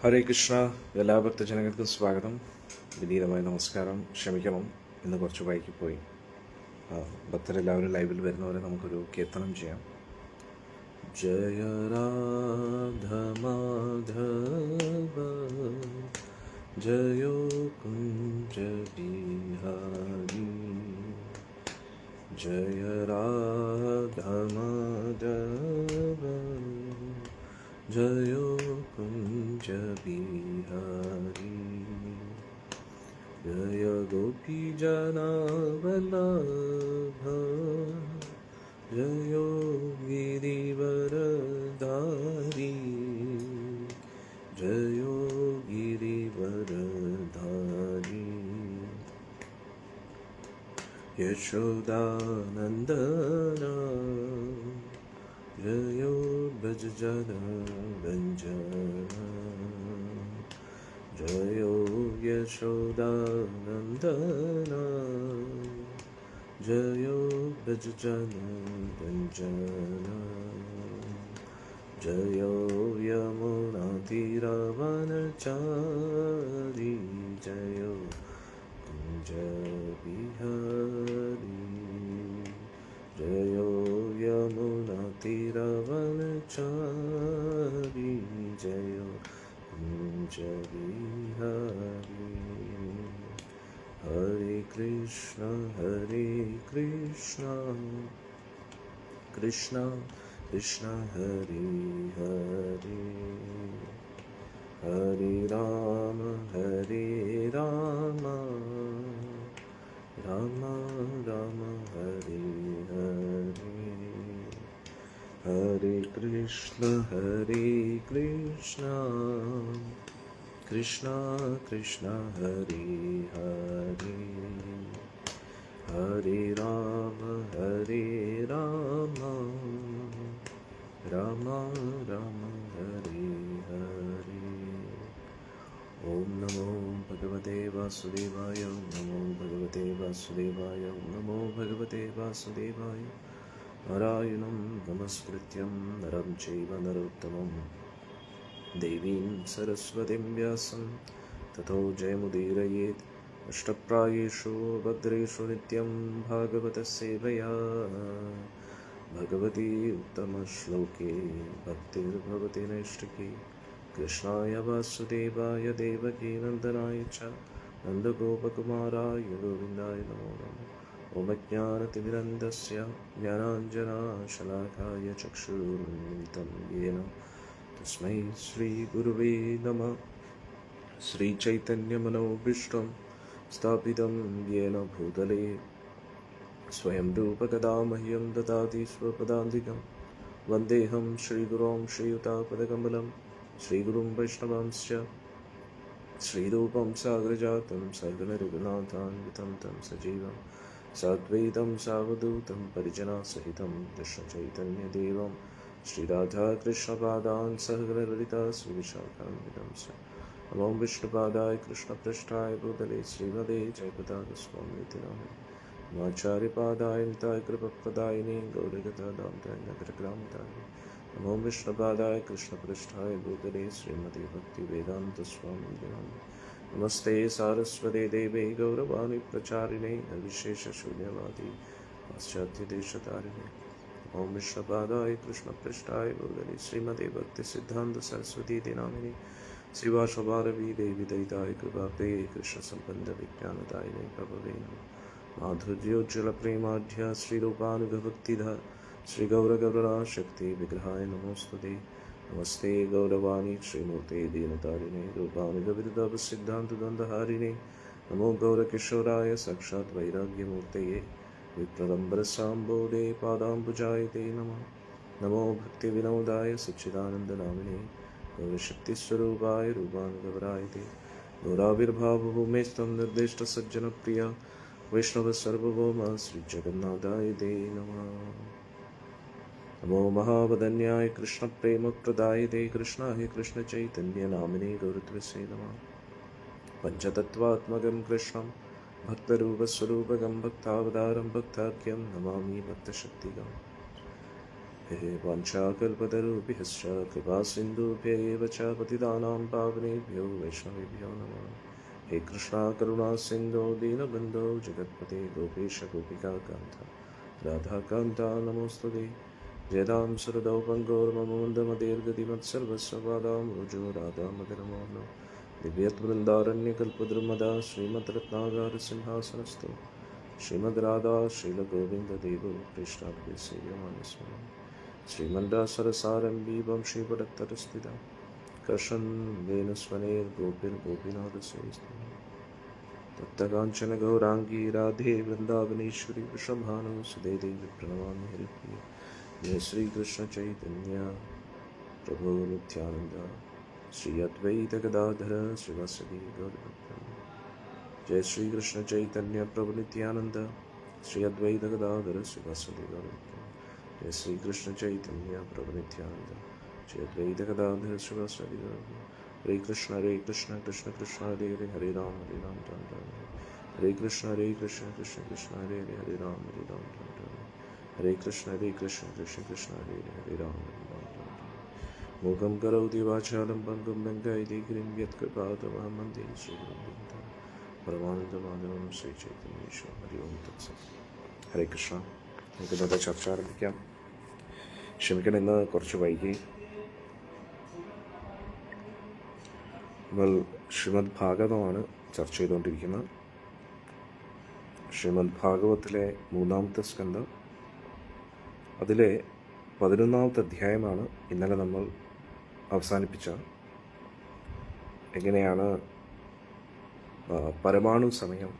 ഹരേ കൃഷ്ണ. എല്ലാ ഭക്തജനങ്ങൾക്കും സ്വാഗതം. വിനീതമായ നമസ്കാരം. ക്ഷമിക്കണം, ഇന്ന് കുറച്ച് വൈകിപ്പോയി. ഭക്തരെല്ലാവരും ലൈവിൽ വരുന്നവരെ നമുക്കൊരു കീർത്തനം ചെയ്യാം. ജയ രാധ മാധവ ജയോ കുഞ്ച ബിഹാരി ജയ രാധ മാധവ ജയോ കുഞ്ച ബിഹാരി ജയ ഗോപി ജനവല്ലഭ ജയോ ഗിരിവരധാരി ജയോ ഗിരിവരധാരി യശോദാനന്ദന ജയോ ഭജ ജന രഞ്ജന ജയോ യശോദാനന്ദന ജയോ ഭജ ജന രഞ്ജന ജയോ യമുനാ തീരവനചാരി ജയോ കുഞ്ച ബിഹാരി ജയോ യമുനാ തീരവനചാരി ജയോ കുഞ്ച ബിഹാരി. ഹരേ കൃഷ്ണ കൃഷ്ണ കൃഷ്ണ ഹരേ ഹരേ ഹരേ രാമ രാമ രാമ ഹരേ ഹരേ ഹരേ കൃഷ്ണ കൃഷ്ണ കൃഷ്ണ ഹരേ ഹരേ ഹരേ രാമ രാമ രാമ ഹരേ ഹരേ. ഓം നമോ ഭഗവതേ വാസുദേവായ. നമോ ഭഗവതേ വാസുദേവായ. നമോ ഭഗവതേ വാസുദേവായ. നാരായണം നമസ്കൃത്യം നരം ചൈവ നരോത്തമം ദേവീം സരസ്വതിം വ്യാസം തതോ ജയമുദീരയേത്. അഷ്ടപ്രായേഷു ഭദ്രേഷു നിത്യം ഭാഗവതസേവയാ ഭഗവതി ഉത്തമശ്ലോകേ ഭക്തിർഭവതി നൈഷ്ഠികേ. കൃഷ്ണായ വാസുദേവായ ദേവകീ നന്ദനായ ച നന്ദഗോപകുമാരായ ഗോവിന്ദായ നമോ നമഃ. ഓം അജ്ഞാനതിമിരന്ധസ്യ ജ്ഞാനാഞ്ജനശലാഖായ ചക്ഷുരുന്മിലിതം യേന തസ്മൈ ശ്രീഗുരുവേ നമഃ. ശ്രീചൈതന്യമനോഭീഷ്ടം സ്ഥാപിതം യേന ഭൂതലേ സ്വയം രൂപകഥാ മഹ്യം ദദാതി സ്വപദാന്തികം. വന്ദേഹം ശ്രീഗുരോം ശ്രീയുതാപദകമലം ശ്രീഗുരും വൈഷ്ണവാംശ്ച ശ്രീരൂപം സാഗ്രജാതം സകലരഘുനാഥാന്വിതം തം സജീവം സാദ്വൈതം സാവധൂതം പരിജനാസഹിതം കൃഷ്ണചൈതന്യദേവം ശ്രീരാധാകൃഷ്ണപാദാൻ സഹഗണലളിതാ ശ്രീവിശാഖാന്വിതം സ. നമോ വിഷ്ണുപാദായ കൃഷ്ണപൃഷ്ഠായ ഭൂതലേ ശ്രീമതേ ജയപതാകസ്വാമിതി നാമിനി. നമാചാര്യപാദായ നിതായ കൃപപ്രദായിനി ഗൗരഗതാദാന്തായ നഗരഗ്രാമതായ. നമോ വിഷ്ണുപാദായ കൃഷ്ണപൃഷ്ഠായ ഭൂതലേ ശ്രീമതേ ഭക്തിവേദാന്തസ്വാമിതി നാമിനി. നമസ്തേ സാരസ്വതേ ദേവേ ഗൗരവാണി പ്രചാരിണേ നിർവിശേഷശൂന്യവാദി പാശ്ചാത്യദേശതാരിണേ. ഓം വിഷ്ണുപാദായ കൃഷ്ണപൃഷ്ഠായ ഭൂതലേ ശ്രീമതേ ഭക്തിസിദ്ധാന്ത സരസ്വതീതി നാമിനി. ശ്രീവാസവാരവി ദേവി ദയിതായ കൃപാപ്രേ കൃഷ്ണസംബന്ധ വിജ്ഞാനദായിനേ പ്രഭവേ നമഃ. മാധുര്യോജ്വല പ്രേമാഢ്യ ശ്രീരൂപാനുഗഭക്തിധ ശ്രീഗൗരഗൗരണ ശക്തി വിഗ്രഹായ നമോസ്തുതേ. നമസ്തേ ഗൗരവാണി ശ്രീമൂർത്തെ ദീനതാരിണേ രൂപാനുഗവിരുദ്ധസിദ്ധാന്തദ്വന്ദ്വഹാരിണേ. നമോ ഗൗരകിശോരായ സാക്ഷാത് വൈരാഗ്യമൂർത്തയേ വിപ്രദംബരസാംബോധേ പാദാംബുജായതേ നമഃ. നമോ ഭക്തിവിനോദായ സച്ചിദാനന്ദനാമിനേ ഗൗരശക്തിസ്വരൂപായ രൂപാനുഗവരായതേ. ഗൗരാവിർഭാവഭൂമേസ്ത്വം നിർദ്ദിഷ്ടസജ്ജനപ്രിയ വൈഷ്ണവസർവഭൗമ ശ്രീജഗന്നാഥായ തേ നമഃ. നമോ മഹാവദന്യായ കൃഷ്ണപ്രേമപ്രദായതേ കൃഷ്ണായ കൃഷ്ണചൈതന്യനാമിനേ ഗൗരത്വസേ നമഃ. പഞ്ചതത്വാത്മകം കൃഷ്ണം ഭക്തരൂപസ്വരൂപകം ഭക്താവതാരം ഭക്താഖ്യം നമാമി ഭക്തശക്തികം. वाञ्छाकल्पतरुभ्यश्च कृपासिन्धुभ्य एव च पतितानां पावनेभ्यो वैष्णवेभ्यो नमः। हे कृष्णा करुणा सिन्धो दीनबन्धो जगत्पते गोपेश गोपिकान्त राधाकान्त नमोऽस्तुते। जयदां सुहृदौ पङ्गोर्ममोन्दमदीर्घदिमत्सर्वस्वपादां रुजो राधामदरमोहनो दिव्यत्वृन्दारण्यकल्पद्रुमदा श्रीमद्रत्नागारसिंहासनस्थो श्रीमद्राधा श्रीलगोविन्ददेवो कृष्णाभ्यसेव्यमानस्मः। श्रीमन्दासरसारम्भी वंशीपदत्तरस्थिता कर्षन् वेणुस्वनेर्गोपिर्गोपीनाथसेवितः। तप्तकाञ्चन गौराङ्गी राधे वृन्दावनेश्वरी वृषभानुसुते देवी प्रणमामि हरिप्रिये। जय श्रीकृष्ण चैतन्य प्रभो नित्यानन्द श्री अद्वैत गदाधर श्रीवासदि गौरभक्तवृन्द। जय श्रीकृष्ण चैतन्य प्रभु नित्यानन्द श्री अद्वैत गदाधर श्रीवासदि गौरभक्तवृन्द। जय श्रीकृष्ण चैतन्य प्रभु नित्यानन्द श्री अद्वैत गदाधर श्रीवासदि गौरभक्तवृन्द। हरे कृष्ण कृष्ण कृष्ण हरे हरे हरे राम राम राम हरे कृष्ण कृष्ण कृष्ण हरे हरे हरे राम राम हरे कृष्ण कृष्ण कृष्ण हरे हरे राम राम। मूकं करोति वाचालं पङ्गुं लङ्घयति गिरिं यत्कृपातमहं वन्दे श्रीगुरुं परमानन्दमाधवं ശ്രീചൈതന്യേശ്വരം. ഹരി ഓം തത്സത്. ഹരേ കൃഷ്ണ. നമുക്ക് ഇന്നത്തെ ചർച്ച ആരംഭിക്കാം. ക്ഷമിക്കണം, ഇന്ന് കുറച്ച് വൈകി. നമ്മൾ ശ്രീമദ് ഭാഗവതമാണ് ചർച്ച ചെയ്തുകൊണ്ടിരിക്കുന്നത്. ശ്രീമദ് ഭാഗവതത്തിലെ 3-ാമത്തെ സ്കന്ധം, അതിലെ 11-ാമത്തെ അധ്യായമാണ് ഇന്നലെ നമ്മൾ അവസാനിപ്പിച്ച. എങ്ങനെയാണ് പരമാണു സമയം,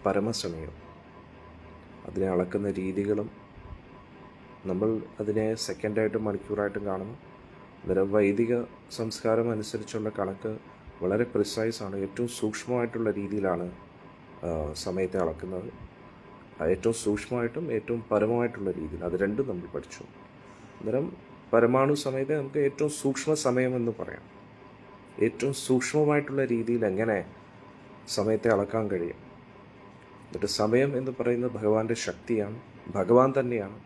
പരമസമയം അതിനെ അളക്കുന്ന രീതികളും, നമ്മൾ അതിനെ സെക്കൻഡായിട്ടും മണിക്കൂറായിട്ടും കാണുന്നു. അന്നേരം വൈദിക സംസ്കാരം അനുസരിച്ചുള്ള കണക്ക് വളരെ പ്രിസൈസാണ്. ഏറ്റവും സൂക്ഷ്മമായിട്ടുള്ള രീതിയിലാണ് സമയത്തെ അളക്കുന്നത്. ഏറ്റവും സൂക്ഷ്മമായിട്ടും ഏറ്റവും പരമമായിട്ടുള്ള രീതിയിൽ, അത് രണ്ടും നമ്മൾ പഠിച്ചു. അന്നേരം പരമാണു സമയത്തെ നമുക്ക് ഏറ്റവും സൂക്ഷ്മ സമയം എന്ന് പറയാം. ഏറ്റവും സൂക്ഷ്മമായിട്ടുള്ള രീതിയിൽ എങ്ങനെ സമയത്തെ അളക്കാൻ കഴിയും. എന്നിട്ട് സമയം എന്ന് പറയുന്നത് ഭഗവാന്റെ ശക്തിയാണ്, ഭഗവാൻ തന്നെയാണ്.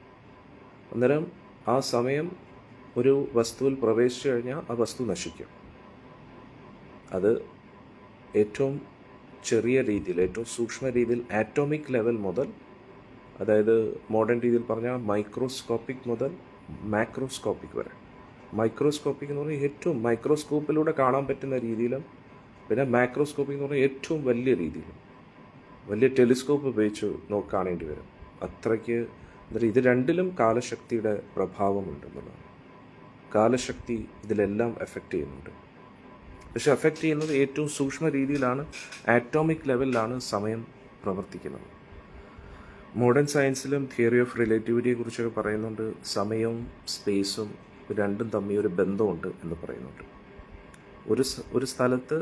അന്നേരം ആ സമയം ഒരു വസ്തുവിൽ പ്രവേശിച്ചു കഴിഞ്ഞാൽ ആ വസ്തു നശിക്കും. അത് ഏറ്റവും ചെറിയ രീതിയിൽ, ഏറ്റവും സൂക്ഷ്മ രീതിയിൽ, ആറ്റോമിക് ലെവൽ മുതൽ, അതായത് മോഡേൺ രീതിയിൽ പറഞ്ഞാൽ മൈക്രോസ്കോപ്പിക് മുതൽ മാക്രോസ്കോപ്പിക് വരെ. മൈക്രോസ്കോപ്പിക് എന്ന് പറഞ്ഞാൽ ഏറ്റവും മൈക്രോസ്കോപ്പിലൂടെ കാണാൻ പറ്റുന്ന രീതിയിലും, പിന്നെ മാക്രോസ്കോപ്പിക് എന്ന് പറഞ്ഞാൽ ഏറ്റവും വലിയ രീതിയിലും, വലിയ ടെലിസ്കോപ്പ് ഉപയോഗിച്ച് കാണേണ്ടി വരും. അത്രയ്ക്ക്. എന്നിട്ട് ഇത് രണ്ടിലും കാലശക്തിയുടെ പ്രഭാവമുണ്ടെന്നുള്ളതാണ്. കാലശക്തി ഇതിലെല്ലാം എഫക്റ്റ് ചെയ്യുന്നുണ്ട്. പക്ഷെ എഫക്റ്റ് ചെയ്യുന്നത് ഏറ്റവും സൂക്ഷ്മ രീതിയിലാണ്, ആറ്റോമിക് ലെവലിലാണ് സമയം പ്രവർത്തിക്കുന്നത്. മോഡേൺ സയൻസിലും തിയറി ഓഫ് റിലേറ്റിവിറ്റിയെക്കുറിച്ചൊക്കെ പറയുന്നുണ്ട്. സമയവും സ്പേസും രണ്ടും തമ്മിൽ ഒരു ബന്ധമുണ്ട് എന്ന് പറയുന്നുണ്ട്. ഒരു സ്ഥലത്ത്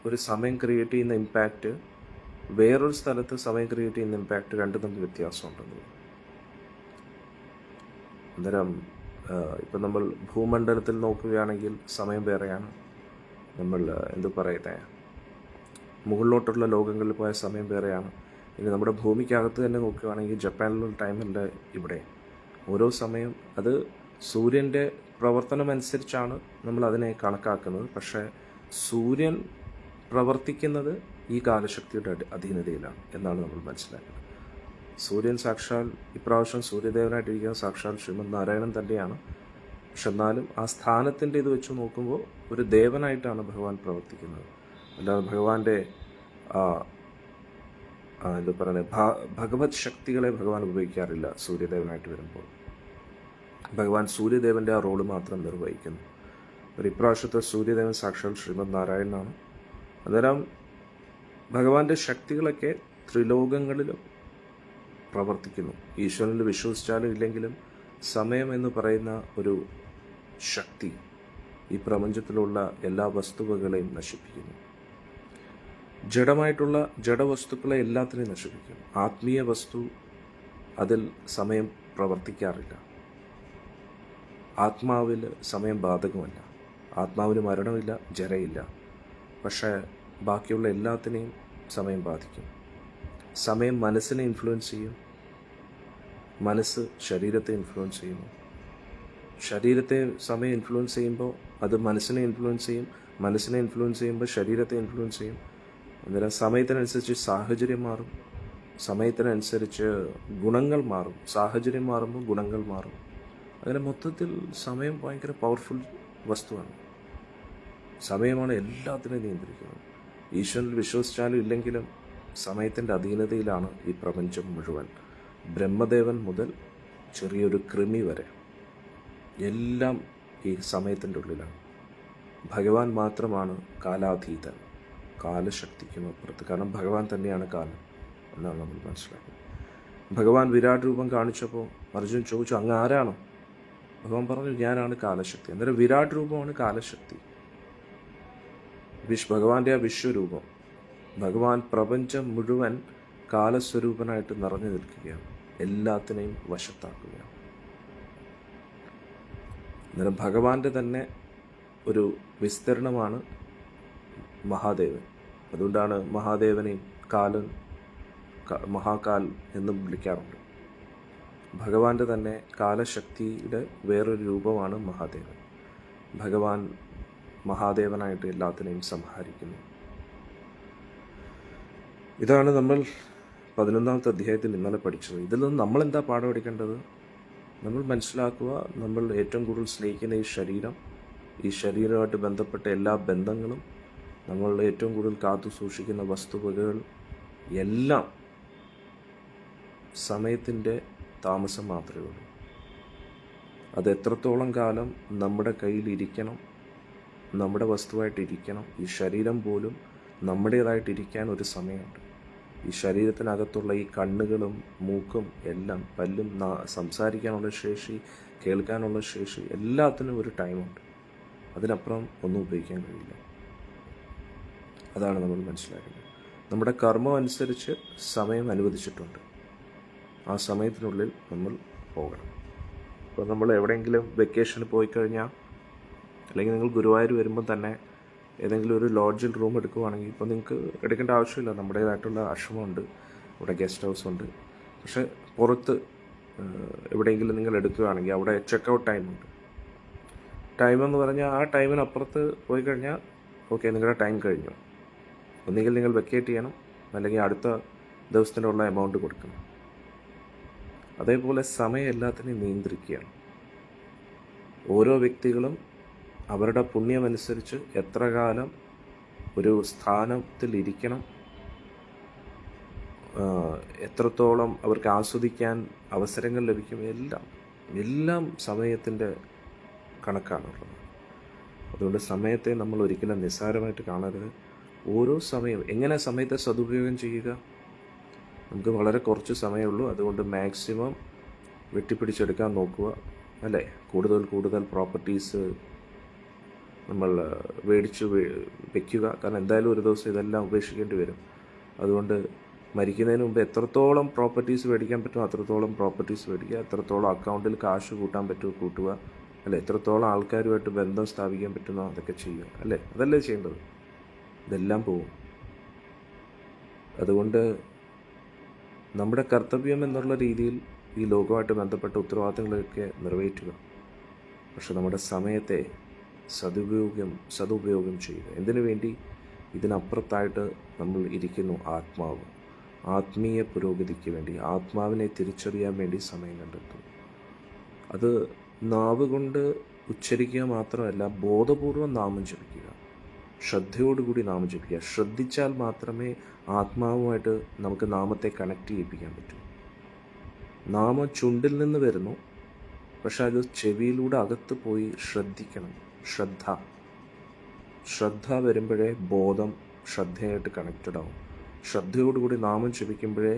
ഒരു സമയം ക്രിയേറ്റ് ചെയ്യുന്ന ഇമ്പാക്റ്റ്, വേറൊരു സ്ഥലത്ത് സമയം ക്രിയേറ്റ് ചെയ്യുന്ന ഇമ്പാക്റ്റ് രണ്ടും തമ്മിൽ വ്യത്യാസമുണ്ടെന്ന്. അന്നേരം ഇപ്പം നമ്മൾ ഭൂമണ്ഡലത്തിൽ നോക്കുകയാണെങ്കിൽ സമയം വേറെയാണ്. നമ്മൾ മുകളിലോട്ടുള്ള ലോകങ്ങളിൽ പോയ സമയം വേറെയാണ്. ഇനി നമ്മുടെ ഭൂമിക്കകത്ത് തന്നെ നോക്കുകയാണെങ്കിൽ ജപ്പാനിലുള്ള ടൈമല്ല ഇവിടെ. ഓരോ സമയം അത് സൂര്യൻ്റെ പ്രവർത്തനം അനുസരിച്ചാണ് നമ്മൾ അതിനെ കണക്കാക്കുന്നത്. പക്ഷേ സൂര്യൻ പ്രവർത്തിക്കുന്നത് ഈ കാലശക്തിയുടെ അധീനതയിലാണ് എന്നാണ് നമ്മൾ മനസ്സിലാക്കുന്നത്. സൂര്യൻ സാക്ഷാൽ ഇപ്രാവശ്യം സൂര്യദേവനായിട്ടിരിക്കുന്ന സാക്ഷാൽ ശ്രീമദ് നാരായണൻ തന്നെയാണ്. പക്ഷെ എന്നാലും ആ സ്ഥാനത്തിൻ്റെ ഇത് വെച്ച് നോക്കുമ്പോൾ ഒരു ദേവനായിട്ടാണ് ഭഗവാൻ പ്രവർത്തിക്കുന്നത്. അല്ലാതെ ഭഗവാന്റെ ഭഗവത് ശക്തികളെ ഭഗവാൻ ഉപയോഗിക്കാറില്ല. സൂര്യദേവനായിട്ട് വരുമ്പോൾ ഭഗവാൻ സൂര്യദേവൻ്റെ ആ റോള് മാത്രം നിർവഹിക്കുന്നു. ഒരു ഇപ്രാവശ്യത്തെ സൂര്യദേവൻ സാക്ഷാൽ ശ്രീമദ് നാരായണനാണ്. അന്നേരം ഭഗവാന്റെ ശക്തികളൊക്കെ ത്രിലോകങ്ങളിലും പ്രവർത്തിക്കുന്നു. ഈശ്വരനിൽ വിശ്വസിച്ചാലും ഇല്ലെങ്കിലും സമയം എന്ന് പറയുന്ന ഒരു ശക്തി ഈ പ്രപഞ്ചത്തിലുള്ള എല്ലാ വസ്തുവകളെയും നശിപ്പിക്കുന്നു. ജഡമായിട്ടുള്ള ജഡവസ്തുക്കളെ എല്ലാത്തിനെയും നശിപ്പിക്കും. ആത്മീയ വസ്തു, അതിൽ സമയം പ്രവർത്തിക്കാറില്ല. ആത്മാവിൽ സമയം ബാധകമല്ല. ആത്മാവിന് മരണമില്ല, ജരയില്ല. പക്ഷേ ബാക്കിയുള്ള എല്ലാത്തിനെയും സമയം ബാധിക്കും. സമയം മനസ്സിനെ ഇൻഫ്ലുവൻസ് ചെയ്യും. മനസ്സ് ശരീരത്തെ ഇൻഫ്ലുവൻസ് ചെയ്യുന്നു. ശരീരത്തെ സമയം ഇൻഫ്ലുവൻസ് ചെയ്യുമ്പോൾ അത് മനസ്സിനെ ഇൻഫ്ലുവൻസ് ചെയ്യും. മനസ്സിനെ ഇൻഫ്ലുവൻസ് ചെയ്യുമ്പോൾ ശരീരത്തെ ഇൻഫ്ലുവൻസ് ചെയ്യും. അന്നേരം സമയത്തിനനുസരിച്ച് സാഹചര്യം മാറും. സമയത്തിനനുസരിച്ച് ഗുണങ്ങൾ മാറും. സാഹചര്യം മാറുമ്പോൾ ഗുണങ്ങൾ മാറും. അങ്ങനെ മൊത്തത്തിൽ സമയം ഭയങ്കര പവർഫുൾ വസ്തുവാണ്. സമയമാണ് എല്ലാത്തിനെയും നിയന്ത്രിക്കുന്നത്. ഈശ്വരനിൽ വിശ്വസിച്ചാലും ഇല്ലെങ്കിലും സമയത്തിൻ്റെ അധീനതയിലാണ് ഈ പ്രപഞ്ചം മുഴുവൻ. ബ്രഹ്മദേവൻ മുതൽ ചെറിയൊരു കൃമി വരെ എല്ലാം ഈ സമയത്തിൻ്റെ ഉള്ളിലാണ്. ഭഗവാൻ മാത്രമാണ് കാലാതീതൻ, കാലശക്തിക്കും അപ്പുറത്ത്. കാരണം ഭഗവാൻ തന്നെയാണ് കാലം എന്നാണ് നമ്മൾ മനസ്സിലാക്കുന്നത്. ഭഗവാൻ വിരാട് രൂപം കാണിച്ചപ്പോൾ അർജുൻ ചോദിച്ചു, അങ്ങ് ആരാണ്? ഭഗവാൻ പറഞ്ഞു, ഞാനാണ് കാലശക്തി. അന്നേരം വിരാട് രൂപമാണ് കാലശക്തി. ഭഗവാന്റെ ആ വിശ്വരൂപം, ഭഗവാൻ പ്രപഞ്ചം മുഴുവൻ കാലസ്വരൂപനായിട്ട് നിറഞ്ഞു നിൽക്കുകയാണ്, എല്ലാത്തിനെയും വശത്താക്കുകയാണ്. അന്നേരം ഭഗവാന്റെ തന്നെ ഒരു വിസ്തരണമാണ് മഹാദേവൻ. അതുകൊണ്ടാണ് മഹാദേവനെയും കാലൻ, മഹാകാൽ എന്നും വിളിക്കാറുണ്ട്. ഭഗവാന്റെ തന്നെ കാലശക്തിയുടെ വേറൊരു രൂപമാണ് മഹാദേവൻ. ഭഗവാൻ മഹാദേവനായിട്ട് എല്ലാത്തിനെയും സംഹരിക്കുന്നു. ഇതാണ് നമ്മൾ 11ാമത്തെ അധ്യായത്തിൽ ഇന്നലെ പഠിച്ചത്. ഇതിൽ നിന്ന് നമ്മളെന്താ പാഠം പഠിക്കേണ്ടത്? നമ്മൾ മനസ്സിലാക്കുക, നമ്മൾ ഏറ്റവും കൂടുതൽ സ്നേഹിക്കുന്ന ഈ ശരീരമായിട്ട് ബന്ധപ്പെട്ട എല്ലാ ബന്ധങ്ങളും, നമ്മൾ ഏറ്റവും കൂടുതൽ കാത്തു സൂക്ഷിക്കുന്ന വസ്തുവകകൾ എല്ലാം സമയത്തിൻ്റെ താമസം മാത്രമേ ഉള്ളൂ. അത് എത്രത്തോളം കാലം നമ്മുടെ കയ്യിലിരിക്കണം, നമ്മുടെ വസ്തുവായിട്ടിരിക്കണം. ഈ ശരീരം പോലും നമ്മുടേതായിട്ടിരിക്കാൻ ഒരു സമയമുണ്ട്. ഈ ശരീരത്തിനകത്തുള്ള ഈ കണ്ണുകളും മൂക്കും എല്ലാം, പല്ലും, സംസാരിക്കാനുള്ള ശേഷി, കേൾക്കാനുള്ള ശേഷി, എല്ലാത്തിനും ഒരു ടൈമുണ്ട്. അതിനപ്പുറം ഒന്നും ഉപയോഗിക്കാൻ കഴിയില്ല. അതാണ് നമ്മൾ മനസ്സിലാക്കുന്നത്. നമ്മുടെ കർമ്മം അനുസരിച്ച് സമയം അനുവദിച്ചിട്ടുണ്ട്. ആ സമയത്തിനുള്ളിൽ നമ്മൾ പോകണം. ഇപ്പോൾ നമ്മൾ എവിടെയെങ്കിലും വെക്കേഷന് പോയി കഴിഞ്ഞാൽ, അല്ലെങ്കിൽ നിങ്ങൾ ഗുരുവായൂർ വരുമ്പോൾ തന്നെ ഏതെങ്കിലും ഒരു ലോഡ്ജിൽ റൂം എടുക്കുവാണെങ്കിൽ, ഇപ്പോൾ നിങ്ങൾക്ക് എടുക്കേണ്ട ആവശ്യമില്ല. നമ്മുടേതായിട്ടുള്ള ആശ്രമമുണ്ട്, ഇവിടെ ഗസ്റ്റ് ഹൗസ് ഉണ്ട്. പക്ഷേ പുറത്ത് എവിടെയെങ്കിലും നിങ്ങൾ എടുക്കുകയാണെങ്കിൽ അവിടെ ചെക്കൗട്ട് ടൈമുണ്ട്. ടൈമെന്ന് പറഞ്ഞാൽ ആ ടൈമിനപ്പുറത്ത് പോയി കഴിഞ്ഞാൽ ഓക്കെ, നിങ്ങളുടെ ടൈം കഴിഞ്ഞു. ഒന്നുകിൽ നിങ്ങൾ വെക്കേറ്റ് ചെയ്യണം, അല്ലെങ്കിൽ അടുത്ത ദിവസത്തിനുള്ള എമൗണ്ട് കൊടുക്കണം. അതേപോലെ സമയം എല്ലാത്തിനെയും നിയന്ത്രിക്കുകയാണ്. ഓരോ വ്യക്തികളും അവരുടെ പുണ്യമനുസരിച്ച് എത്ര കാലം ഒരു സ്ഥാനത്തിൽ ഇരിക്കണം, എത്രത്തോളം അവർക്ക് ആസ്വദിക്കാൻ അവസരങ്ങൾ ലഭിക്കും, എല്ലാം സമയത്തിൻ്റെ കണക്കാണുള്ളത്. അതുകൊണ്ട് സമയത്തെ നമ്മൾ ഒരിക്കലും നിസ്സാരമായിട്ട് കാണരുത്. ഓരോ സമയവും എങ്ങനെ സമയത്തെ സദുപയോഗം ചെയ്യുക? നമുക്ക് വളരെ കുറച്ച് സമയമുള്ളൂ. അതുകൊണ്ട് മാക്സിമം വെട്ടിപ്പിടിച്ചെടുക്കാൻ നോക്കുക, അല്ലേ? കൂടുതൽ പ്രോപ്പർട്ടീസ് നമ്മൾ മേടിച്ച് വെക്കുക. കാരണം എന്തായാലും ഒരു ദിവസം ഇതെല്ലാം ഉപേക്ഷിക്കേണ്ടി വരും. അതുകൊണ്ട് മരിക്കുന്നതിന് മുമ്പ് എത്രത്തോളം പ്രോപ്പർട്ടീസ് മേടിക്കാൻ പറ്റുമോ അത്രത്തോളം പ്രോപ്പർട്ടീസ് മേടിക്കുക. എത്രത്തോളം അക്കൗണ്ടിൽ കാശ് കൂട്ടാൻ പറ്റുമോ കൂട്ടുക, അല്ലേ? എത്രത്തോളം ആൾക്കാരുമായിട്ട് ബന്ധം സ്ഥാപിക്കാൻ പറ്റുന്നോ അതൊക്കെ ചെയ്യുക, അല്ലേ? അതല്ലേ ചെയ്യേണ്ടത്? ഇതെല്ലാം പോവും. അതുകൊണ്ട് നമ്മുടെ കർത്തവ്യം എന്നുള്ള രീതിയിൽ ഈ ലോകമായിട്ട് ബന്ധപ്പെട്ട ഉത്തരവാദിത്തങ്ങളൊക്കെ നിറവേറ്റുക. പക്ഷെ നമ്മുടെ സമയത്തെ സദുപയോഗം ചെയ്യുക. എന്തിനു വേണ്ടി? ഇതിനപ്പുറത്തായിട്ട് നമ്മൾ ഇരിക്കുന്നു, ആത്മാവ്. ആത്മീയ പുരോഗതിക്ക് വേണ്ടി, ആത്മാവിനെ തിരിച്ചറിയാൻ വേണ്ടി സമയം കണ്ടെത്തും. അത് നാവ് കൊണ്ട് ഉച്ചരിക്കുക മാത്രമല്ല, ബോധപൂർവം നാമം ജപിക്കുക, ശ്രദ്ധയോടുകൂടി നാമം ജപിക്കുക. ശ്രദ്ധിച്ചാൽ മാത്രമേ ആത്മാവുമായിട്ട് നമുക്ക് നാമത്തെ കണക്ട് ചെയ്യിപ്പിക്കാൻ പറ്റൂ. നാമം ചുണ്ടിൽ നിന്ന് വരുന്നു, പക്ഷെ അത് ചെവിയിലൂടെ അകത്ത് പോയി ശ്രദ്ധിക്കണം. ശ്രദ്ധ വരുമ്പോഴേ ബോധം ശ്രദ്ധയായിട്ട് കണക്റ്റഡ് ആവും. ശ്രദ്ധയോടുകൂടി നാമം ജപിക്കുമ്പോഴേ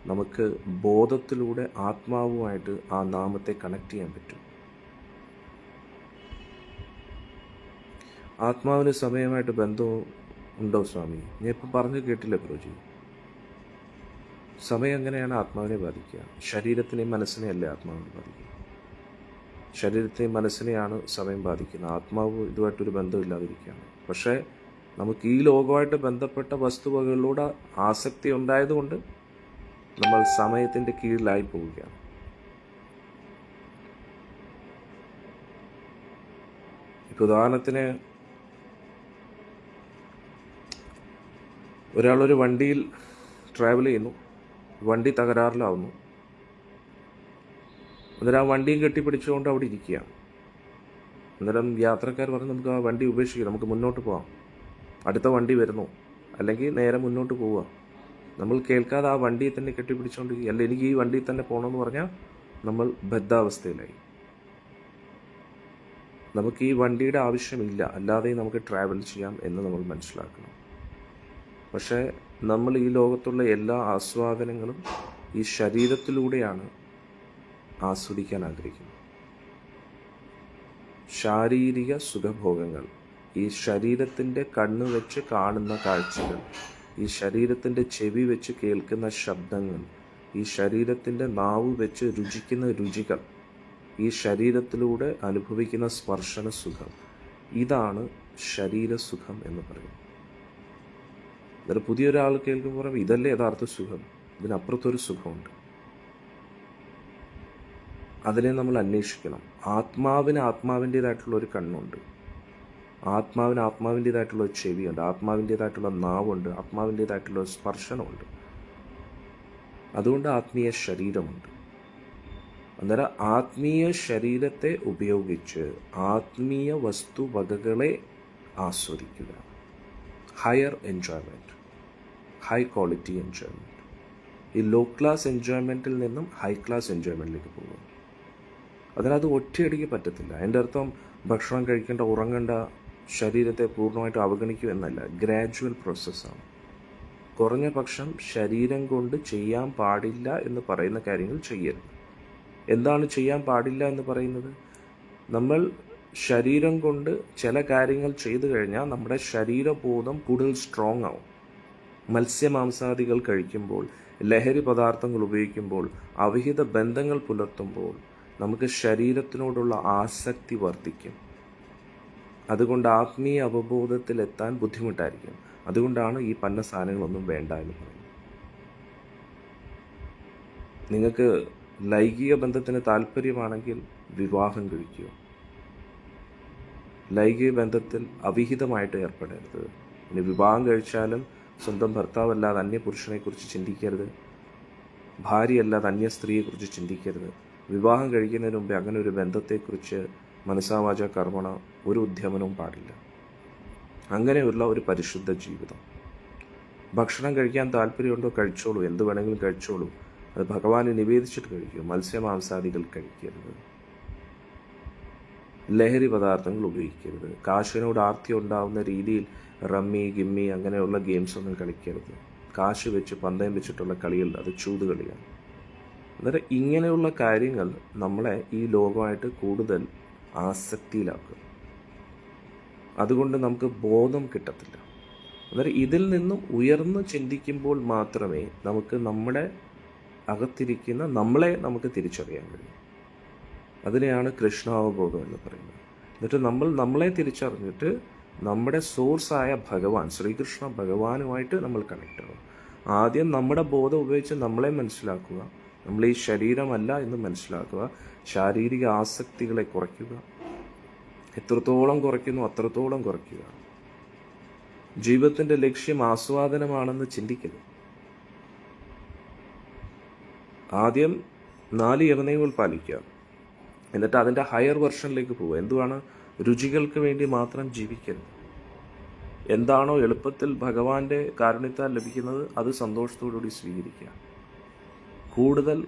നമുക്ക് ബോധത്തിലൂടെ ആത്മാവുമായിട്ട് ആ നാമത്തെ കണക്ട് ചെയ്യാൻ പറ്റും. ആത്മാവിന് സമയമായിട്ട് ബന്ധം ഉണ്ടോ സ്വാമി? ഞാൻ ഇപ്പം പറഞ്ഞു കേട്ടില്ല ഗുരുജി. സമയം എങ്ങനെയാണ് ആത്മാവിനെ ബാധിക്കുക? ശരീരത്തിനെയും മനസ്സിനെയല്ലേ ആത്മാവിനെ ബാധിക്കുക? ശരീരത്തെയും മനസ്സിനെയാണ് സമയം ബാധിക്കുന്നത്. ആത്മാവ് ഇതുമായിട്ടൊരു ബന്ധമില്ലാതിരിക്കുകയാണ്. പക്ഷേ നമുക്ക് ഈ ലോകമായിട്ട് ബന്ധപ്പെട്ട വസ്തുവകകളിലൂടെ ആസക്തി ഉണ്ടായതുകൊണ്ട് നമ്മൾ സമയത്തിൻ്റെ കീഴിലായി പോവുകയാണ്. ഇപ്പോൾ ഉദാഹരണത്തിന് ഒരാളൊരു വണ്ടിയിൽ ട്രാവൽ ചെയ്യുന്നു, വണ്ടി തകരാറിലാവുന്നു. അന്നേരം ആ വണ്ടിയും കെട്ടിപ്പിടിച്ചുകൊണ്ട് അവിടെ ഇരിക്കുകയാണ്. അന്നേരം യാത്രക്കാർ പറഞ്ഞ് നമുക്ക് ആ വണ്ടി ഉപേക്ഷിക്കാം, നമുക്ക് മുന്നോട്ട് പോകാം, അടുത്ത വണ്ടി വരുന്നു, അല്ലെങ്കിൽ നേരെ മുന്നോട്ട് പോവുക. നമ്മൾ കേൾക്കാതെ ആ വണ്ടിയെ തന്നെ കെട്ടിപ്പിടിച്ചുകൊണ്ട് അല്ല എനിക്ക് ഈ വണ്ടിയിൽ തന്നെ പോകണമെന്ന് പറഞ്ഞാൽ നമ്മൾ ബദ്ധാവസ്ഥയിലായി. നമുക്ക് ഈ വണ്ടിയുടെ ആവശ്യമില്ല, അല്ലാതെ നമുക്ക് ട്രാവൽ ചെയ്യാം എന്ന് നമ്മൾ മനസ്സിലാക്കണം. പക്ഷേ നമ്മൾ ഈ ലോകത്തുള്ള എല്ലാ ആസ്വാദനങ്ങളും ഈ ശരീരത്തിലൂടെയാണ് ആസ്വദിക്കാൻ ആഗ്രഹിക്കുന്നത്. ശാരീരിക സുഖഭോഗങ്ങൾ, ഈ ശരീരത്തിൻ്റെ കണ്ണ് വെച്ച് കാണുന്ന കാഴ്ചകൾ, ഈ ശരീരത്തിൻ്റെ ചെവി വെച്ച് കേൾക്കുന്ന ശബ്ദങ്ങൾ, ഈ ശരീരത്തിൻ്റെ നാവ് വെച്ച് രുചിക്കുന്ന രുചികൾ, ഈ ശരീരത്തിലൂടെ അനുഭവിക്കുന്ന സ്പർശന സുഖം, ഇതാണ് ശരീരസുഖം എന്ന് പറയുന്നത്. എന്നിട്ട് പുതിയൊരാൾ കേൾക്കുമ്പോൾ പറയും ഇതല്ലേ യഥാർത്ഥ സുഖം, ഇതിനപ്പുറത്തൊരു സുഖമുണ്ട്. അതിനെ നമ്മൾ അന്വേഷിക്കണം. ആത്മാവിന് ആത്മാവിൻ്റേതായിട്ടുള്ള ഒരു കണ്ണുണ്ട്, ആത്മാവിന് ആത്മാവിൻ്റേതായിട്ടുള്ള ഒരു ചെവിയുണ്ട്, ആത്മാവിൻ്റേതായിട്ടുള്ള നാവുണ്ട്, ആത്മാവിൻ്റേതായിട്ടുള്ള ഒരു സ്പർശനമുണ്ട്. അതുകൊണ്ട് ആത്മീയ ശരീരമുണ്ട്. അന്നേരം ആത്മീയ ശരീരത്തെ ഉപയോഗിച്ച് ആത്മീയ വസ്തുവകകളെ ആസ്വദിക്കുക. Higher enjoyment, high quality enjoyment. ഈ ലോ ക്ലാസ് എൻജോയ്മെൻറ്റിൽ നിന്നും ഹൈ ക്ലാസ് എൻജോയ്മെൻറ്റിലേക്ക് പോകും. അതിനത് ഒറ്റയടിക്ക് പറ്റത്തില്ല. എൻ്റെ അർത്ഥം ഭക്ഷണം കഴിക്കേണ്ട, ഉറങ്ങേണ്ട, ശരീരത്തെ പൂർണ്ണമായിട്ട് അവഗണിക്കുക എന്നല്ല. ഗ്രാജുവൽ പ്രോസസ്സാണ്. കുറഞ്ഞ പക്ഷം ശരീരം കൊണ്ട് ചെയ്യാൻ പാടില്ല എന്ന് പറയുന്ന കാര്യങ്ങൾ ചെയ്യരുത്. എന്താണ് ചെയ്യാൻ പാടില്ല എന്ന് പറയുന്നത്? നമ്മൾ ശരീരം കൊണ്ട് ചില കാര്യങ്ങൾ ചെയ്തു കഴിഞ്ഞാൽ നമ്മുടെ ശരീരബോധം കൂടുതൽ സ്ട്രോങ് ആവും. മത്സ്യമാംസാദികൾ കഴിക്കുമ്പോൾ, ലഹരി പദാർത്ഥങ്ങൾ ഉപയോഗിക്കുമ്പോൾ, അവിഹിത ബന്ധങ്ങൾ പുലർത്തുമ്പോൾ നമുക്ക് ശരീരത്തിനോടുള്ള ആസക്തി വർദ്ധിക്കും. അതുകൊണ്ട് ആത്മീയ അവബോധത്തിലെത്താൻ ബുദ്ധിമുട്ടായിരിക്കും. അതുകൊണ്ടാണ് ഈ പന്ന സാധനങ്ങളൊന്നും വേണ്ട എന്ന് പറയുന്നത്. നിങ്ങൾക്ക് ലൈംഗിക ബന്ധത്തിന് താല്പര്യമാണെങ്കിൽ വിവാഹം കഴിക്കുക. ലൈംഗിക ബന്ധത്തിൽ അവിഹിതമായിട്ട് ഏർപ്പെടരുത്. ഇനി വിവാഹം കഴിച്ചാലും സ്വന്തം ഭർത്താവല്ലാതെ അന്യ പുരുഷനെക്കുറിച്ച് ചിന്തിക്കരുത്, ഭാര്യയല്ലാതെ അന്യ സ്ത്രീയെക്കുറിച്ച് ചിന്തിക്കരുത്. വിവാഹം കഴിക്കുന്നതിന് മുമ്പേ അങ്ങനെ ഒരു ബന്ധത്തെക്കുറിച്ച് മനസാവാച കർമ്മണ ഒരു ഉദ്യമനവും പാടില്ല. അങ്ങനെയുള്ള ഒരു പരിശുദ്ധ ജീവിതം. ഭക്ഷണം കഴിക്കാൻ താല്പര്യമുണ്ടോ കഴിച്ചോളൂ, എന്ത് വേണമെങ്കിലും കഴിച്ചോളൂ. അത് ഭഗവാനെ നിവേദിച്ചിട്ട് കഴിക്കൂ. മത്സ്യമാംസാദികൾ കഴിക്കരുത്, ലഹരി പദാർത്ഥങ്ങൾ ഉപയോഗിക്കരുത്, കാശിനോട് ആർത്തി ഉണ്ടാവുന്ന രീതിയിൽ റമ്മി ഗിമ്മി അങ്ങനെയുള്ള ഗെയിംസ് ഒന്നും കളിക്കരുത്. കാശ് വെച്ച് പന്തയം വെച്ചിട്ടുള്ള കളികൾ അത് ചൂതുകളിയാണ്. അന്നേരം ഇങ്ങനെയുള്ള കാര്യങ്ങൾ നമ്മളെ ഈ ലോകമായിട്ട് കൂടുതൽ ആസക്തിയിലാക്കും. അതുകൊണ്ട് നമുക്ക് ബോധം കിട്ടത്തില്ല. അന്നേരം ഇതിൽ നിന്നും ഉയർന്ന് ചിന്തിക്കുമ്പോൾ മാത്രമേ നമുക്ക് നമ്മുടെ അകത്തിരിക്കുന്ന നമ്മളെ നമുക്ക് തിരിച്ചറിയാൻ കഴിയും. അതിനെയാണ് കൃഷ്ണാവബോധം എന്ന് പറയുന്നത്. എന്നിട്ട് നമ്മൾ നമ്മളെ തിരിച്ചറിഞ്ഞിട്ട് നമ്മുടെ സോഴ്സായ ഭഗവാൻ ശ്രീകൃഷ്ണ ഭഗവാനുമായിട്ട് നമ്മൾ കണക്ട് ആവും. ആദ്യം നമ്മുടെ ബോധം ഉപയോഗിച്ച് നമ്മളെ മനസ്സിലാക്കുക, നമ്മൾ ഈ ശരീരമല്ല എന്ന് മനസ്സിലാക്കുക, ശാരീരിക ആസക്തികളെ കുറയ്ക്കുക. എത്രത്തോളം കുറയ്ക്കുന്നു അത്രത്തോളം കുറയ്ക്കുക. ജീവിതത്തിൻ്റെ ലക്ഷ്യം ആസ്വാദനമാണെന്ന് ചിന്തിക്കരുത്. ആദ്യം 4 യവനങ്ങൾ പാലിക്കുക, എന്നിട്ട് അതിൻ്റെ ഹയർ വെർഷനിലേക്ക് പോവുക. എന്തുവാണ്? രുചികൾക്ക് വേണ്ടി മാത്രം ജീവിക്കരുത്. എന്താണോ എളുപ്പത്തിൽ ഭഗവാന്റെ കാരുണ്യത്താൽ ലഭിക്കുന്നത് അത് സന്തോഷത്തോടുകൂടി സ്വീകരിക്കുക. കൂടുതൽ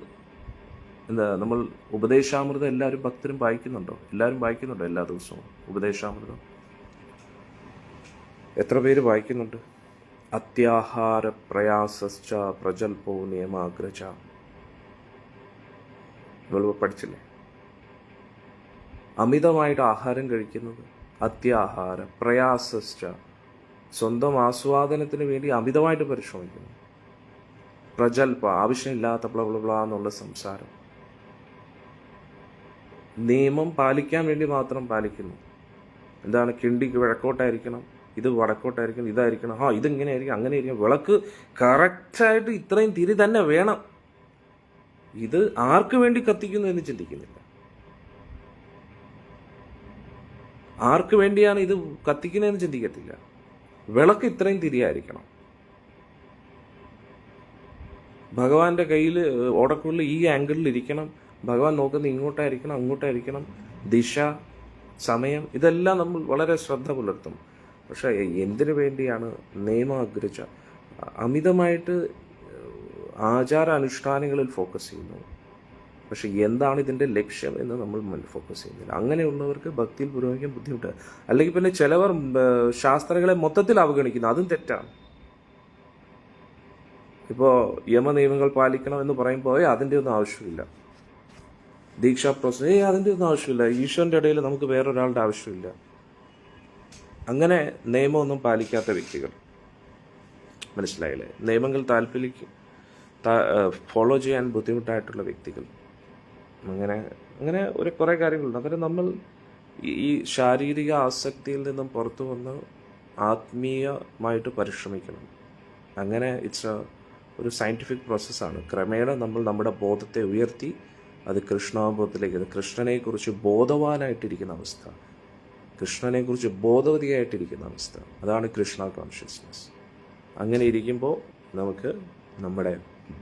നമ്മൾ ഉപദേശാമൃതം എല്ലാവരും ഭക്തരും വായിക്കുന്നുണ്ടോ? എല്ലാവരും വായിക്കുന്നുണ്ടോ എല്ലാ ദിവസവും ഉപദേശാമൃതം? എത്ര പേര് വായിക്കുന്നുണ്ട്? അത്യാഹാര പ്രയാസശ്ച പ്രജൽപോ നിയമാഗ്രച. നമ്മൾ പഠിച്ചില്ലേ? അമിതമായിട്ട് ആഹാരം കഴിക്കുന്നത്, അത്യാഹാര പ്രയാസശ്ച, സ്വന്തം ആസ്വാദനത്തിന് വേണ്ടി അമിതമായിട്ട് പരിശ്രമിക്കുന്നു. പ്രജൽപ, ആവശ്യമില്ലാത്ത ബ്ലബ്ലബ്ലാ എന്നുള്ള സംസാരം. നിയമം പാലിക്കാൻ വേണ്ടി മാത്രം പാലിക്കുന്നു. എന്താണ്? കിണ്ടിക്ക് വടക്കോട്ടായിരിക്കണം, ഇത് വടക്കോട്ടായിരിക്കണം, ഇതായിരിക്കണം, ഇതിങ്ങനെ ആയിരിക്കും, അങ്ങനെ ആയിരിക്കും, വിളക്ക് കറക്റ്റായിട്ട് ഇത്രയും തിരി തന്നെ വേണം. ഇത് ആർക്ക് വേണ്ടി കത്തിക്കുന്നു എന്ന് ചിന്തിക്കുന്നില്ല. ആർക്ക് വേണ്ടിയാണ് ഇത് കത്തിക്കുന്നതെന്ന് ചിന്തിക്കത്തില്ല. വിളക്ക് ഇത്രയും തിരിയായിരിക്കണം. ഭഗവാന്റെ കയ്യിൽ ഓടക്കുള്ളിൽ ഈ ആംഗിളിൽ ഇരിക്കണം. ഭഗവാൻ നോക്കുന്നത് ഇങ്ങോട്ടായിരിക്കണം, അങ്ങോട്ടായിരിക്കണം. ദിശ, സമയം, ഇതെല്ലാം നമ്മൾ വളരെ ശ്രദ്ധ പുലർത്തും. പക്ഷേ എന്തിനു വേണ്ടിയാണ് നിയമാഗ്രഹിച്ച അമിതമായിട്ട് ആചാര അനുഷ്ഠാനങ്ങളിൽ ഫോക്കസ് ചെയ്യുന്നു. പക്ഷെ എന്താണ് ഇതിൻ്റെ ലക്ഷ്യം എന്ന് നമ്മൾ ഫോക്കസ് ചെയ്യുന്നില്ല. അങ്ങനെയുള്ളവർക്ക് ഭക്തിയിൽ പുരോഗമിക്കാൻ ബുദ്ധിമുട്ട്. അല്ലെങ്കിൽ പിന്നെ ചിലവർ ശാസ്ത്രങ്ങളെ മൊത്തത്തിൽ അവഗണിക്കുന്നു. അതും തെറ്റാണ്. ഇപ്പോൾ യമനിയമങ്ങൾ പാലിക്കണം എന്ന് പറയുമ്പോൾ അതിൻ്റെ ഒന്നും ആവശ്യമില്ല. ദീക്ഷാ പ്രോസസ് അതിൻ്റെ ഒന്നും ആവശ്യമില്ല. ഈശ്വരൻ്റെ ഇടയിൽ നമുക്ക് വേറൊരാളുടെ ആവശ്യമില്ല. അങ്ങനെ നിയമമൊന്നും പാലിക്കാത്ത വ്യക്തികൾ, മനസ്സിലായില്ലേ? നിയമങ്ങൾ ഫോളോ ചെയ്യാൻ ബുദ്ധിമുട്ടായിട്ടുള്ള വ്യക്തികൾ, അങ്ങനെ കുറേ കാര്യങ്ങളുണ്ട്. അന്നേരം നമ്മൾ ഈ ശാരീരിക ആസക്തിയിൽ നിന്നും പുറത്തു വന്ന് ആത്മീയമായിട്ട് പരിശ്രമിക്കണം. അങ്ങനെ ഒരു സയൻറ്റിഫിക് പ്രോസസ്സാണ്. ക്രമേണ നമ്മൾ നമ്മുടെ ബോധത്തെ ഉയർത്തി അത് കൃഷ്ണാബോധത്തിലേക്ക്, കൃഷ്ണനെക്കുറിച്ച് ബോധവാനായിട്ടിരിക്കുന്ന അവസ്ഥ, കൃഷ്ണനെക്കുറിച്ച് ബോധവതിയായിട്ടിരിക്കുന്ന അവസ്ഥ, അതാണ് കൃഷ്ണ കോൺഷ്യസ്നെസ്. അങ്ങനെ ഇരിക്കുമ്പോൾ നമുക്ക് നമ്മുടെ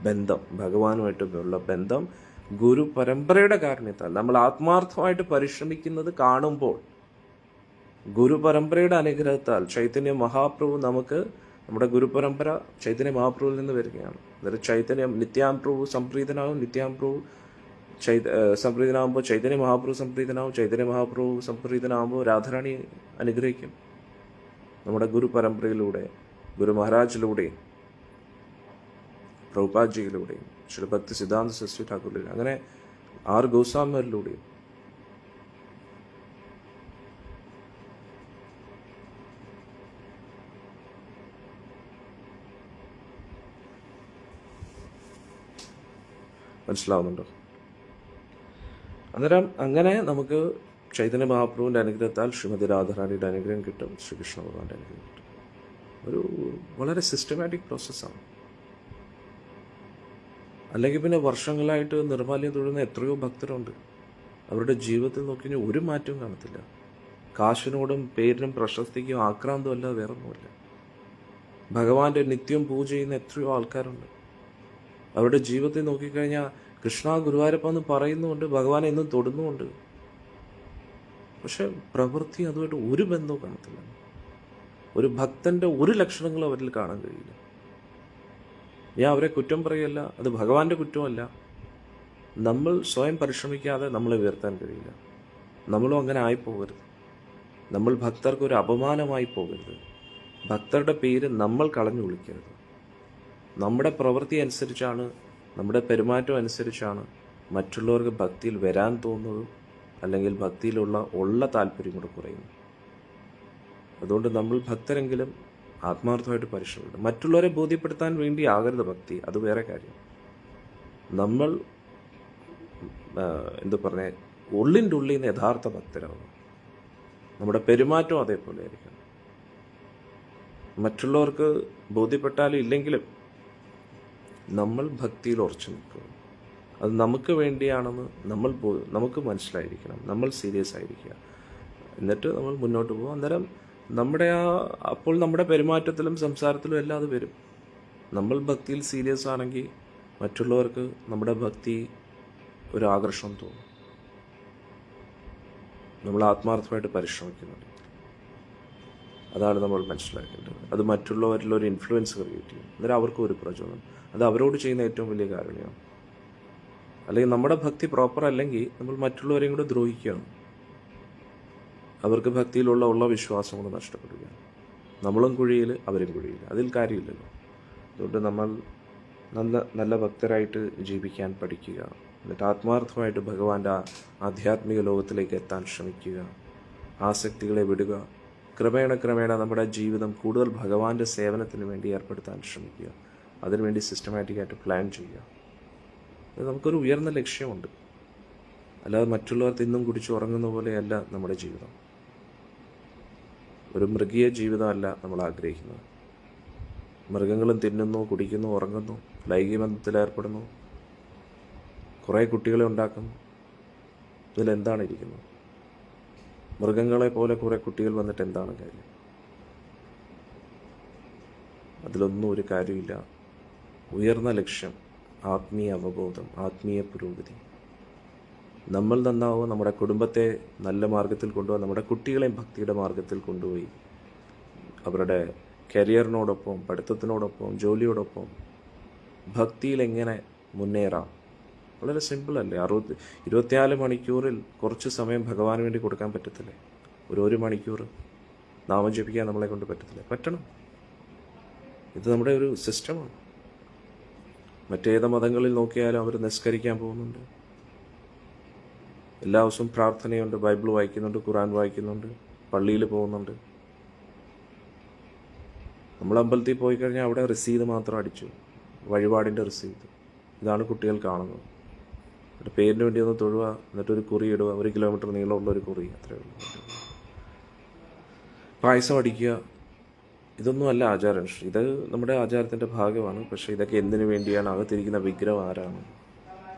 ബന്ധം, ഭഗവാനുമായിട്ടുള്ള ബന്ധം ഗുരു പരമ്പരയുടെ കാരണത്താൽ നമ്മൾ ആത്മാർത്ഥമായിട്ട് പരിശ്രമിക്കുന്നത് കാണുമ്പോൾ, ഗുരു പരമ്പരയുടെ അനുഗ്രഹത്താൽ ചൈതന്യ മഹാപ്രഭു നമുക്ക്, നമ്മുടെ ഗുരുപരമ്പര ചൈതന്യ മഹാപ്രഭുവിൽ നിന്ന് വരികയാണ്. അതായത് ചൈതന്യം നിത്യാംപ്രഭു സംപ്രീതനാവും, നിത്യാംപ്രഭു സംപ്രീതനാകുമ്പോൾ ചൈതന്യ മഹാപ്രഭു സംപ്രീതനാവും, ചൈതന്യ മഹാപ്രഭു സംപ്രീതനാകുമ്പോൾ രാധാറാണി അനുഗ്രഹിക്കും. നമ്മുടെ ഗുരു പരമ്പരയിലൂടെ, ഗുരു മഹാരാജിലൂടെയും പ്രഭുപാദ്ജിയിലൂടെയും ശ്രീ ഭക്തി സിദ്ധാന്ത സരസ്വതി ഠാക്കൂറിലൂടെയും അങ്ങനെ 6 ഗോസ്വാമിമാരിലൂടെയും മനസ്സിലാവുന്നുണ്ടോ? അന്നേരം അങ്ങനെ നമുക്ക് ചൈതന്യ മഹാപ്രഭുവിൻ്റെ അനുഗ്രഹത്താൽ ശ്രീമതി രാധാറാണിയുടെ അനുഗ്രഹം കിട്ടും, ശ്രീകൃഷ്ണ ഭഗവാന്റെ അനുഗ്രഹം കിട്ടും. ഒരു വളരെ സിസ്റ്റമാറ്റിക് പ്രോസസ്സാണ്. അല്ലെങ്കിൽ പിന്നെ വർഷങ്ങളായിട്ട് നിർമ്മാല്യം തൊഴുന്ന എത്രയോ ഭക്തരുണ്ട്. അവരുടെ ജീവിതത്തിൽ നോക്കിക്കഴിഞ്ഞാൽ ഒരു മാറ്റവും കാണത്തില്ല. കാശിനോടും പേരിനും പ്രശസ്തിക്കും ആക്രാന്തം അല്ലാതെ വേറൊന്നുമില്ല. ഭഗവാന്റെ നിത്യം പൂജ ചെയ്യുന്ന എത്രയോ ആൾക്കാരുണ്ട്. അവരുടെ ജീവിതത്തിൽ നോക്കിക്കഴിഞ്ഞാൽ കൃഷ്ണ ഗുരുവായൂരപ്പ എന്ന് പറയുന്നുമുണ്ട്, ഭഗവാനെ എന്നും തൊടുന്നുമുണ്ട്. പക്ഷെ പ്രവൃത്തി അതുമായിട്ട് ഒരു ബന്ധവും കാണത്തില്ല. ഒരു ഭക്തൻ്റെ ഒരു ലക്ഷണങ്ങളും അവരിൽ കാണാൻ കഴിയില്ല. ഞാൻ അവരെ കുറ്റം പറയല്ല, അത് ഭഗവാന്റെ കുറ്റമല്ല. നമ്മൾ സ്വയം പരിശ്രമിക്കാതെ നമ്മളെ ഉയർത്താൻ കഴിയില്ല. നമ്മളും അങ്ങനെ ആയിപ്പോകരുത്. നമ്മൾ ഭക്തർക്ക് ഒരു അപമാനമായി പോകരുത്. ഭക്തരുടെ പേര് നമ്മൾ കളഞ്ഞു വിളിക്കരുത്. നമ്മുടെ പ്രവൃത്തി അനുസരിച്ചാണ്, നമ്മുടെ പെരുമാറ്റം അനുസരിച്ചാണ് മറ്റുള്ളവർക്ക് ഭക്തിയിൽ വരാൻ തോന്നുന്നതും അല്ലെങ്കിൽ ഭക്തിയിലുള്ള താല്പര്യം കൂടെ കുറയുന്നു. അതുകൊണ്ട് നമ്മൾ ഭക്തരെങ്കിലും ആത്മാർത്ഥമായിട്ട് പരിശ്രമിക്കണം. മറ്റുള്ളവരെ ബോധ്യപ്പെടുത്താൻ വേണ്ടി ആകരുത് ഭക്തി, അത് വേറെ കാര്യം. നമ്മൾ ഉള്ളിൻ്റെ ഉള്ളിൽ നിന്ന് യഥാർത്ഥ ഭക്തരാകും. നമ്മുടെ പെരുമാറ്റം അതേപോലെ ആയിരിക്കണം. മറ്റുള്ളവർക്ക് ബോധ്യപ്പെട്ടാലും ഇല്ലെങ്കിലും നമ്മൾ ഭക്തിയിൽ ഉറച്ചു നിൽക്കുക. അത് നമുക്ക് വേണ്ടിയാണെന്ന് നമുക്ക് മനസ്സിലായിരിക്കണം. നമ്മൾ സീരിയസ് ആയിരിക്കുക. എന്നിട്ട് നമ്മൾ മുന്നോട്ട് പോകും. അന്നേരം അപ്പോൾ നമ്മുടെ പെരുമാറ്റത്തിലും സംസാരത്തിലും എല്ലാം അത് വരും. നമ്മൾ ഭക്തിയിൽ സീരിയസ് ആണെങ്കിൽ മറ്റുള്ളവർക്ക് നമ്മുടെ ഭക്തി ഒരു ആകർഷണം തോന്നും. നമ്മൾ ആത്മാർത്ഥമായിട്ട് പരിശ്രമിക്കുന്നുണ്ട്. അതാണ് നമ്മൾ മനസ്സിലാക്കേണ്ടത്. അത് മറ്റുള്ളവരിൽ ഒരു ഇൻഫ്ലുവൻസ് ക്രിയേറ്റ് ചെയ്യും. അന്നേരം അവർക്കും ഒരു പ്രചോദനം. അത് അവരോട് ചെയ്യുന്ന ഏറ്റവും വലിയ കാരണമാണ്. അല്ലെങ്കിൽ നമ്മുടെ ഭക്തി പ്രോപ്പർ അല്ലെങ്കിൽ നമ്മൾ മറ്റുള്ളവരെയും കൂടെ ദ്രോഹിക്കുകയാണ്. അവർക്ക് ഭക്തിയിലുള്ള വിശ്വാസം കൊണ്ട് നഷ്ടപ്പെടുകയാണ്. നമ്മളും കുഴിയിൽ, അവരും കുഴിയിൽ. അതിൽ കാര്യമില്ലല്ലോ. അതുകൊണ്ട് നമ്മൾ നല്ല ഭക്തരായിട്ട് ജീവിക്കാൻ പഠിക്കുക. എന്നിട്ട് ആത്മാർത്ഥമായിട്ട് ഭഗവാന്റെ ആധ്യാത്മിക ലോകത്തിലേക്ക് എത്താൻ ശ്രമിക്കുക. ആസക്തികളെ വിടുക. ക്രമേണ നമ്മുടെ ജീവിതം കൂടുതൽ ഭഗവാന്റെ സേവനത്തിന് വേണ്ടി ഏർപ്പെടുത്താൻ ശ്രമിക്കുക. അതിനുവേണ്ടി സിസ്റ്റമാറ്റിക്കായിട്ട് പ്ലാൻ ചെയ്യുക. അത് നമുക്കൊരു ഉയർന്ന ലക്ഷ്യമുണ്ട്. അല്ലാതെ മറ്റുള്ളവർ തിന്നും കുടിച്ച് ഉറങ്ങുന്ന പോലെയല്ല നമ്മുടെ ജീവിതം. ഒരു മൃഗീയ ജീവിതമല്ല നമ്മൾ ആഗ്രഹിക്കുന്നത്. മൃഗങ്ങളും തിന്നുന്നു, കുടിക്കുന്നു, ഉറങ്ങുന്നു, ലൈംഗിക ബന്ധത്തിലേർപ്പെടുന്നു, കുറേ കുട്ടികളെ ഉണ്ടാക്കുന്നു. ഇതിലെന്താണ് ഇരിക്കുന്നത്? മൃഗങ്ങളെ പോലെ കുറേ കുട്ടികൾ വന്നിട്ട് എന്താണ് കാര്യം? അതിലൊന്നും ഒരു കാര്യമില്ല. ഉയർന്ന ലക്ഷ്യം, ആത്മീയ അവബോധം, ആത്മീയ പുരോഗതി. നമ്മൾ നന്നാവുക, നമ്മുടെ കുടുംബത്തെ നല്ല മാർഗത്തിൽ കൊണ്ടുപോകാൻ, നമ്മുടെ കുട്ടികളെയും ഭക്തിയുടെ മാർഗത്തിൽ കൊണ്ടുപോയി അവരുടെ കരിയറിനോടൊപ്പം, പഠിത്തത്തിനോടൊപ്പം, ജോലിയോടൊപ്പം ഭക്തിയിൽ എങ്ങനെ മുന്നേറാം. വളരെ സിമ്പിളല്ലേ? 24 മണിക്കൂറിൽ കുറച്ച് സമയം ഭഗവാന് വേണ്ടി കൊടുക്കാൻ പറ്റത്തില്ലേ? ഒരു മണിക്കൂർ നാമം ജപിക്കാൻ നമ്മളെ കൊണ്ട് പറ്റത്തില്ലേ? പറ്റണം. ഇത് നമ്മുടെ ഒരു സിസ്റ്റമാണ്. മറ്റേത് മതങ്ങളിൽ നോക്കിയാലും അവർ നിസ്കരിക്കാൻ പോകുന്നുണ്ട്, എല്ലാ ദിവസവും പ്രാർത്ഥനയുണ്ട്, ബൈബിൾ വായിക്കുന്നുണ്ട്, ഖുറാൻ വായിക്കുന്നുണ്ട്, പള്ളിയിൽ പോകുന്നുണ്ട്. നമ്മൾ അമ്പലത്തിൽ പോയി കഴിഞ്ഞാൽ അവിടെ രസീത് മാത്രം അടിച്ചു, വഴിപാടിൻ്റെ രസീത്. ഇതാണ് കുട്ടികൾ കാണുന്നത്. എന്നിട്ട് പേരിന് വേണ്ടി ഒന്ന് തൊഴുക, എന്നിട്ടൊരു കുറി ഇടുക, 1 കിലോമീറ്റർ നീളമുള്ള ഒരു കുറി, അത്രയേ ഉള്ളൂ. പായസം അടിക്കുക, ഇതൊന്നും അല്ല ആചാരം. ഇത് നമ്മുടെ ആചാരത്തിൻ്റെ ഭാഗമാണ്. പക്ഷേ ഇതൊക്കെ എന്തിനു വേണ്ടിയാണ്? അകത്തിരിക്കുന്ന വിഗ്രഹം ആരാണ്?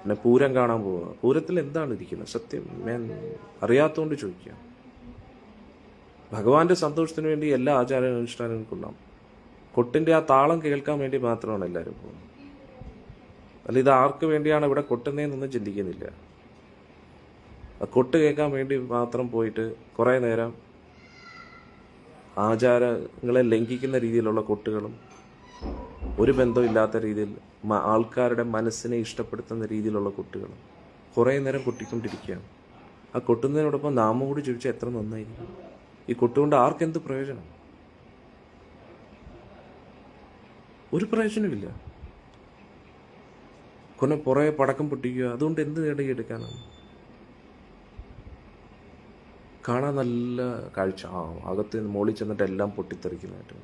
പിന്നെ പൂരം കാണാൻ പോവുക. പൂരത്തിൽ എന്താണ് ഇരിക്കുന്നത്? സത്യം ഞാൻ അറിയാത്തതുകൊണ്ട് ചോദിക്കുക. ഭഗവാന്റെ സന്തോഷത്തിന് വേണ്ടി എല്ലാ ആചാരാനുഷ്ഠാനങ്ങളും കൊള്ളാം. കൊട്ടിൻ്റെ ആ താളം കേൾക്കാൻ വേണ്ടി മാത്രമാണ് എല്ലാവരും പോകുന്നത്. അല്ല, ഇത് ആർക്ക് വേണ്ടിയാണ് ഇവിടെ കൊട്ടുന്നതെന്നൊന്നും ചിന്തിക്കുന്നില്ല. ആ കൊട്ട് കേൾക്കാൻ വേണ്ടി മാത്രം പോയിട്ട് കുറേ നേരം ആചാരങ്ങളെ ലംഘിക്കുന്ന രീതിയിലുള്ള കൊട്ടുകളും ഒരു ബന്ധമില്ലാത്ത രീതിയിൽ ആൾക്കാരുടെ മനസ്സിനെ ഇഷ്ടപ്പെടുത്തുന്ന രീതിയിലുള്ള കൊട്ടുകളും കുറേ നേരം കൊട്ടിക്കൊണ്ടിരിക്കുകയാണ്. ആ കൊട്ടുന്നതിനോടൊപ്പം നാമം കൂടി ചോദിച്ചാൽ എത്ര നന്നായിരിക്കും. ഈ കൊട്ടുകൊണ്ട് ആർക്കെന്ത് പ്രയോജനം? ഒരു പ്രയോജനമില്ല. പുറകെ പടക്കം പൊട്ടിക്കുക, അതുകൊണ്ട് എന്ത് നേടിയെടുക്കാനാണ്? കാണാൻ നല്ല കാഴ്ച, അകത്ത് മോളിൽ ചെന്നിട്ട് എല്ലാം പൊട്ടിത്തെറിക്കുന്നതായിട്ട്.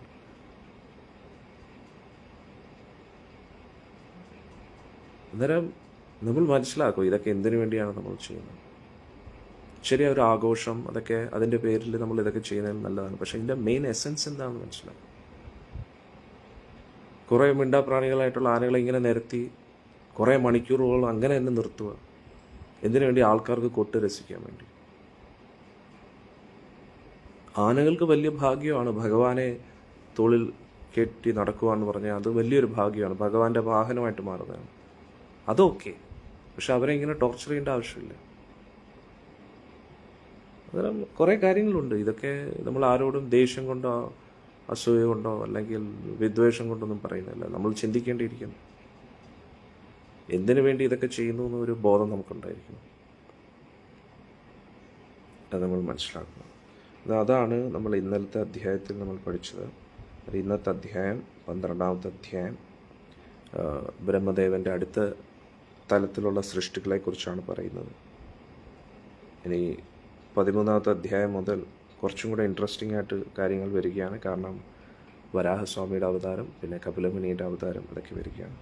അന്നേരം നമ്മൾ മനസ്സിലാക്കും ഇതൊക്കെ എന്തിനു വേണ്ടിയാണ് നമ്മൾ ചെയ്യുന്നത്. ശരി, ഒരു ആഘോഷം, അതൊക്കെ അതിൻ്റെ പേരിൽ നമ്മൾ ഇതൊക്കെ ചെയ്യുന്നത് നല്ലതാണ്. പക്ഷേ ഇതിൻ്റെ മെയിൻ എസൻസ് എന്താണെന്ന് മനസ്സിലാക്കും. കുറേ മിണ്ടാപ്രാണികളായിട്ടുള്ള ആനകളെ ഇങ്ങനെ നിരത്തി കുറേ മണിക്കൂറുകൾ അങ്ങനെ തന്നെ നിർത്തുക. എന്തിനു വേണ്ടി? ആൾക്കാർക്ക് കൊട്ട് രസിക്കാൻ വേണ്ടി. ആനകൾക്ക് വലിയ ഭാഗ്യമാണ് ഭഗവാനെ തോളിൽ കെട്ടി നടക്കുക എന്ന് പറഞ്ഞാൽ. അത് വലിയൊരു ഭാഗ്യമാണ്, ഭഗവാന്റെ വാഹനമായിട്ട് മാറുന്നതാണ്. അതൊക്കെ, പക്ഷെ അവരെ ഇങ്ങനെ ടോർച്ചർ ചെയ്യേണ്ട ആവശ്യമില്ല. അന്നേരം കുറേ കാര്യങ്ങളുണ്ട്. ഇതൊക്കെ നമ്മൾ ആരോടും ദേഷ്യം കൊണ്ടോ അസൂയ കൊണ്ടോ അല്ലെങ്കിൽ വിദ്വേഷം കൊണ്ടൊന്നും പറയുന്നില്ല. നമ്മൾ ചിന്തിക്കേണ്ടിയിരിക്കുന്നു എന്തിനു വേണ്ടി ഇതൊക്കെ ചെയ്യുന്നു എന്നൊരു ബോധം നമുക്കുണ്ടായിരിക്കണം. അത് നമ്മൾ മനസ്സിലാക്കണം. അതാണ് നമ്മൾ ഇന്നലത്തെ അധ്യായത്തിൽ നമ്മൾ പഠിച്ചത്. ഇന്നത്തെ അധ്യായം 12ാമത്തെ അധ്യായം ബ്രഹ്മദേവൻ്റെ അടുത്ത തലത്തിലുള്ള സൃഷ്ടികളെക്കുറിച്ചാണ് പറയുന്നത്. ഇനി 13ാമത്തെ അധ്യായം മുതൽ കുറച്ചും കൂടെ ഇൻട്രസ്റ്റിംഗ് ആയിട്ട് കാര്യങ്ങൾ വരികയാണ്. കാരണം വരാഹസ്വാമിയുടെ അവതാരം, പിന്നെ കപിലമുനിയുടെ അവതാരം, അതൊക്കെ വരികയാണ്.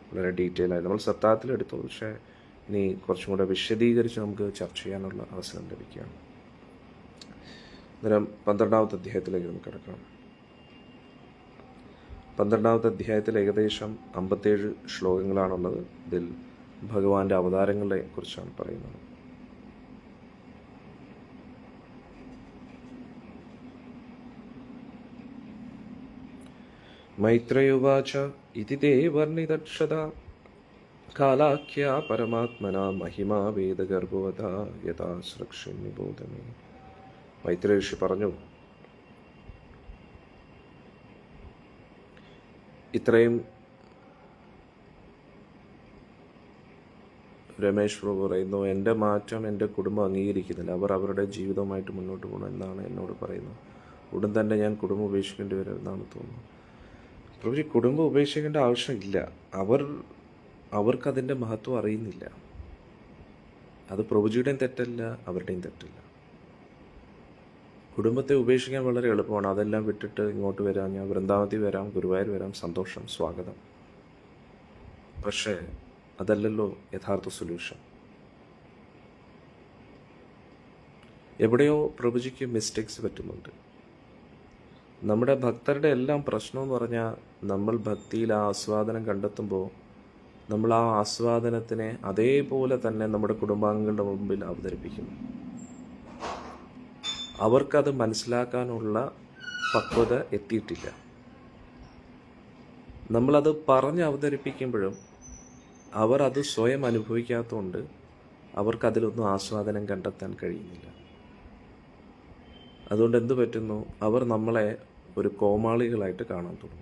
വളരെ ഡീറ്റെയിൽ ആയി നമ്മൾ സപ്താഹത്തിലെടുത്തു, പക്ഷേ ഇനി കുറച്ചും കൂടെ വിശദീകരിച്ച് നമുക്ക് ചർച്ച ചെയ്യാനുള്ള അവസരം ലഭിക്കുകയാണ്. അന്നേരം 12ാമത്തെ അധ്യായത്തിലേക്ക് നമുക്ക് കിടക്കാം. 12ാമത്തെ അധ്യായത്തിൽ ഏകദേശം 57 ശ്ലോകങ്ങളാണുള്ളത്. ഇതിൽ ഭഗവാന്റെ അവതാരങ്ങളെ കുറിച്ചാണ് പറയുന്നത്. മൈത്രയുവാച ഇതി തേ വർണ്ണിതക്ഷതാ കാലാഖ്യാ പരമാത്മന മഹിമാ വേദഗർഭവത യഥാ സൃക്ഷ്യം നിബോധമേ. മൈത്രേയ ഋഷി പറഞ്ഞു, ഇത്രയും രമേശ് പ്രഭു പറയുന്നു, എൻ്റെ മാറ്റം എൻ്റെ കുടുംബം അംഗീകരിക്കുന്നില്ല, അവർ അവരുടെ ജീവിതവുമായിട്ട് മുന്നോട്ട് പോകണം എന്നാണ് എന്നോട് പറയുന്നത്. ഉടൻ തന്നെ ഞാൻ കുടുംബം ഉപേക്ഷിക്കേണ്ടി വരും എന്നാണ് തോന്നുന്നത്. പ്രഭുജി, കുടുംബം ഉപേക്ഷിക്കേണ്ട ആവശ്യമില്ല. അവർക്കതിൻ്റെ മഹത്വം അറിയുന്നില്ല. അത് പ്രഭുജിയുടെയും തെറ്റല്ല, അവരുടെയും തെറ്റല്ല. കുടുംബത്തെ ഉപേക്ഷിക്കാൻ വളരെ എളുപ്പമാണ്. അതെല്ലാം വിട്ടിട്ട് ഇങ്ങോട്ട് വരാം, ഞാൻ വൃന്ദാവനത്തിൽ വരാം, ഗുരുവായൂർ വരാം, സന്തോഷം, സ്വാഗതം. പക്ഷേ അതല്ലല്ലോ യഥാർത്ഥ സൊല്യൂഷൻ. എവിടെയോ പ്രഭുജിക്ക് മിസ്റ്റേക്സ് പറ്റുന്നുണ്ട്. നമ്മുടെ ഭക്തരുടെ എല്ലാം പ്രശ്നമെന്ന് പറഞ്ഞാൽ, നമ്മൾ ഭക്തിയിൽ ആ ആസ്വാദനം കണ്ടെത്തുമ്പോൾ നമ്മൾ ആ ആസ്വാദനത്തിനെ അതേപോലെ തന്നെ നമ്മുടെ കുടുംബാംഗങ്ങളുടെ മുമ്പിൽ അവതരിപ്പിക്കുന്നു. അവർക്കത് മനസ്സിലാക്കാനുള്ള പക്വത എത്തിയിട്ടില്ല. നമ്മളത് പറഞ്ഞ് അവതരിപ്പിക്കുമ്പോഴും അവർ അത് സ്വയം അനുഭവിക്കാത്തതുകൊണ്ട് അവർക്കതിലൊന്നും ആസ്വാദനം കണ്ടെത്താൻ കഴിയുന്നില്ല. അതുകൊണ്ട് എന്ത് പറ്റുന്നു, അവർ നമ്മളെ ഒരു കോമാളികളായിട്ട് കാണാൻ തുടങ്ങും.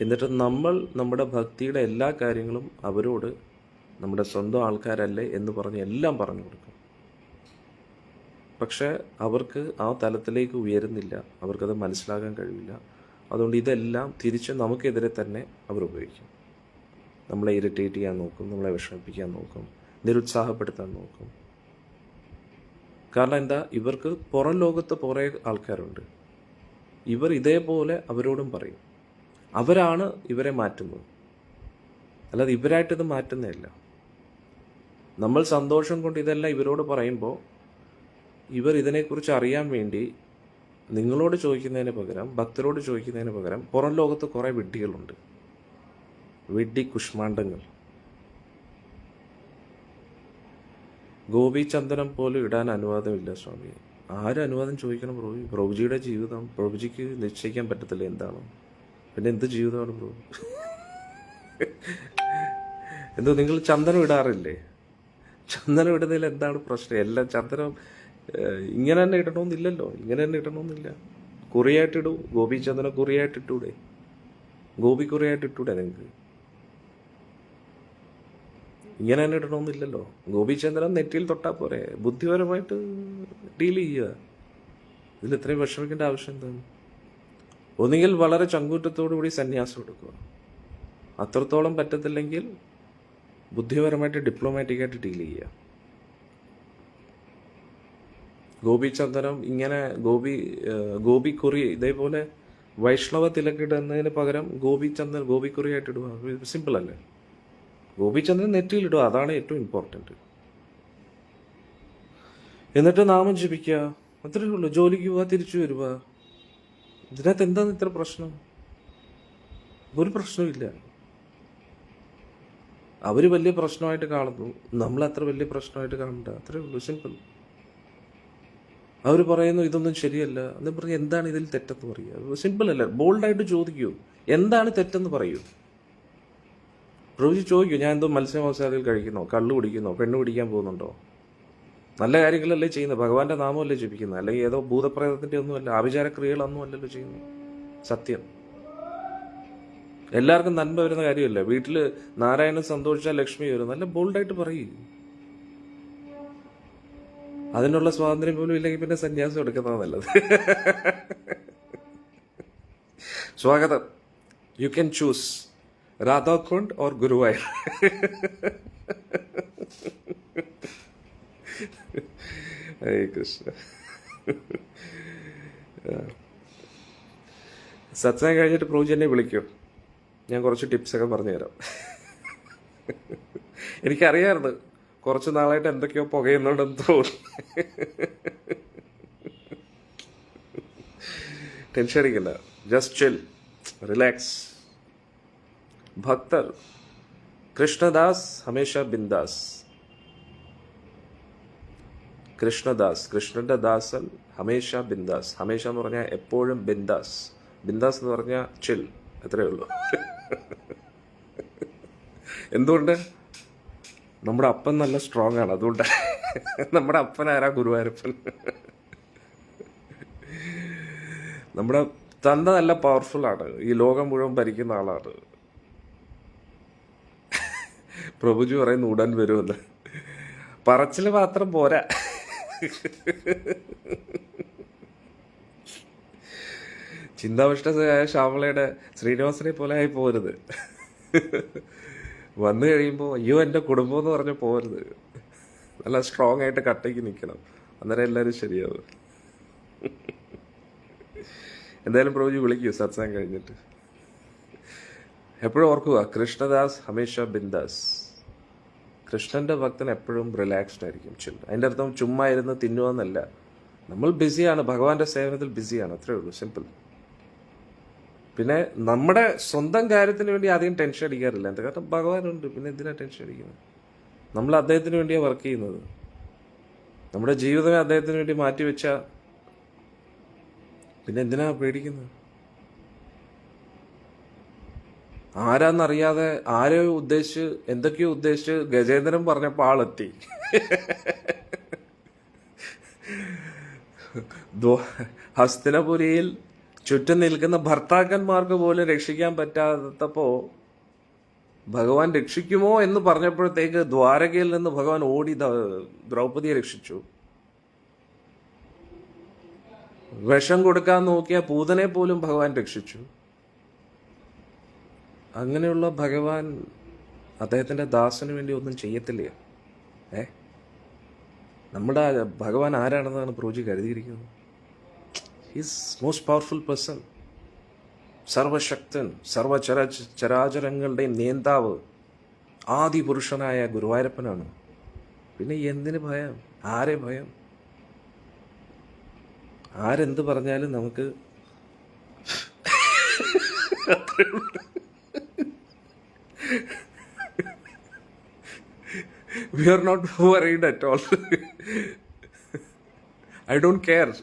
എന്നിട്ട് നമ്മൾ നമ്മുടെ ഭക്തിയുടെ എല്ലാ കാര്യങ്ങളും അവരോട് നമ്മുടെ സ്വന്തം ആൾക്കാരല്ലേ എന്ന് പറഞ്ഞ് എല്ലാം പറഞ്ഞു കൊടുക്കും. പക്ഷേ അവർക്ക് ആ തലത്തിലേക്ക് ഉയരുന്നില്ല, അവർക്കത് മനസ്സിലാക്കാൻ കഴിയില്ല. അതുകൊണ്ട് ഇതെല്ലാം തിരിച്ച് നമുക്കെതിരെ തന്നെ അവർ ഉപയോഗിക്കും. നമ്മളെ ഇറിറ്റേറ്റ് ചെയ്യാൻ നോക്കും, നമ്മളെ വിഷമിപ്പിക്കാൻ നോക്കും, നിരുത്സാഹപ്പെടുത്താൻ നോക്കും. കാരണം എന്താ, ഇവർക്ക് പുറം ലോകത്ത് കുറേ ആൾക്കാരുണ്ട്. ഇവർ ഇതേപോലെ അവരോടും പറയും. അവരാണ് ഇവരെ മാറ്റുന്നത്, അല്ലാതെ ഇവരായിട്ടിത് മാറ്റുന്നതല്ല. നമ്മൾ സന്തോഷം കൊണ്ട് ഇതെല്ലാം ഇവരോട് പറയുമ്പോൾ ഇവർ ഇതിനെക്കുറിച്ച് അറിയാൻ വേണ്ടി നിങ്ങളോട് ചോദിക്കുന്നതിന് പകരം, ഭക്തരോട് ചോദിക്കുന്നതിന് പകരം പുറം ലോകത്ത് കുറേ വിഡ്ഢികളുണ്ട്, വിഡ്ഢി കുഷ്മാണ്ഡങ്ങൾ. ഗോപീചന്ദനം പോലും ഇടാൻ അനുവാദമില്ല സ്വാമി. ആരും അനുവാദം ചോദിക്കണം പ്രഭു? പ്രഭുജിയുടെ ജീവിതം പ്രഭുജിക്ക് നിശ്ചയിക്കാൻ പറ്റത്തില്ല എന്താണ്. പിന്നെ എന്ത് ജീവിതമാണ് പ്രഭു? എന്തോ നിങ്ങൾ ചന്ദനം ഇടാറില്ലേ? ചന്ദനം ഇടുന്നതിൽ എന്താണ് പ്രശ്നം? എല്ലാം ചന്ദനം ഇങ്ങനെ തന്നെ ഇടണമെന്നില്ലല്ലോ, ഇങ്ങനെ തന്നെ ഇടണമെന്നില്ല. കുറിയായിട്ടിടൂ, ഗോപീചന്ദനം കുറിയായിട്ടിട്ടൂടെ, ഗോപി കുറിയായിട്ടിട്ടൂടെ നിങ്ങൾക്ക്? ഇങ്ങനെ തന്നെ ഇടണമെന്നില്ലല്ലോ. ഗോപീചന്ദനം നെറ്റിയിൽ തൊട്ടാൽ പോരെ, ബുദ്ധിപരമായിട്ട് ഡീൽ ചെയ്യുക. ഇതിൽ ഇത്രയും വിഷമിക്കേണ്ട ആവശ്യം എന്താണ്? ഒന്നുകിൽ വളരെ ചങ്കൂറ്റത്തോടു കൂടി സന്യാസം എടുക്കുക, അത്രത്തോളം പറ്റത്തില്ലെങ്കിൽ ബുദ്ധിപരമായിട്ട് ഡിപ്ലോമാറ്റിക്കായിട്ട് ഡീൽ ചെയ്യുക. ഗോപീചന്ദനം ഇങ്ങനെ ഗോപിക്കുറി ഇതേപോലെ വൈഷ്ണവ തിലക്കിടുന്നതിന് പകരം ഗോപിക്കുറിയായിട്ട് ഇടുക. സിമ്പിൾ അല്ലേ? ഗോപീചന്ദ്രൻ നെറ്റിയിലിടുക, അതാണ് ഏറ്റവും ഇമ്പോർട്ടൻറ്റ്. എന്നിട്ട് നാമം ജപിക്കുക, അത്രേ ഉള്ളൂ. ജോലിക്ക് പോവുക, തിരിച്ചു വരുക. ഇതിനകത്ത് എന്താണ് ഇത്ര പ്രശ്നം? ഒരു പ്രശ്നമില്ല. അവർ വലിയ പ്രശ്നമായിട്ട് കാണുന്നു, നമ്മൾ അത്ര വലിയ പ്രശ്നമായിട്ട് കാണണ്ട, അത്രേ ഉള്ളൂ. സിമ്പിൾ. അവർ പറയുന്നു ഇതൊന്നും ശരിയല്ല എന്ന് പറഞ്ഞ് എന്താണ് ഇതിൽ തെറ്റെന്ന് പറയുക? സിമ്പിൾ അല്ല. ബോൾഡായിട്ട് ചോദിക്കൂ, എന്താണ് തെറ്റെന്ന് പറയൂ. പ്രഭുജി ചോദിക്കൂ, ഞാൻ എന്തോ മത്സ്യമാംസാദികൾ കഴിക്കുന്നോ, കള്ളു കുടിക്കുന്നോ, പെണ്ണ് പിടിക്കാൻ പോകുന്നുണ്ടോ? നല്ല കാര്യങ്ങളല്ലേ ചെയ്യുന്നത്, ഭഗവാന്റെ നാമമല്ലേ ജപിക്കുന്നത്, അല്ലെങ്കിൽ ഏതോ ഭൂതപ്രേതത്തിൻ്റെ ഒന്നുമല്ല, ആഭിചാരക്രിയകളൊന്നും അല്ലല്ലോ ചെയ്യുന്നത്. സത്യം. എല്ലാവർക്കും നന്മ വരുന്ന കാര്യമല്ല. വീട്ടിൽ നാരായണൻ സന്തോഷിച്ചാൽ ലക്ഷ്മി വരും. നല്ല ബോൾഡായിട്ട് പറയും. അതിനുള്ള സ്വാതന്ത്ര്യം പോലും ഇല്ലെങ്കിൽ പിന്നെ സന്യാസം എടുക്കുന്നത് നല്ലത്. സ്വാഗതം. You can choose Radhakund or Guruvayur. Hare Krishna. സത്സംഗം കഴിഞ്ഞിട്ട് പ്രഭുജി എന്നെ വിളിക്കും, ഞാൻ കുറച്ച് ടിപ്സൊക്കെ പറഞ്ഞുതരാം. എനിക്കറിയാമായിരുന്നു കുറച്ച് നാളായിട്ട് എന്തൊക്കെയോ പുകയുന്നുണ്ടെന്ന് തോന്നുന്നു. ടെൻഷൻ അടിക്കണ്ട, ജസ്റ്റ് ചിൽ, റിലാക്സ്. ഭക്തർ കൃഷ്ണദാസ് ഹമേഷ ബിന്ദാസ്. കൃഷ്ണദാസ്, കൃഷ്ണന്റെ ദാസൻ, ഹമേഷ ബിന്ദാസ്. ഹമേഷ എന്ന് പറഞ്ഞാൽ എപ്പോഴും ബിന്ദാസ്. ബിന്ദാസ് എന്ന് പറഞ്ഞാൽ ചിൽ. അത്രേ ഉള്ളൂ. എന്തുകൊണ്ട്? നമ്മുടെ അപ്പൻ നല്ല സ്ട്രോങ് ആണ്, അതുകൊണ്ട്. നമ്മുടെ അപ്പൻ ആരാ? ഗുരുവായൂരപ്പൻ. നമ്മുടെ തന്ത നല്ല പവർഫുൾ ആണ്, ഈ ലോകം മുഴുവൻ ഭരിക്കുന്ന ആളാണ്. പ്രഭുജി പറയുന്നു ഉടൻ വരുമെന്ന്. പറച്ചിൽ മാത്രം പോരാ. ചിന്താവിഷ്ടയായ ശ്യാമളയുടെ ശ്രീനിവാസനെ പോലെ ആയി പോരുത്. വന്നു കഴിയുമ്പോൾ അയ്യോ എൻ്റെ കുടുംബം എന്ന് പറഞ്ഞ് പോരുത്. നല്ല സ്ട്രോങ് ആയിട്ട് കട്ടയ്ക്ക് നിൽക്കണം, അന്നേരം എല്ലാവരും ശരിയാവും. എന്തായാലും പ്രഭുജി വിളിക്കൂ സത്സംഗം കഴിഞ്ഞിട്ട്. എപ്പോഴും ഓർക്കുക, കൃഷ്ണദാസ് ഹമേഷ ബിന്ദാസ്. കൃഷ്ണന്റെ ഭക്തൻ എപ്പോഴും റിലാക്സ്ഡ് ആയിരിക്കും, ചിൽ. അതിൻ്റെ അർത്ഥം ചുമ്മാ ഇരുന്ന് തിന്നുവെന്നല്ല. നമ്മൾ ബിസിയാണ്, ഭഗവാന്റെ സേവനത്തിൽ ബിസിയാണ്, അത്രേ ഉള്ളൂ. സിമ്പിൾ. പിന്നെ നമ്മുടെ സ്വന്തം കാര്യത്തിന് വേണ്ടി അധികം ടെൻഷൻ അടിക്കാറില്ല. എന്താ കാരണം ഭഗവാനുണ്ട്, പിന്നെ എന്തിനാണ് ടെൻഷൻ അടിക്കുന്നത്? നമ്മൾ അദ്ദേഹത്തിന് വേണ്ടിയാണ് വർക്ക് ചെയ്യുന്നത്. നമ്മുടെ ജീവിതമേ അദ്ദേഹത്തിന് വേണ്ടി മാറ്റിവെച്ച പിന്നെ എന്തിനാ പേടിക്കുന്നത്? ആരാന്നറിയാതെ ആരെയോ ഉദ്ദേശിച്ച് എന്തൊക്കെയോ ഉദ്ദേശിച്ച് ഗജേന്ദ്രൻ പറഞ്ഞപ്പോൾ ആളെത്തി. ഹസ്തിനപുരിയിൽ ചുറ്റും നിൽക്കുന്ന ഭർത്താക്കന്മാർക്ക് പോലും രക്ഷിക്കാൻ പറ്റാത്തപ്പോ ഭഗവാൻ രക്ഷിക്കുമോ എന്ന് പറഞ്ഞപ്പോഴത്തേക്ക് ദ്വാരകയിൽ നിന്ന് ഭഗവാൻ ഓടി ദ്രൗപദിയെ രക്ഷിച്ചു. വിഷം കൊടുക്കാൻ നോക്കിയ പൂതനെ പോലും ഭഗവാൻ രക്ഷിച്ചു. അങ്ങനെയുള്ള ഭഗവാൻ അദ്ദേഹത്തിന്റെ ദാസന് വേണ്ടി ഒന്നും ചെയ്യത്തില്ല. നമ്മുടെ ഭഗവാൻ ആരാണെന്നാണ് പ്രോജി കരുതിയിരിക്കുന്നത്? ഹിസ് മോസ്റ്റ് പവർഫുൾ പേഴ്സൺ, സർവശക്തൻ, ചരാചരങ്ങളുടെയും നേതാവ്, ആദി പുരുഷനായ ഗുരുവായൂരപ്പനാണ്. പിന്നെ എന്തിന് ഭയം? ആരെ ഭയം? ആരെന്ത് പറഞ്ഞാലും നമുക്ക് we are not worried at all. I don't care.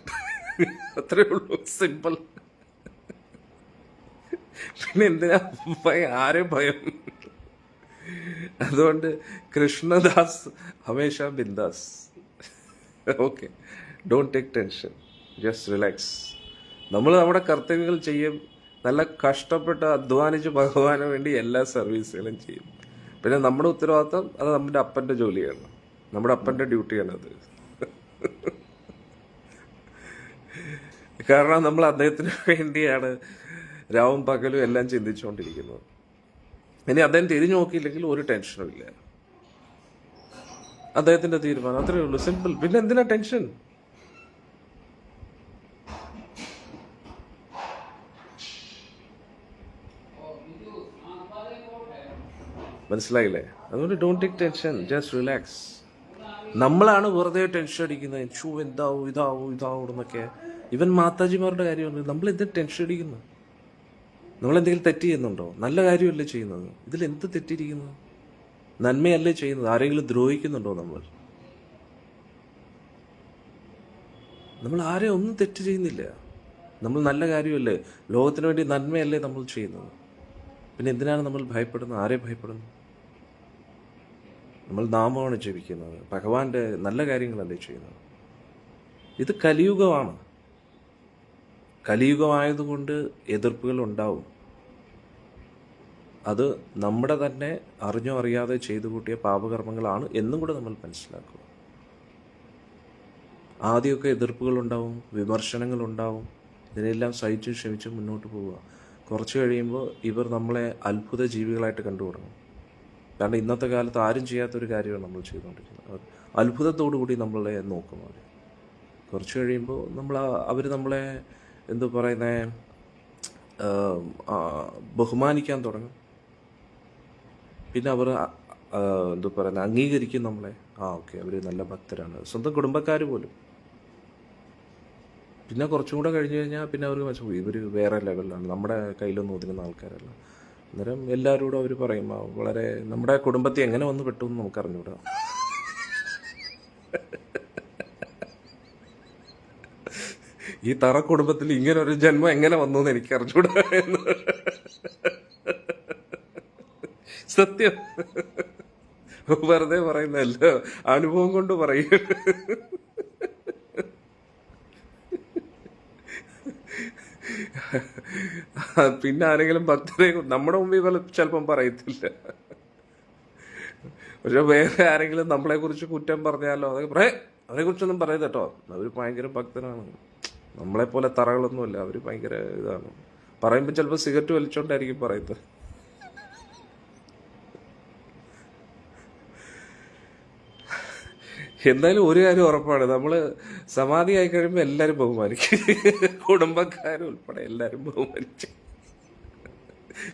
അത്രേ ഉള്ളൂ, സിമ്പിൾ. പിന്നെ എന്തിനാ ഭയം? ആരെ ഭയം? അതുകൊണ്ട് കൃഷ്ണദാസ് ഹമേഷ ബിന്ദാസ്. Okay, don't take tension, just relax. നമ്മൾ നമ്മുടെ കർത്തവ്യങ്ങൾ ചെയ്യും, നല്ല കഷ്ടപ്പെട്ട് അധ്വാനിച്ച് ഭഗവാന് വേണ്ടി എല്ലാ സർവീസുകളും ചെയ്യും. പിന്നെ നമ്മുടെ ഉത്തരവാദിത്തം അത് നമ്മുടെ അപ്പൻ്റെ ജോലിയാണ്, നമ്മുടെ അപ്പൻ്റെ ഡ്യൂട്ടിയാണ് അത്. കാരണം നമ്മൾ അദ്ദേഹത്തിന് വേണ്ടിയാണ് രാവും പകലും എല്ലാം ചിന്തിച്ചുകൊണ്ടിരിക്കുന്നത്. ഇനി അദ്ദേഹം തിരിഞ്ഞു നോക്കിയില്ലെങ്കിൽ ഒരു ടെൻഷനും ഇല്ല. അദ്ദേഹത്തിന്റെ തീരുമാനം, അത്രയേ ഉള്ളൂ, സിമ്പിൾ. പിന്നെ എന്തിനാ ടെൻഷൻ? മനസ്സിലായില്ലേ? അതുകൊണ്ട് don't take tension, just relax. നമ്മളാണ് വെറുതെ ടെൻഷൻ അടിക്കുന്നത്. ഷൂ എന്താവും, ഇതാവും എന്നൊക്കെ. ഇവൻ മാതാജിമാരുടെ കാര്യമാണ്. നമ്മൾ എന്ത് ടെൻഷൻ അടിക്കുന്നു? നമ്മളെന്തെങ്കിലും തെറ്റ് ചെയ്യുന്നുണ്ടോ? നല്ല കാര്യമല്ലേ ചെയ്യുന്നത്? ഇതിൽ എന്ത് തെറ്റിയിരിക്കുന്നു? നന്മയല്ലേ ചെയ്യുന്നത്? ആരെങ്കിലും ദ്രോഹിക്കുന്നുണ്ടോ? നമ്മൾ ആരെയും ഒന്നും തെറ്റ് ചെയ്യുന്നില്ല. നമ്മൾ നല്ല കാര്യമല്ലേ, ലോകത്തിന് വേണ്ടി നന്മയല്ലേ നമ്മൾ ചെയ്യുന്നത്. പിന്നെ എന്തിനാണ് നമ്മൾ ഭയപ്പെടുന്നത്? ആരെ ഭയപ്പെടുന്നു? നമ്മൾ നാമമാണ് ജപിക്കുന്നത്, ഭഗവാന്റെ നല്ല കാര്യങ്ങളല്ലേ ചെയ്യുന്നത്. ഇത് കലിയുഗമാണ്. കലിയുഗമായതുകൊണ്ട് എതിർപ്പുകൾ ഉണ്ടാവും. അത് നമ്മുടെ തന്നെ അറിഞ്ഞോ അറിയാതെ ചെയ്തു കൂട്ടിയ പാപകർമ്മങ്ങളാണ് എന്നും കൂടെ നമ്മൾ മനസ്സിലാക്കുക. ആദ്യമൊക്കെ എതിർപ്പുകളുണ്ടാവും, വിമർശനങ്ങളുണ്ടാവും. ഇതിനെല്ലാം സഹിച്ചും ക്ഷമിച്ചും മുന്നോട്ട് പോവുക. കുറച്ച് കഴിയുമ്പോൾ ഇവർ നമ്മളെ അത്ഭുത ജീവികളായിട്ട് കണ്ടു തുടങ്ങും. കാരണം ഇന്നത്തെ കാലത്ത് ആരും ചെയ്യാത്തൊരു കാര്യമാണ് നമ്മൾ ചെയ്തുകൊണ്ടിരിക്കുന്നത്. അത്ഭുതത്തോടു കൂടി നമ്മളെ നോക്കും അവർ. കുറച്ച് കഴിയുമ്പോൾ അവർ നമ്മളെ ബഹുമാനിക്കാൻ തുടങ്ങും. പിന്നെ അവർ അംഗീകരിക്കും നമ്മളെ. ഓക്കെ, അവർ നല്ല ഭക്തരാണ്, സ്വന്തം കുടുംബക്കാർ പോലും. പിന്നെ കുറച്ചും കൂടെ കഴിഞ്ഞ് കഴിഞ്ഞാൽ പിന്നെ അവർക്ക് മനസ്സിലാവും ഇവർ വേറെ ലെവലിലാണ്, നമ്മുടെ കയ്യിലൊന്നും ഒതുങ്ങുന്ന ആൾക്കാരല്ല. അന്നേരം എല്ലാവരോടും അവർ പറയും വളരെ നമ്മുടെ കുടുംബത്തിൽ എങ്ങനെ വന്ന് പെട്ടു എന്ന് നമുക്ക് അറിഞ്ഞൂടാ. ഈ തറ കുടുംബത്തിൽ ഇങ്ങനെ ഒരു ജന്മം എങ്ങനെ വന്നു എന്ന് എനിക്ക് അറിഞ്ഞൂടാ എന്ന്. സത്യം, വെറുതെ പറയുന്നതല്ല, അനുഭവം കൊണ്ട് പറയും. പിന്നെ ആരെങ്കിലും ഭക്തരെ നമ്മുടെ മുമ്പിൽ ചിലപ്പം പറയത്തില്ല. പക്ഷെ വേറെ ആരെങ്കിലും നമ്മളെ കുറിച്ച് കുറ്റം പറഞ്ഞാലോ അതൊക്കെ അവരെ കുറിച്ചൊന്നും പറയരുത് കേട്ടോ. അവർ ഭയങ്കര ഭക്തനാണ്, നമ്മളെപ്പോലെ തറകളൊന്നുമല്ല. അവർ ഭയങ്കര ഇതാണ്. പറയുമ്പോൾ ചിലപ്പോൾ സിഗരറ്റ് വലിച്ചോണ്ടായിരിക്കും പറയുന്നത്. എന്തായാലും ഒരു കാര്യം ഉറപ്പാണ്, നമ്മൾ സമാധി ആയി കഴിയുമ്പോൾ എല്ലാവരും ബഹുമാനിക്കും, കുടുംബക്കാരും ഉൾപ്പെടെ എല്ലാവരും ബഹുമാനിക്കും.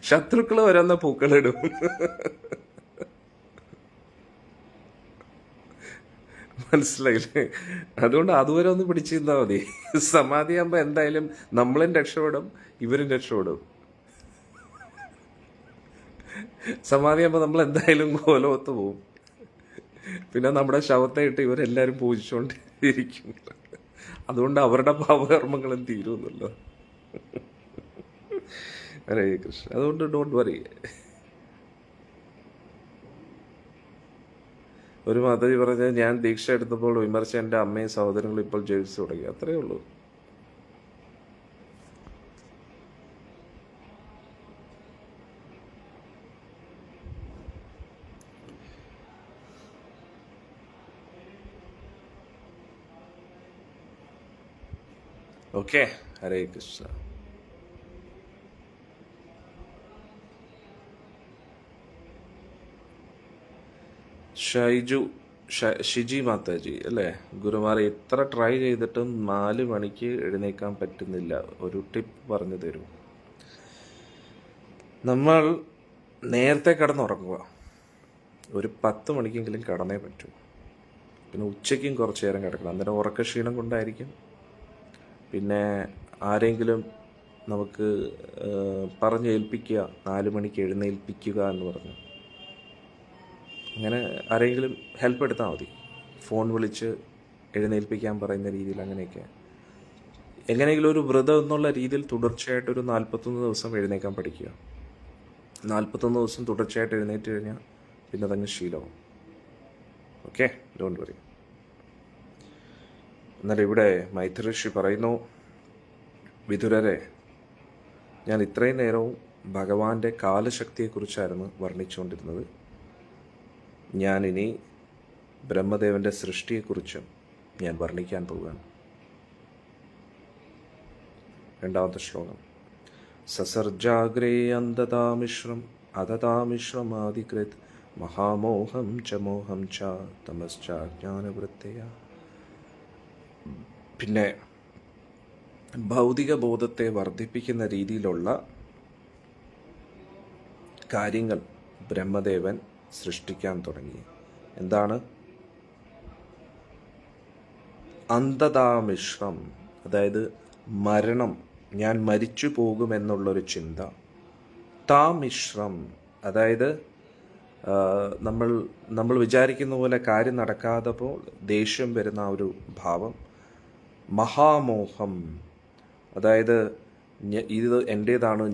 ശത്രുക്കൾ വരുന്ന പൂക്കളിടും. മനസ്സിലായില്ലേ? അതുകൊണ്ട് അതുവരെ ഒന്ന് പിടിച്ചിരുന്നാൽ മതി. സമാധിയാകുമ്പോൾ എന്തായാലും നമ്മളും രക്ഷപ്പെടും, ഇവരും രക്ഷപ്പെടും. സമാധിയാകുമ്പോൾ നമ്മൾ എന്തായാലും കോലമൊത്ത് പോവും. പിന്നെ നമ്മുടെ ശവത്തെ ഇട്ട് ഇവരെല്ലാവരും പൂജിച്ചുകൊണ്ട് ഇരിക്കും. അതുകൊണ്ട് അവരുടെ പാപകർമ്മങ്ങളും തീരുമല്ലോ. ഹരേ കൃഷ്ണ. അതുകൊണ്ട് ഡോണ്ട് വറി. ഒരു മാതാജി പറഞ്ഞ, ഞാൻ ദീക്ഷ എടുത്തപ്പോൾ വിമർശിച്ച എൻ്റെ അമ്മയും സഹോദരങ്ങളും ഇപ്പോൾ ജയിച്ചു തുടങ്ങി. അത്രയേ ഉള്ളൂ. ഓക്കെ. ഹരേ കൃഷ്ണ. ഷിജി മാതാജി അല്ലേ? ഗുരുമാരെ എത്ര ട്രൈ ചെയ്തിട്ടും 4 മണിക്ക് എഴുന്നേക്കാൻ പറ്റുന്നില്ല, ഒരു ടിപ്പ് പറഞ്ഞു തരൂ. നമ്മൾ നേരത്തെ കിടന്നുറങ്ങുക. ഒരു 10 മണിക്കെങ്കിലും കിടന്നേ പറ്റൂ. പിന്നെ ഉച്ചയ്ക്കും കുറച്ച് നേരം കിടക്കണം. അന്നേരം ഉറക്കക്ഷീണം കൊണ്ടായിരിക്കും. പിന്നെ ആരെങ്കിലും നമുക്ക് പറഞ്ഞേൽപ്പിക്കുക 4 മണിക്ക് എഴുന്നേൽപ്പിക്കുക എന്ന് പറഞ്ഞു. അങ്ങനെ ആരെങ്കിലും ഹെൽപ്പ് എടുത്താൽ മതി. ഫോൺ വിളിച്ച് എഴുന്നേൽപ്പിക്കാൻ പറയുന്ന രീതിയിൽ അങ്ങനെയൊക്കെ. എങ്ങനെയെങ്കിലും ഒരു വ്രതം എന്നുള്ള രീതിയിൽ തുടർച്ചയായിട്ടൊരു 41 ദിവസം എഴുന്നേക്കാൻ പഠിക്കുക. 41 ദിവസം തുടർച്ചയായിട്ട് എഴുന്നേറ്റ് കഴിഞ്ഞാൽ പിന്നെ അതങ്ങ് ശീലമാവും. Okay, don't worry. എന്നാൽ ഇവിടെ മൈത്ര ഋഷി പറയുന്നു, വിതുരരെ, ഞാൻ ഇത്രയും നേരവും ഭഗവാന്റെ കാലശക്തിയെക്കുറിച്ചായിരുന്നു വർണ്ണിച്ചുകൊണ്ടിരുന്നത്. ഞാനിനി ബ്രഹ്മദേവൻ്റെ സൃഷ്ടിയെക്കുറിച്ചും ഞാൻ വർണ്ണിക്കാൻ പോവുകയാണ്. 2ാമത്തെ ശ്ലോകം. സസർജാഗ്രേ അന്ധതാമിശ്രം അധതാമിശ്രമാധികൃത് മഹാമോഹം ച മോഹം ച തമശ്ചാജ്ഞാനവൃത്തയ. പിന്നെ ഭൗതിക ബോധത്തെ വർദ്ധിപ്പിക്കുന്ന രീതിയിലുള്ള കാര്യങ്ങൾ ബ്രഹ്മദേവൻ സൃഷ്ടിക്കാൻ തുടങ്ങി. എന്താണ്? അന്ധതാമിശ്രം, അതായത് മരണം, ഞാൻ മരിച്ചു പോകുമെന്നുള്ളൊരു ചിന്ത. താമിശ്രം, അതായത് നമ്മൾ വിചാരിക്കുന്ന പോലെ കാര്യം നടക്കാതപ്പോൾ ദേഷ്യം വരുന്ന ആ ഒരു ഭാവം. മഹാമോഹം, അതായത് ഇത് എൻ്റേതാണ്,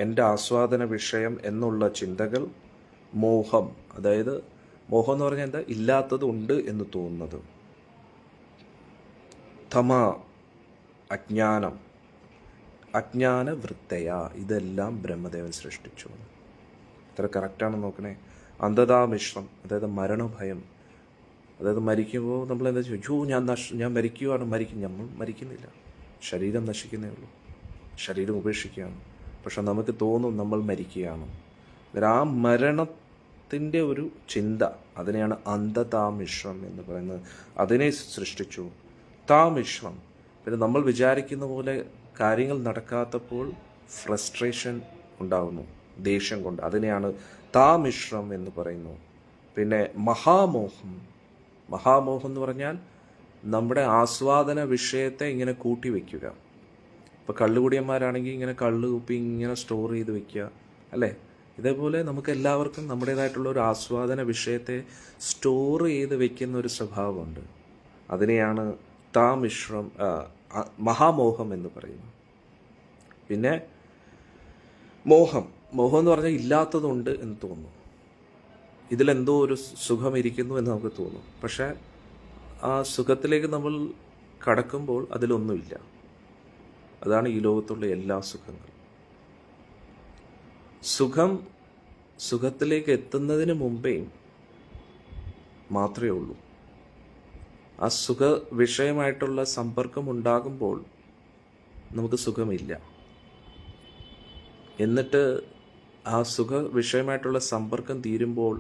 എൻ്റെ ആസ്വാദന വിഷയം എന്നുള്ള ചിന്തകൾ. മോഹം, അതായത് മോഹം എന്ന് പറഞ്ഞാൽ എന്താ? ഇല്ലാത്തതുണ്ട് എന്ന് തോന്നുന്നത്. തമ, അജ്ഞാനം, അജ്ഞാന വൃത്തയ, ഇതെല്ലാം ബ്രഹ്മദേവൻ സൃഷ്ടിച്ചു. ഇത്ര കറക്റ്റാണെന്ന് നോക്കണേ. അന്ധതാമിശ്രം, അതായത് മരണഭയം, അതായത് മരിക്കുമ്പോൾ നമ്മൾ എന്താ ചെയ്യും? ഞാൻ മരിക്കുകയാണ്. നമ്മൾ മരിക്കുന്നില്ല, ശരീരം നശിക്കുന്നേ ഉള്ളൂ, ശരീരം ഉപേക്ഷിക്കുകയാണ്. പക്ഷെ നമുക്ക് തോന്നും നമ്മൾ മരിക്കുകയാണ്. ആ മരണത്തിൻ്റെ ഒരു ചിന്ത, അതിനെയാണ് അന്ധതാമിശ്രം എന്ന് പറയുന്നത്. അതിനെ സൃഷ്ടിച്ചു. താമിശ്രം, പിന്നെ നമ്മൾ വിചാരിക്കുന്ന പോലെ കാര്യങ്ങൾ നടക്കാത്തപ്പോൾ ഫ്രസ്ട്രേഷൻ ഉണ്ടാകുന്നു, ദേഷ്യം കൊണ്ട്. അതിനെയാണ് താമിശ്രം എന്ന് പറയുന്നു. പിന്നെ മഹാമോഹം. മഹാമോഹം എന്ന് പറഞ്ഞാൽ നമ്മുടെ ആസ്വാദന വിഷയത്തെ ഇങ്ങനെ കൂട്ടി വയ്ക്കുക. ഇപ്പോൾ കള്ളുകുടിയന്മാരാണെങ്കിൽ ഇങ്ങനെ കള്ള് കുപ്പി ഇങ്ങനെ സ്റ്റോർ ചെയ്ത് വയ്ക്കുക, അല്ലേ? ഇതേപോലെ നമുക്ക് എല്ലാവർക്കും നമ്മുടേതായിട്ടുള്ള ഒരു ആസ്വാദന വിഷയത്തെ സ്റ്റോർ ചെയ്ത് വെക്കുന്ന ഒരു സ്വഭാവമുണ്ട്. അതിനെയാണ് താമിശ്രം, മഹാമോഹം എന്ന് പറയുന്നു. പിന്നെ മോഹം. മോഹം എന്ന് പറഞ്ഞാൽ ഇല്ലാത്തതുണ്ട് എന്ന് തോന്നുന്നു, ഇതിലെന്തോ ഒരു സുഖം ഇരിക്കുന്നു എന്ന് നമുക്ക് തോന്നും. പക്ഷേ ആ സുഖത്തിലേക്ക് നമ്മൾ കടക്കുമ്പോൾ അതിലൊന്നുമില്ല. അതാണ് ഈ ലോകത്തുള്ള എല്ലാ സുഖങ്ങളും. സുഖത്തിലേക്ക് എത്തുന്നതിന് മുമ്പേ മാത്രമേ ഉള്ളൂ. ആ സുഖ വിഷയമായിട്ടുള്ള സമ്പർക്കം ഉണ്ടാകുമ്പോൾ നമുക്ക് സുഖമില്ല. എന്നിട്ട് ആ സുഖ വിഷയമായിട്ടുള്ള സമ്പർക്കം തീരുമ്പോൾ,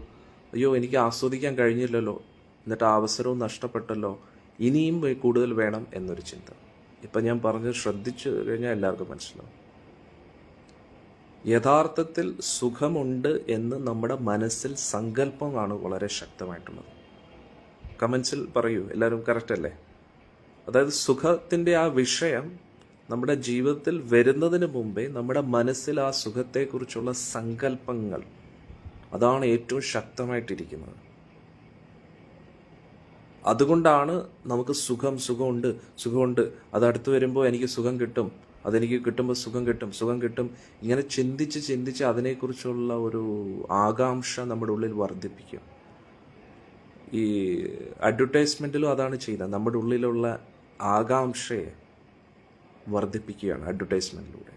അയ്യോ എനിക്ക് ആസ്വദിക്കാൻ കഴിഞ്ഞില്ലല്ലോ, എന്നിട്ട് ആ അവസരവും നഷ്ടപ്പെട്ടല്ലോ, ഇനിയും കൂടുതൽ വേണം എന്നൊരു ചിന്ത. ഇപ്പം ഞാൻ പറഞ്ഞത് ശ്രദ്ധിച്ചു കഴിഞ്ഞാൽ എല്ലാവർക്കും മനസ്സിലാവും. യഥാർത്ഥത്തിൽ സുഖമുണ്ട് എന്ന് നമ്മുടെ മനസ്സിൽ സങ്കല്പമാണ് വളരെ ശക്തമായിട്ടുള്ളത്. കമൻസിൽ പറയൂ, എല്ലാവരും കറക്റ്റ് അല്ലേ? അതായത് സുഖത്തിൻ്റെ ആ വിഷയം നമ്മുടെ ജീവിതത്തിൽ വരുന്നതിന് മുമ്പേ നമ്മുടെ മനസ്സിൽ ആ സുഖത്തെക്കുറിച്ചുള്ള സങ്കല്പങ്ങൾ, അതാണ് ഏറ്റവും ശക്തമായിട്ടിരിക്കുന്നത്. അതുകൊണ്ടാണ് നമുക്ക് സുഖമുണ്ട്, അതടുത്ത് വരുമ്പോൾ എനിക്ക് സുഖം കിട്ടും, അതെനിക്ക് കിട്ടുമ്പോൾ സുഖം കിട്ടും. ഇങ്ങനെ ചിന്തിച്ച് അതിനെക്കുറിച്ചുള്ള ഒരു ആകാംക്ഷ നമ്മുടെ ഉള്ളിൽ വർദ്ധിപ്പിക്കും. ഈ അഡ്വർടൈസ്മെൻറ്റിലും അതാണ് ചെയ്യുന്നത്. നമ്മുടെ ഉള്ളിലുള്ള ആകാംക്ഷയെ വർദ്ധിപ്പിക്കുകയാണ് അഡ്വർടൈസ്മെൻറ്റിലൂടെ.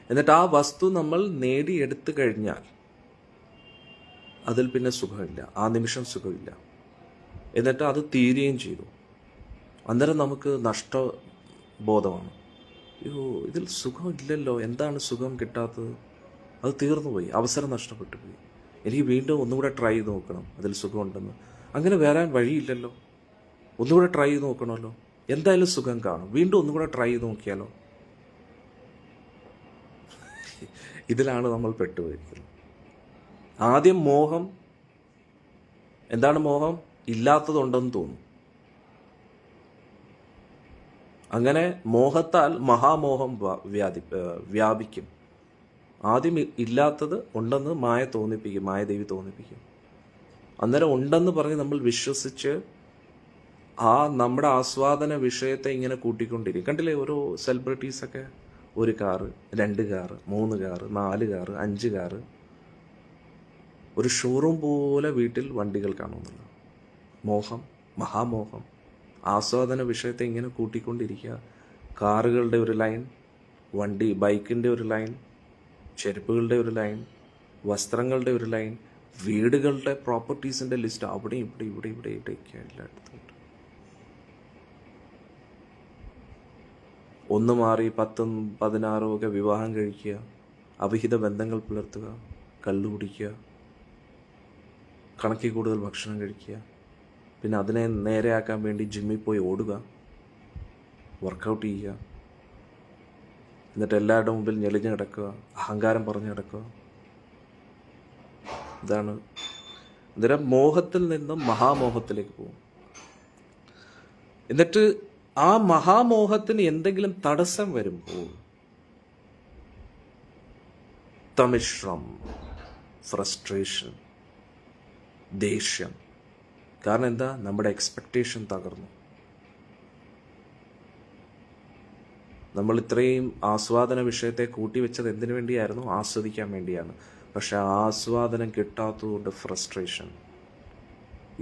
എന്നിട്ട് ആ വസ്തു നമ്മൾ നേടിയെടുത്തു കഴിഞ്ഞാൽ അതിൽ പിന്നെ സുഖമില്ല, ആ നിമിഷം സുഖമില്ല. എന്നിട്ട് അത് തീരുകയും ചെയ്തു. അന്നേരം നമുക്ക് നഷ്ടബോധമാണ്. അയ്യോ, ഇതിൽ സുഖമില്ലല്ലോ, എന്താണ് സുഖം കിട്ടാത്തത്? അത് തീർന്നുപോയി, അവസരം നഷ്ടപ്പെട്ടു പോയി. എനിക്ക് വീണ്ടും ഒന്നുകൂടെ ട്രൈ ചെയ്ത് നോക്കണം, അതിൽ സുഖമുണ്ടെന്ന്. അങ്ങനെ വരാൻ വഴിയില്ലല്ലോ, ഒന്നുകൂടെ ട്രൈ ചെയ്ത് നോക്കണമല്ലോ. എന്തായാലും സുഖം കാണും, വീണ്ടും ഒന്നുകൂടെ ട്രൈ ചെയ്ത് നോക്കിയാലോ. ഇതിലാണ് നമ്മൾ പെട്ടുപോയിരിക്കുന്നത്. ആദ്യം മോഹം. എന്താണ് മോഹം? ഇല്ലാത്തതുണ്ടെന്ന് തോന്നും. അങ്ങനെ മോഹത്താൽ മഹാമോഹം വ്യാപിക്കും. ആദ്യം ഇല്ലാത്തത് ഉണ്ടെന്ന് മായദേവി തോന്നിപ്പിക്കും. അന്നേരം ഉണ്ടെന്ന് പറഞ്ഞ് നമ്മൾ വിശ്വസിച്ച് ആ നമ്മുടെ ആസ്വാദന വിഷയത്തെ ഇങ്ങനെ കൂട്ടിക്കൊണ്ടിരിക്കും. കണ്ടില്ലേ ഓരോ സെലിബ്രിറ്റീസൊക്കെ? 1 car, 2 car, 3 car, 4 car, 5 car. ഒരു ഷോറൂം പോലെ വീട്ടിൽ വണ്ടികൾ കാണുന്നില്ല. മോഹം, മഹാമോഹം. ആസ്വാദന വിഷയത്തെ ഇങ്ങനെ കൂട്ടിക്കൊണ്ടിരിക്കുക. കാറുകളുടെ ഒരു ലൈൻ, ബൈക്കിൻ്റെ ഒരു ലൈൻ, ചെരുപ്പുകളുടെ ഒരു ലൈൻ, വസ്ത്രങ്ങളുടെ ഒരു ലൈൻ, വീടുകളുടെ പ്രോപ്പർട്ടീസിൻ്റെ ലിസ്റ്റ് അവിടെ ഇവിടെയൊക്കെ എല്ലായിടത്തും. ഒന്ന് മാറി 10ഉം 16ഉം ഒക്കെ വിവാഹം കഴിക്കുക, അവിഹിത ബന്ധങ്ങൾ പുലർത്തുക, കള്ളു കുടിക്കുക, കണക്കിൽ കൂടുതൽ ഭക്ഷണം കഴിക്കുക, പിന്നെ അതിനെ നേരെയാക്കാൻ വേണ്ടി ജിമ്മിൽ പോയി ഓടുക, വർക്കൗട്ട് ചെയ്യുക, എന്നിട്ട് എല്ലാവരുടെ മുമ്പിൽ ഞെളിഞ്ഞ് കിടക്കുക, അഹങ്കാരം പറഞ്ഞു കിടക്കുക. ഇതാണ്. അന്നേരം മോഹത്തിൽ നിന്നും മഹാമോഹത്തിലേക്ക് പോകും. എന്നിട്ട് ആ മഹാമോഹത്തിന് എന്തെങ്കിലും തടസ്സം വരുമ്പോൾ തമിശ്രം, ഫ്രസ്ട്രേഷൻ, ദേഷ്യം. കാരണം എന്താ? നമ്മുടെ എക്സ്പെക്റ്റേഷൻ തകർന്നു. നമ്മൾ ഇത്രയും ആസ്വാദന വിഷയത്തെ കൂട്ടിവെച്ചത് എന്തിനു വേണ്ടിയായിരുന്നു? ആസ്വദിക്കാൻ വേണ്ടിയാണ്. പക്ഷെ ആസ്വാദനം കിട്ടാത്തതുകൊണ്ട് ഫ്രസ്ട്രേഷൻ.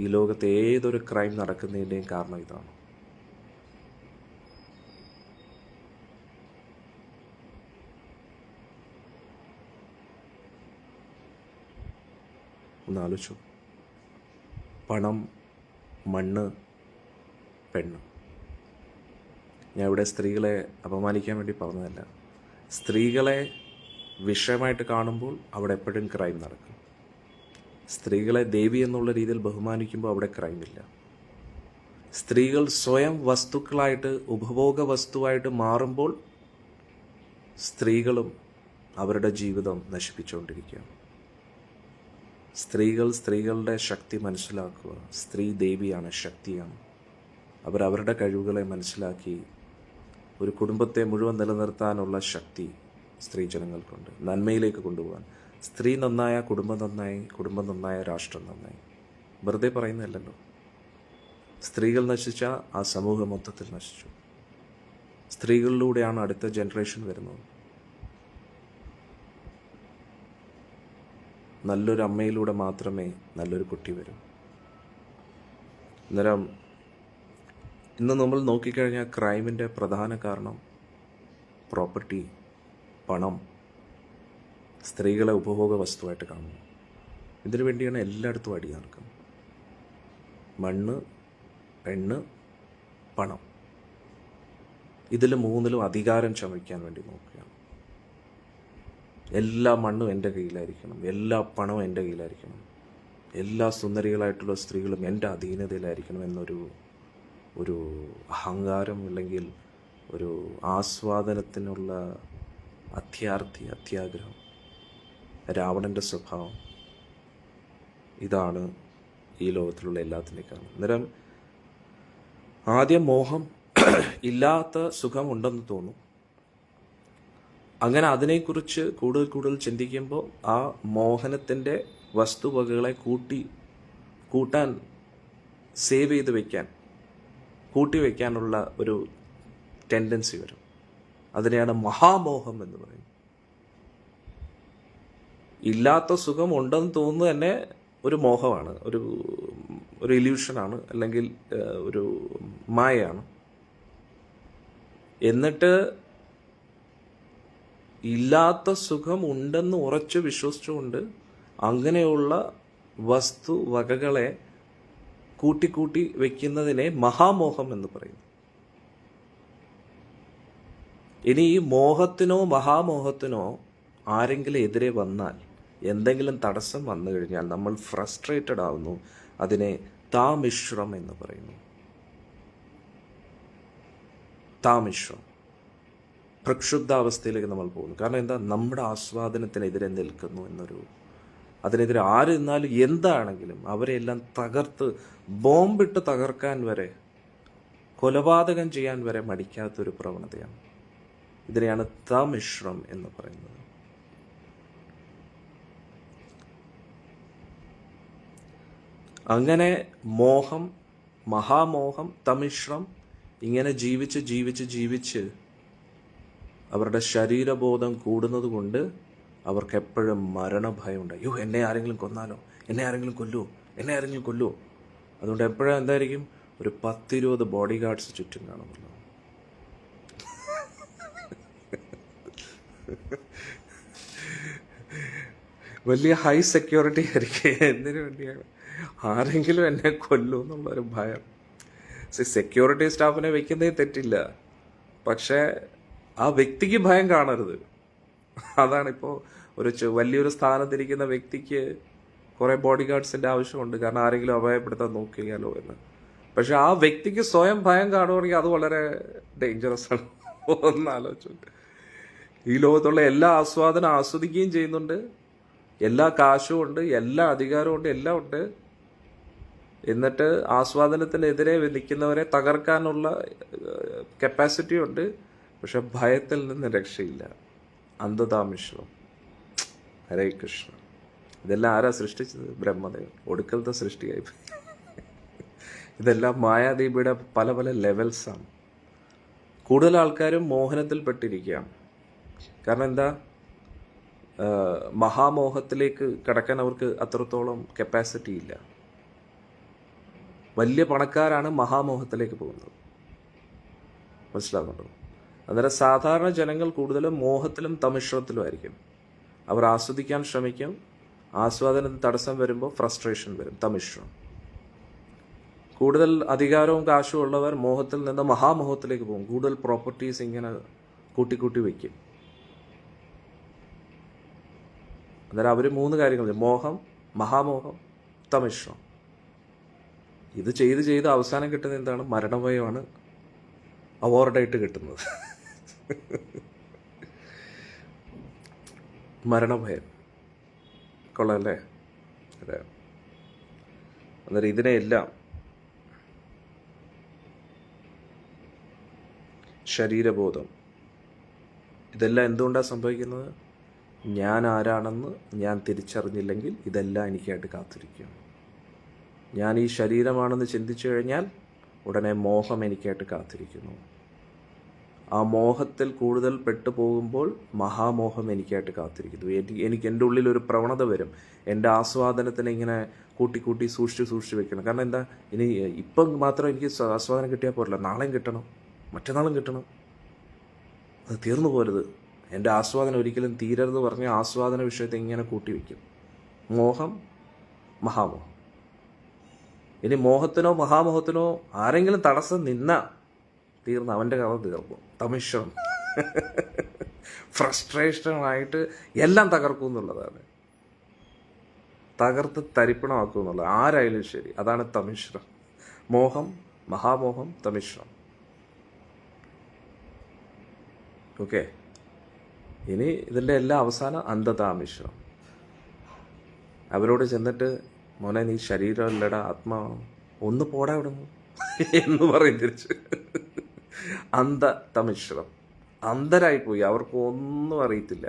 ഈ ലോകത്ത് ഏതൊരു ക്രൈം നടക്കുന്നതിൻ്റെയും കാരണം ഇതാണ്. ഒന്നാലോചിച്ചു. പണം, മണ്ണ്, പെണ്ണ്. ഞാൻ ഇവിടെ സ്ത്രീകളെ അപമാനിക്കാൻ വേണ്ടി പറഞ്ഞതല്ല. സ്ത്രീകളെ വിഷയമായിട്ട് കാണുമ്പോൾ അവിടെ എപ്പോഴും ക്രൈം നടക്കും. സ്ത്രീകളെ ദേവി എന്നുള്ള രീതിയിൽ ബഹുമാനിക്കുമ്പോൾ അവിടെ ക്രൈമില്ല. സ്ത്രീകൾ സ്വയം വസ്തുക്കളായിട്ട്, ഉപഭോഗ വസ്തുവായിട്ട് മാറുമ്പോൾ സ്ത്രീകളും അവരുടെ ജീവിതം നശിപ്പിച്ചുകൊണ്ടിരിക്കുകയാണ്. സ്ത്രീകളുടെ ശക്തി മനസ്സിലാക്കുക. സ്ത്രീ ദേവിയാണ്, ശക്തിയാണ്. അവരവരുടെ കഴിവുകളെ മനസ്സിലാക്കി ഒരു കുടുംബത്തെ മുഴുവൻ നിലനിർത്താനുള്ള ശക്തി സ്ത്രീജനങ്ങൾക്കുണ്ട്. നന്മയിലേക്ക് കൊണ്ടുപോകാൻ. സ്ത്രീ നന്നായ കുടുംബം നന്നായി, കുടുംബം നന്നായ രാഷ്ട്രം നന്നായി. വെറുതെ പറയുന്നതല്ലല്ലോ. സ്ത്രീകൾ നശിച്ചാൽ ആ സമൂഹം മൊത്തത്തിൽ നശിച്ചു. സ്ത്രീകളിലൂടെയാണ് അടുത്ത ജനറേഷൻ വരുന്നത്. നല്ലൊരു അമ്മയിലൂടെ മാത്രമേ നല്ലൊരു കുട്ടി വരൂ. അന്നേരം ഇന്ന് നമ്മൾ നോക്കിക്കഴിഞ്ഞാൽ ക്രൈമിൻ്റെ പ്രധാന കാരണം പ്രോപ്പർട്ടി, പണം, സ്ത്രീകളെ ഉപഭോഗ വസ്തുവായിട്ട് കാണുന്നു. ഇതിനു വേണ്ടിയാണ് എല്ലായിടത്തും അടി നടക്കുന്നത്. മണ്ണ്, പെണ്ണ്, പണം. ഇതിൽ മൂന്നിലും അധികാരം ചമയ്ക്കാൻ വേണ്ടി നോക്കുകയാണ്. എല്ലാ മണ്ണും എൻ്റെ കയ്യിലായിരിക്കണം, എല്ലാ പണവും എൻ്റെ കയ്യിലായിരിക്കണം, എല്ലാ സുന്ദരികളായിട്ടുള്ള സ്ത്രീകളും എൻ്റെ അധീനതയിലായിരിക്കണം എന്നൊരു അഹങ്കാരം, അല്ലെങ്കിൽ ഒരു ആസ്വാദനത്തിനുള്ള അത്യാഗ്രഹം, രാവണൻ്റെ സ്വഭാവം. ഇതാണ് ഈ ലോകത്തിലുള്ള എല്ലാത്തിൻ്റെയും കാരണം. അന്നേരം ആദ്യം മോഹം, ഇല്ലാത്ത സുഖം ഉണ്ടെന്ന് തോന്നും. അങ്ങനെ അതിനെക്കുറിച്ച് കൂടുതൽ ചിന്തിക്കുമ്പോൾ ആ മോഹനത്തിൻ്റെ വസ്തുവകകളെ കൂട്ടാൻ സേവ് ചെയ്ത് വെക്കാൻ, കൂട്ടിവെക്കാനുള്ള ഒരു ടെൻഡൻസി വരും. അതിനെയാണ് മഹാമോഹം എന്ന് പറയുന്നത്. ഇല്ലാത്ത സുഖം ഉണ്ടെന്ന് തോന്നുന്നത് തന്നെ ഒരു മോഹമാണ്, ഒരു ഇല്യൂഷനാണ്, അല്ലെങ്കിൽ ഒരു മായയാണ്. എന്നിട്ട് ഇല്ലാത്ത സുഖം ഉണ്ടെന്ന് ഉറച്ചു വിശ്വസിച്ചുകൊണ്ട് അങ്ങനെയുള്ള വസ്തു വകകളെ കൂട്ടിക്കൂട്ടി വെക്കുന്നതിനെ മഹാമോഹം എന്ന് പറയുന്നു. ഇനി ഈ മോഹത്തിനോ മഹാമോഹത്തിനോ ആരെങ്കിലും എതിരെ വന്നാൽ, എന്തെങ്കിലും തടസ്സം വന്നു കഴിഞ്ഞാൽ നമ്മൾ ഫ്രസ്ട്രേറ്റഡ് ആവുന്നു. അതിനെ താമിശ്രം എന്ന് പറയുന്നു. താമിശ്രം, പ്രക്ഷുബ്ധാവസ്ഥയിലേക്ക് നമ്മൾ പോകുന്നു. കാരണം എന്താ? നമ്മുടെ ആസ്വാദനത്തിനെതിരെ നിൽക്കുന്നു എന്നൊരു, അതിനെതിരെ ആര് നിന്നാലും എന്താണെങ്കിലും അവരെല്ലാം തകർത്ത്, ബോംബിട്ട് തകർക്കാൻ വരെ, കൊലപാതകം ചെയ്യാൻ വരെ മടിക്കാത്തൊരു പ്രവണതയാണ്. ഇതിനെയാണ് താമിശ്രം എന്ന് പറയുന്നത്. അങ്ങനെ മോഹം, മഹാമോഹം, തമിശ്രം ഇങ്ങനെ ജീവിച്ച് ജീവിച്ച് ജീവിച്ച് അവരുടെ ശരീരബോധം കൂടുന്നത് കൊണ്ട് അവർക്ക് എപ്പോഴും മരണഭയമുണ്ട്. അയ്യോ, എന്നെ ആരെങ്കിലും കൊന്നാലോ, എന്നെ ആരെങ്കിലും കൊല്ലുമോ, എന്നെ ആരെങ്കിലും കൊല്ലുമോ. അതുകൊണ്ട് എപ്പോഴും എന്തായിരിക്കും, ഒരു 10-20 ബോഡി ഗാർഡ്സ് ചുറ്റും കാണുമല്ലോ. വലിയ ഹൈ സെക്യൂരിറ്റി ആയിരിക്കും. എന്തിനു വേണ്ടിയാണ്? ആരെങ്കിലും എന്നെ കൊല്ലൂ എന്നുള്ളൊരു ഭയം. സെക്യൂരിറ്റി സ്റ്റാഫിനെ വെക്കുന്നതിൽ തെറ്റില്ല, പക്ഷേ ആ വ്യക്തിക്ക് ഭയം കാണരുത്. അതാണിപ്പോൾ വലിയൊരു സ്ഥാനത്തിരിക്കുന്ന വ്യക്തിക്ക് കുറേ ബോഡി ഗാർഡ്സിൻ്റെ ആവശ്യമുണ്ട്, കാരണം ആരെങ്കിലും അപായപ്പെടുത്താൻ നോക്കിയാലോ എന്ന്. പക്ഷെ ആ വ്യക്തിക്ക് സ്വയം ഭയം കാണുകയാണെങ്കിൽ അത് വളരെ ഡേഞ്ചറസ് ആണ്. ഒന്നാലോചിച്ചു, ഈ ലോകത്തുള്ള എല്ലാ ആസ്വാദനം ആസ്വദിക്കുകയും ചെയ്യുന്നുണ്ട്, എല്ലാ കാശും ഉണ്ട്, എല്ലാ അധികാരവും ഉണ്ട്, എല്ലാം ഉണ്ട്. എന്നിട്ട് ആസ്വാദനത്തിനെതിരെ നിൽക്കുന്നവരെ തകർക്കാനുള്ള കപ്പാസിറ്റി ഉണ്ട്. പക്ഷെ ഭയത്തിൽ നിന്ന് രക്ഷയില്ല. അന്ധതാമിശ്രം. ഹരേ കൃഷ്ണ. ഇതെല്ലാം ആരാ സൃഷ്ടിച്ചത്? ബ്രഹ്മദേവൻ. ഒടുക്കലത്തെ സൃഷ്ടിയായി. ഇതെല്ലാം മായാദേവിയുടെ പല പല ലെവൽസാണ്. കൂടുതൽ ആൾക്കാരും മോഹനത്തിൽപ്പെട്ടിരിക്കുകയാണ്. കാരണം എന്താ? മഹാമോഹത്തിലേക്ക് കടക്കാൻ അവർക്ക് അത്രത്തോളം കപ്പാസിറ്റി ഇല്ല. വലിയ പണക്കാരാണ് മഹാമോഹത്തിലേക്ക് പോകുന്നത്. മനസ്സിലാകുന്നുണ്ടോ? അന്നേരം സാധാരണ ജനങ്ങൾ കൂടുതലും മോഹത്തിലും തമിശ്രത്തിലും ആയിരിക്കും. അവർ ആസ്വദിക്കാൻ ശ്രമിക്കും. ആസ്വാദനത്തിന് തടസ്സം വരുമ്പോൾ ഫ്രസ്ട്രേഷൻ വരും, തമിശ്രം. കൂടുതൽ അധികാരവും കാശും ഉള്ളവർ മോഹത്തിൽ നിന്ന് മഹാമോഹത്തിലേക്ക് പോകും. കൂടുതൽ പ്രോപ്പർട്ടീസ് ഇങ്ങനെ കൂട്ടിക്കൂട്ടി വയ്ക്കും. അന്നേരം അവർ 3 കാര്യങ്ങൾ: മോഹം, മഹാമോഹം, തമിശ്രം. ഇത് ചെയ്ത് ചെയ്ത് അവസാനം കിട്ടുന്നത് എന്താണ്? മരണഭയമാണ് അവാർഡായിട്ട് കിട്ടുന്നത്. മരണഭയം. കൊള്ളാമല്ലേ? അതെ. അന്നേരം ഇതിനെയെല്ലാം ശരീരബോധം, ഇതെല്ലാം എന്തുകൊണ്ടാണ് സംഭവിക്കുന്നത്? ഞാൻ ആരാണെന്ന് ഞാൻ തിരിച്ചറിഞ്ഞില്ലെങ്കിൽ ഇതെല്ലാം എനിക്കായിട്ട് കാത്തിരിക്കും. ഞാൻ ഈ ശരീരമാണെന്ന് ചിന്തിച്ചു കഴിഞ്ഞാൽ ഉടനെ മോഹം എനിക്കായിട്ട് കാത്തിരിക്കുന്നു. ആ മോഹത്തിൽ കൂടുതൽ പെട്ടുപോകുമ്പോൾ മഹാമോഹം എനിക്കായിട്ട് കാത്തിരിക്കുന്നു. എനിക്ക് എൻ്റെ ഉള്ളിലൊരു പ്രവണത വരും. എൻ്റെ ആസ്വാദനത്തിന് ഇങ്ങനെ കൂട്ടിക്കൂട്ടി സൂക്ഷിച്ച് വെക്കണം. കാരണം എന്താ? ഇപ്പം മാത്രം എനിക്ക് ആസ്വാദനം കിട്ടിയാൽ പോരല്ല, നാളെയും കിട്ടണം, മറ്റന്നാളും കിട്ടണം. അത് തീർന്നു പോരുത്. എൻ്റെ ആസ്വാദനം ഒരിക്കലും തീരരുത് പറഞ്ഞ് ആസ്വാദന വിഷയത്തെ ഇങ്ങനെ കൂട്ടിവെക്കും. മോഹം, മഹാമോഹം. ഇനി മോഹത്തിനോ മഹാമോഹത്തിനോ ആരെങ്കിലും തടസ്സം നിന്നാ തീർന്ന്, അവൻ്റെ കഥ തീർക്കും. തമിശ്രം, ഫ്രസ്ട്രേഷനായിട്ട് എല്ലാം തകർക്കും എന്നുള്ളതാണ്. തകർത്ത് തരിപ്പണമാക്കും എന്നുള്ളത്. ആരായാലും ശരി, അതാണ് തമിശ്രം. മോഹം, മഹാമോഹം, തമിശ്രം. ഓക്കെ. ഇനി ഇതിൻ്റെ എല്ലാ അവസാനം അന്ധതാമിശ്രം. അവരോട് ചെന്നിട്ട്, മോനെ നീ ശരീരമല്ലടാ ആത്മാവാണ്, ഒന്ന് പോടാ വിടുന്നു എന്ന് പറയും തിരിച്ച്. അന്ധതമിശ്രം. അന്ധരായിപ്പോയി. അവർക്ക് ഒന്നും അറിയത്തില്ല.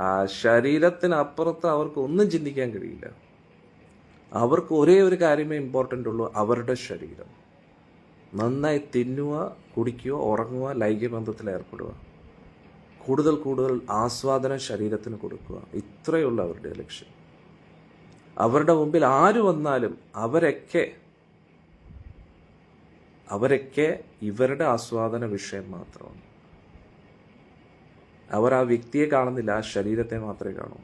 ആ ശരീരത്തിനപ്പുറത്ത് അവർക്ക് ഒന്നും ചിന്തിക്കാൻ കഴിയില്ല. അവർക്ക് ഒരേ ഒരു കാര്യമേ ഇമ്പോർട്ടൻ്റ് ഉള്ളൂ, അവരുടെ ശരീരം. നന്നായി തിന്നുക, കുടിക്കുക, ഉറങ്ങുക, ലൈംഗിക ബന്ധത്തിൽ ഏർപ്പെടുക, കൂടുതൽ കൂടുതൽ ആസ്വാദനം ശരീരത്തിന് കൊടുക്കുക. ഇത്രയുള്ള അവരുടെ ലക്ഷ്യം. അവരുടെ മുമ്പിൽ ആര് വന്നാലും അവരൊക്കെ ഇവരുടെ ആസ്വാദന വിഷയം മാത്രമാണ്. അവർ ആ വ്യക്തിയെ കാണുന്നില്ല, ആ ശരീരത്തെ മാത്രമേ കാണൂ.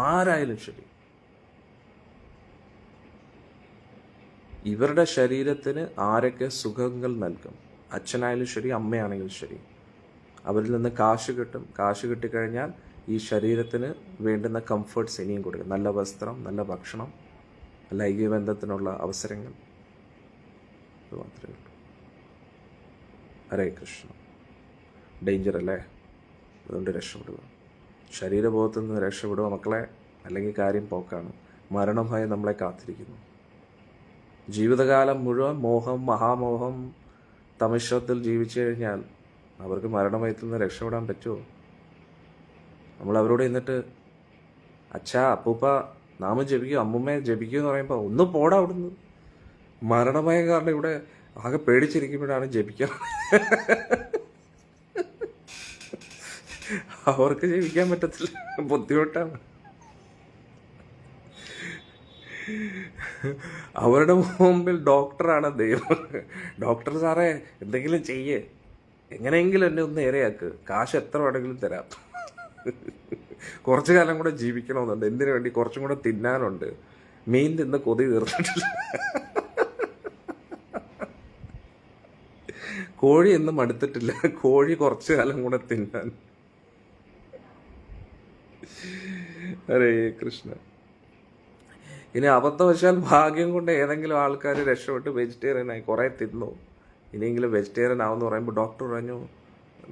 ആരായാലും ശരി, ഇവരുടെ ശരീരത്തിന് ആരൊക്കെ സുഖങ്ങൾ നൽകും, അച്ഛനായാലും ശരി, അമ്മയാണെങ്കിലും ശരി, അവരിൽ നിന്ന് കാശ് കിട്ടും. കാശ് കിട്ടിക്കഴിഞ്ഞാൽ ഈ ശരീരത്തിന് വേണ്ടുന്ന കംഫർട്ട്സ് ഇനിയും കൊടുക്കും. നല്ല വസ്ത്രം, നല്ല ഭക്ഷണം, ലൈംഗിക ബന്ധത്തിനുള്ള അവസരങ്ങൾ, ഇത് മാത്രമേ ഉള്ളൂ. ഹരേ കൃഷ്ണ. ഡേഞ്ചർ അല്ലേ? അതുകൊണ്ട് രക്ഷപ്പെടുക, ശരീരബോധത്തിൽ നിന്ന് രക്ഷപ്പെടുക മക്കളെ, അല്ലെങ്കിൽ കാര്യം പോക്കാണ്. മരണഭയം നമ്മളെ കാത്തിരിക്കുന്നു. ജീവിതകാലം മുഴുവൻ മോഹം, മഹാമോഹം, തമശത്തിൽ ജീവിച്ചു കഴിഞ്ഞാൽ അവർക്ക് മരണഭയത്തിൽ നിന്ന് രക്ഷപ്പെടാൻ പറ്റുമോ? നമ്മൾ അവരോട് എന്നിട്ട് അച്ഛാ, അപ്പൂപ്പ നാമം ജപിക്കൂ, അമ്മുമ്മയെ ജപിക്കൂ എന്ന് പറയുമ്പോൾ ഒന്ന് പോടാ അവിടുന്ന്. മരണഭയം കാരണം ഇവിടെ ആകെ പേടിച്ചിരിക്കുമ്പോഴാണ് ജപിക്കാൻ. അവർക്ക് ജപിക്കാൻ പറ്റത്തില്ല, ബുദ്ധിമുട്ടാണ്. അവരുടെ മുമ്പിൽ ഡോക്ടറാണ് ദൈവം. ഡോക്ടർ സാറേ എന്തെങ്കിലും ചെയ്യേ, എങ്ങനെയെങ്കിലും എന്നെ ഒന്ന് നേരെയാക്ക്, കാശ് എത്ര വേണമെങ്കിലും തരാം, കുറച്ചു കാലം കൂടെ ജീവിക്കണമെന്നുണ്ട്, എന്തിനു വേണ്ടി, കുറച്ചും കൂടെ തിന്നാനുണ്ട്, മീൻ തിന്ന് കൊതി തീർന്നിട്ടില്ല, കോഴി ഒന്നും മടുത്തിട്ടില്ല, കോഴി കുറച്ചു കാലം കൂടെ തിന്നാൻ. ഹരേ കൃഷ്ണ. ഇനി അബദ്ധവശാൽ ഭാഗ്യം കൊണ്ട് ഏതെങ്കിലും ആൾക്കാർ രക്ഷപ്പെട്ട് വെജിറ്റേറിയനായി, കുറേ തിന്നു, ഇനിയെങ്കിലും വെജിറ്റേറിയൻ ആവുമെന്ന് പറയുമ്പോൾ ഡോക്ടർ പറഞ്ഞു,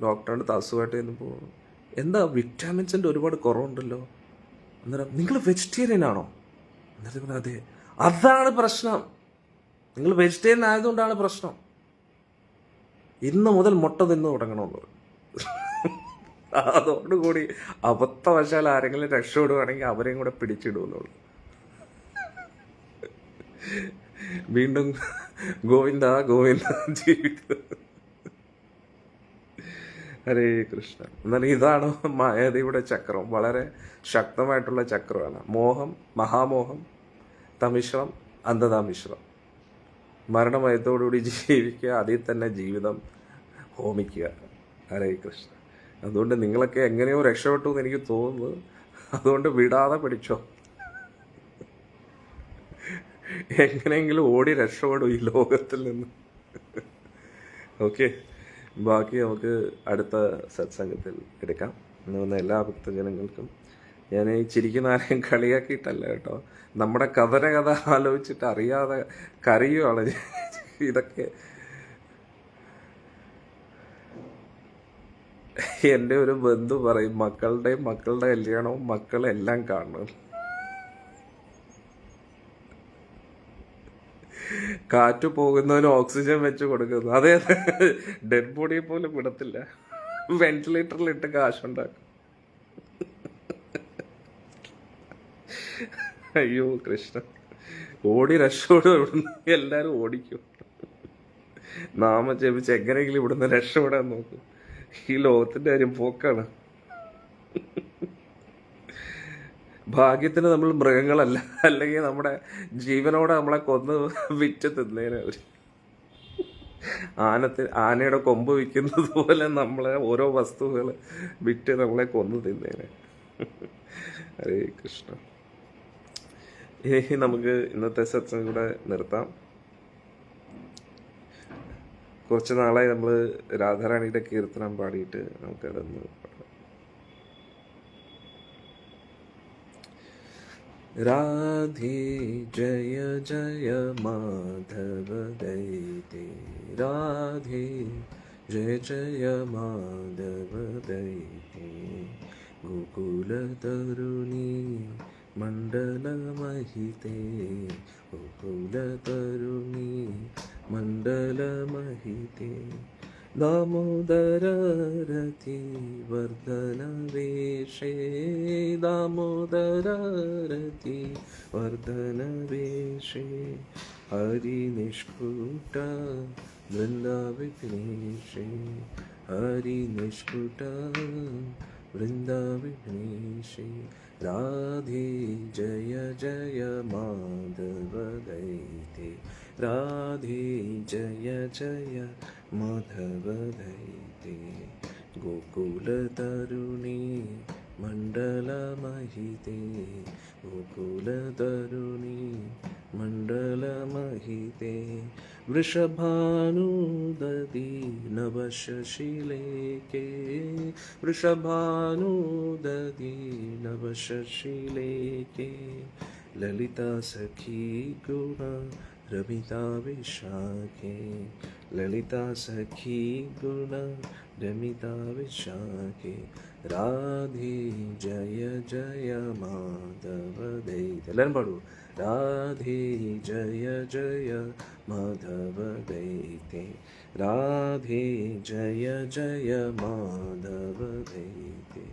ഡോക്ടറുടെ അസുഖമായിട്ട് ചെന്നപ്പോൾ എന്താ വിറ്റാമിൻസിൻ്റെ ഒരുപാട് കുറവുണ്ടല്ലോ, അന്നേരം നിങ്ങൾ വെജിറ്റേറിയൻ ആണോ? എന്നിട്ട് അതെ, അതാണ് പ്രശ്നം, നിങ്ങൾ വെജിറ്റേറിയൻ ആയതുകൊണ്ടാണ് പ്രശ്നം, ഇന്ന് മുതൽ മുട്ട തിന്ന് തുടങ്ങണമെന്ന് പറഞ്ഞു. അതോടുകൂടി അബദ്ധവശാൽ ആരെങ്കിലും രക്ഷപ്പെടുകയാണെങ്കിൽ അവരെയും കൂടെ പിടിച്ചിടുമെന്നുള്ളൂ. വീണ്ടും ഗോവിന്ദ ഗോവിന്ദ ജീവിതം. ഹരേ കൃഷ്ണ. എന്നാൽ ഇതാണ് മായാദേവിയുടെ ചക്രം, വളരെ ശക്തമായിട്ടുള്ള ചക്രമാണ്. മോഹം, മഹാമോഹം, തമിശ്രം, അന്ധതാമിശ്രം. മരണഭയത്തോടുകൂടി ജീവിക്കുക, അതിൽ തന്നെ ജീവിതം ഹോമിക്കുക. ഹരേ കൃഷ്ണ. അതുകൊണ്ട് നിങ്ങളൊക്കെ എങ്ങനെയോ രക്ഷപ്പെട്ടു എന്ന് എനിക്ക് തോന്നുന്നത്, അതുകൊണ്ട് വിടാതെ പിടിച്ചോ, എങ്ങനെയെങ്കിലും ഓടി രക്ഷപ്പെടും ഈ ലോകത്തിൽ നിന്ന്. ഓക്കെ, ബാക്കി നമുക്ക് അടുത്ത സത്സംഗത്തിൽ എടുക്കാം. ഇന്ന് വന്ന എല്ലാ ഭക്തജനങ്ങൾക്കും, ഞാൻ ഈ ചിരിക്കുന്ന ആരെയും കളിയാക്കിയിട്ടല്ല കേട്ടോ, നമ്മുടെ കഥ ആലോചിച്ചിട്ട് അറിയാതെ കരയുവാണ്. ഇതൊക്കെ എൻ്റെ ഒരു ബന്ധു പറയും, മക്കളുടെ കല്യാണവും മക്കളെല്ലാം കാണണം, കാറ്റ് പോകുന്നതിന് ഓക്സിജൻ വെച്ച് കൊടുക്കുന്നു. അതെ, ഡെഡ് ബോഡിയെ പോലും വിടത്തില്ല, വെന്റിലേറ്ററിലിട്ട് കാശുണ്ടാക്കും. അയ്യോ കൃഷ്ണ, ഓടി രക്ഷപ്പെടും ഇവിടുന്ന്, എല്ലാരും ഓടിക്കും. നാമം ജപിച്ച് എങ്ങനെയെങ്കിലും ഇവിടുന്ന് രക്ഷപ്പെടാൻ നോക്കും. ഈ ലോകത്തിന്റെ കാര്യം പോക്കാണ്. ഭാഗ്യത്തിന് നമ്മൾ മൃഗങ്ങളല്ല, അല്ലെങ്കിൽ നമ്മുടെ ജീവനോടെ നമ്മളെ കൊന്ന് വിറ്റ് തിന്നേനെ അവർ. ആനയുടെ കൊമ്പ് വിൽക്കുന്നത് പോലെ നമ്മളെ ഓരോ വസ്തുക്കൾ വിറ്റ് നമ്മളെ കൊന്നു തിന്നേനെ. ഹരേ കൃഷ്ണ. ഇനി നമുക്ക് ഇന്നത്തെ സത്സംഗം കൂടെ നിർത്താം. കുറച്ച് നാളായി നമ്മൾ രാധാറാണിയുടെ കീർത്തനം പാടിയിട്ട് നമുക്കതൊന്ന് പാടാം. രാധേ ജയ ജയ മാധവ ദൈതേ, രാധേ ജയ ജയ മാധവ ദൈതേ, ഗോകുല തരുണി മണ്ഡലമഹിതേ, ഗോകുല തരുണി മണ്ഡലമഹിതേ, ദാമോദരരതി വർദ്ധനവേഷേ ദാമോദരരതി വർദ്ധനവേഷേ ഹരിനിഷ്കുട വൃന്ദാവിഘ്നേഷേ ഹരിനിഷ്കുട വൃന്ദാവിഘ്നേഷേ രാധേ ജയ ജയ മാധവ ദൈതേ രാധേ ജയ ജയ മാധവ ദൈതേ ഗോകുലതരുണി മണ്ഡലമഹിതേ ഗോകുലതരുണി മണ്ഡലമഹിതേ വൃഷഭാനുദതി നവശശിലേകേ വൃഷഭാനുദതി നവശശിലേകേ ലളിതാ സഖി ഗുണ രമിതാ വിശാഖേ ലളിതാ സഖി ഗുണ രമിതാ വിശാഖേ രാധേ ജയ ജയ മാധവ ദൈതേ എല്ലാവരും പാടൂ രാധേ ജയ ജയ മാധവ ദൈതേ രാധേ ജയ ജയ മാധവ ദൈതേ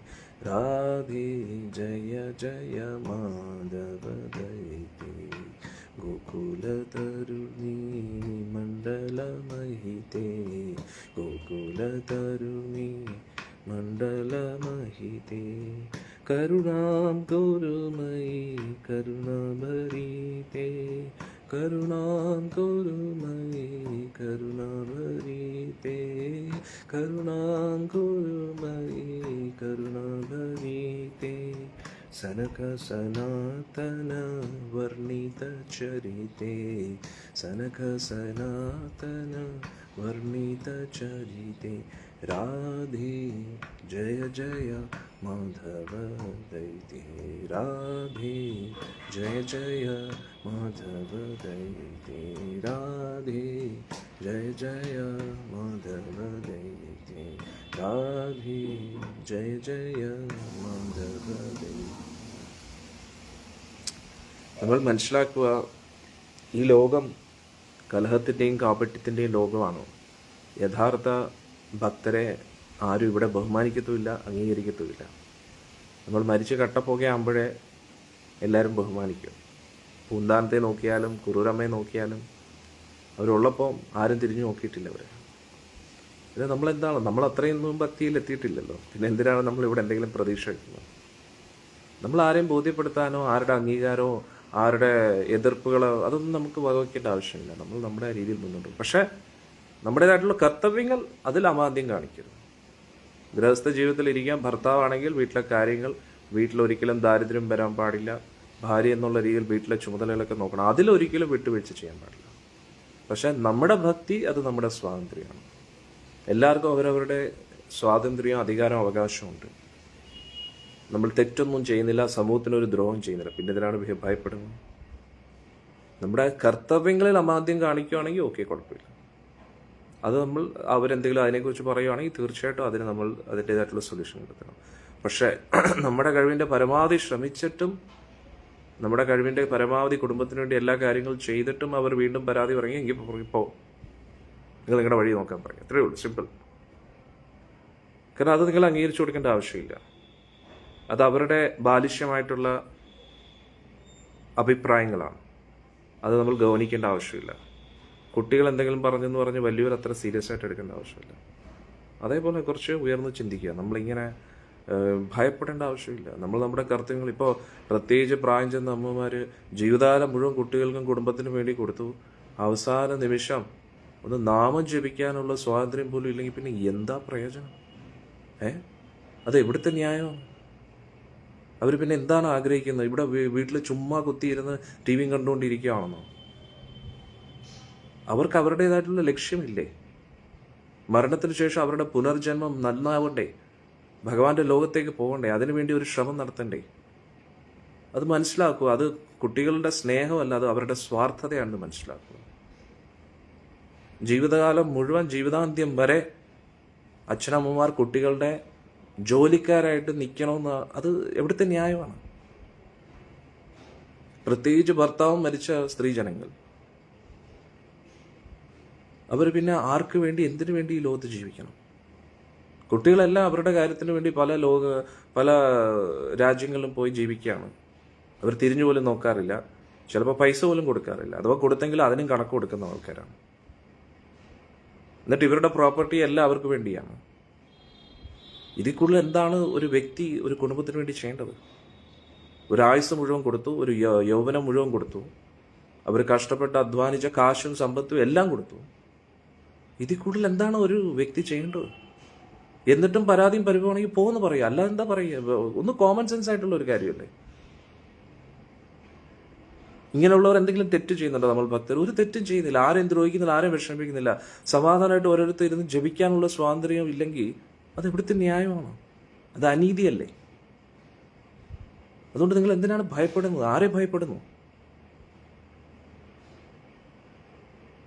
രാധേ ജയ ജയ മാധവ ദൈതേ ഗോകുലതരുണി മണ്ഡലമഹിതേ ഗോകുലതരുണി മണ്ഡലമഹിതേ കരുണാം ഗൗരമയീ കരുണാഭരിതേ കരുണാം ഗൗരമയീ കരുണാഭരിതേ കരുണാം ഗൗരമയീ കരുണാഭരിതേ സനക സനാതന വർണ്ണിത ചരിതേ സനക സനാതന വർണ്ണിത ചരിതേ രാധേ ജയ ജയ മാധവ ദൈതേ രാധേ ജയ ജയ മാധവ ദൈതേ രാധേ ജയ ജയ മാധവ ദൈതേ രാധേ ജയ ജയ മാധവ ദൈതേ. നമ്മൾ മനസ്സിലാക്കുക, ഈ ലോകം കലഹത്തിൻ്റെയും കാപട്യത്തിൻ്റെയും ലോകമാണോ? യഥാർത്ഥ ഭക്തരെ ആരും ഇവിടെ ബഹുമാനിക്കത്തുമില്ല, അംഗീകരിക്കത്തുമില്ല. നമ്മൾ മരിച്ച് കട്ടപ്പോകയാകുമ്പോഴേ എല്ലാവരും ബഹുമാനിക്കും. പൂന്താനത്തെ നോക്കിയാലും കുറൂരമ്മയെ നോക്കിയാലും അവരുള്ളപ്പോൾ ആരും തിരിഞ്ഞു നോക്കിയിട്ടില്ല അവരെ. ഇത് നമ്മളെന്താണ്, നമ്മൾ അത്രയൊന്നും ഭക്തിയിൽ എത്തിയിട്ടില്ലല്ലോ, പിന്നെ എന്തിനാണ് നമ്മളിവിടെ എന്തെങ്കിലും പ്രതീക്ഷ വയ്ക്കുന്നത്? നമ്മൾ ആരെയും ബോധ്യപ്പെടുത്താനോ ആരുടെ അംഗീകാരമോ ആരുടെ എതിർപ്പുകളോ അതൊന്നും നമുക്ക് വകവയ്ക്കേണ്ട ആവശ്യമില്ല. നമ്മൾ നമ്മുടെ രീതിയിൽ മുന്നോട്ട്. പക്ഷേ നമ്മുടേതായിട്ടുള്ള കർത്തവ്യങ്ങൾ അതിൽ അമാദ്യം കാണിക്കരുത്. ഗൃഹസ്ഥ ജീവിതത്തിൽ ഇരിക്കാൻ ഭർത്താവാണെങ്കിൽ വീട്ടിലെ കാര്യങ്ങൾ, വീട്ടിലൊരിക്കലും ദാരിദ്ര്യം വരാൻ പാടില്ല. ഭാര്യ എന്നുള്ള രീതിയിൽ വീട്ടിലെ ചുമതലകളൊക്കെ നോക്കണം. അതിലൊരിക്കലും വിട്ടുവീഴ്ച ചെയ്യാൻ പാടില്ല. പക്ഷെ നമ്മുടെ ഭക്തി അത് നമ്മുടെ സ്വാതന്ത്ര്യമാണ്. എല്ലാവർക്കും അവരവരുടെ സ്വാതന്ത്ര്യവും അധികാരവും അവകാശമുണ്ട്. നമ്മൾ തെറ്റൊന്നും ചെയ്യുന്നില്ല, സമൂഹത്തിനൊരു ദ്രോഹം ചെയ്യുന്നില്ല, പിന്നെ ഇതിനാണ് ഭയപ്പെടുന്നത്. നമ്മുടെ കർത്തവ്യങ്ങളിൽ അമാദ്യം കാണിക്കുകയാണെങ്കിൽ ഓക്കെ, കുഴപ്പമില്ല. അത് നമ്മൾ അവരെന്തെങ്കിലും അതിനെക്കുറിച്ച് പറയുകയാണെങ്കിൽ തീർച്ചയായിട്ടും അതിന് നമ്മൾ അതിൻ്റേതായിട്ടുള്ള സൊല്യൂഷൻ എടുക്കണം. പക്ഷേ നമ്മുടെ കഴിവിൻ്റെ പരമാവധി ശ്രമിച്ചിട്ടും നമ്മുടെ കഴിവിൻ്റെ പരമാവധി കുടുംബത്തിന് വേണ്ടി എല്ലാ കാര്യങ്ങളും ചെയ്തിട്ടും അവർ വീണ്ടും പരാതി പറയും, എങ്കിൽ ഇപ്പോൾ നിങ്ങൾ നിങ്ങളുടെ വഴി നോക്കാൻ പറയും. അത്രയേ ഉള്ളൂ, സിമ്പിൾ. കാരണം അത് നിങ്ങൾ അംഗീകരിച്ചു കൊടുക്കേണ്ട ആവശ്യമില്ല. അത് അവരുടെ ബാലിഷ്യമായിട്ടുള്ള അഭിപ്രായങ്ങളാണ്. അത് നമ്മൾ ഗൗനിക്കേണ്ട ആവശ്യമില്ല. കുട്ടികൾ എന്തെങ്കിലും പറഞ്ഞെന്ന് പറഞ്ഞ് വലിയവർ അത്ര സീരിയസ് ആയിട്ട് എടുക്കേണ്ട ആവശ്യമില്ല. അതേപോലെ കുറച്ച് ഉയർന്ന് ചിന്തിക്കുക. നമ്മളിങ്ങനെ ഭയപ്പെടേണ്ട ആവശ്യമില്ല. നമ്മൾ നമ്മുടെ കർത്തവ്യങ്ങൾ, ഇപ്പോൾ പ്രത്യേകിച്ച് പ്രായം ചെന്ന അമ്മമാർ ജീവിതകാലം മുഴുവൻ കുട്ടികൾക്കും കുടുംബത്തിനും വേണ്ടി കൊടുത്തു. അവസാന നിമിഷം ഒന്ന് നാമം ജപിക്കാനുള്ള സ്വാതന്ത്ര്യം പോലും ഇല്ലെങ്കിൽ പിന്നെ എന്താ പ്രയോജനം? അത് എവിടുത്തെ ന്യായമാണ്? അവർ പിന്നെ എന്താണ് ആഗ്രഹിക്കുന്നത്? ഇവിടെ വീട്ടിൽ ചുമ്മാ കുത്തിയിരുന്ന് ടി വിയും കണ്ടുകൊണ്ടിരിക്കുകയാണെന്നോ? അവർക്ക് അവരുടേതായിട്ടുള്ള ലക്ഷ്യമില്ലേ? മരണത്തിന് ശേഷം അവരുടെ പുനർജന്മം നന്നാവണ്ടേ? ഭഗവാന്റെ ലോകത്തേക്ക് പോകണ്ടേ? അതിനുവേണ്ടി ഒരു ശ്രമം നടത്തണ്ടേ? അത് മനസ്സിലാക്കുക. അത് കുട്ടികളുടെ സ്നേഹമല്ല, അത് അവരുടെ സ്വാർത്ഥതയാണെന്ന് മനസ്സിലാക്കുക. ജീവിതകാലം മുഴുവൻ, ജീവിതാന്ത്യം വരെ അച്ഛനമ്മമാർ കുട്ടികളുടെ ജോലിക്കാരായിട്ട് നിൽക്കണമെന്ന് അത് എവിടുത്തെ ന്യായമാണ്? പ്രത്യേകിച്ച് ഭർത്താവും മരിച്ച സ്ത്രീജനങ്ങൾ. അവർ പിന്നെ ആർക്ക് വേണ്ടി, എന്തിനു വേണ്ടി ഈ ലോകത്ത് ജീവിക്കണം? കുട്ടികളെല്ലാം അവരുടെ കാര്യത്തിന് വേണ്ടി പല രാജ്യങ്ങളിലും പോയി ജീവിക്കുകയാണ്. അവർ തിരിഞ്ഞു പോലും നോക്കാറില്ല, ചിലപ്പോൾ പൈസ പോലും കൊടുക്കാറില്ല. അഥവാ കൊടുത്തെങ്കിൽ അതിനും കണക്ക് കൊടുക്കുന്ന ആൾക്കാരാണ്. എന്നിട്ട് ഇവരുടെ പ്രോപ്പർട്ടി എല്ലാം അവർക്ക് വേണ്ടിയാണ്. ഇതിൽ കൂടുതൽ എന്താണ് ഒരു വ്യക്തി ഒരു കുടുംബത്തിന് വേണ്ടി ചെയ്യേണ്ടത്? ഒരു ആയുസ് മുഴുവൻ കൊടുത്തു, ഒരു യൗവനം മുഴുവൻ കൊടുത്തു, അവർ കഷ്ടപ്പെട്ട് അധ്വാനിച്ച കാശും സമ്പത്തും എല്ലാം കൊടുത്തു. ഇതിൽ കൂടുതൽ എന്താണ് ഒരു വ്യക്തി ചെയ്യേണ്ടത്? എന്നിട്ടും പരാതിയും പരിഭവമാണെങ്കിൽ പോകുന്നു പറയുക, അല്ലാതെ എന്താ പറയുക? ഒന്ന് കോമൺ സെൻസ് ആയിട്ടുള്ള ഒരു കാര്യമല്ലേ? ഇങ്ങനെയുള്ളവർ എന്തെങ്കിലും തെറ്റ് ചെയ്യുന്നുണ്ടോ? നമ്മൾ ഭക്തർ ഒരു തെറ്റും ചെയ്യുന്നില്ല, ആരെയും ദ്രോഹിക്കുന്നില്ല, ആരെയും വിഷമിപ്പിക്കുന്നില്ല. സമാധാനമായിട്ട് ഓരോരുത്തർ ഇരുന്ന് ജപിക്കാനുള്ള സ്വാതന്ത്ര്യം ഇല്ലെങ്കിൽ അത് എവിടുത്തെ ന്യായമാണ്? അത് അനീതിയല്ലേ? അതുകൊണ്ട് നിങ്ങൾ എന്തിനാണ് ഭയപ്പെടുന്നത്? ആരെ ഭയപ്പെടുന്നു?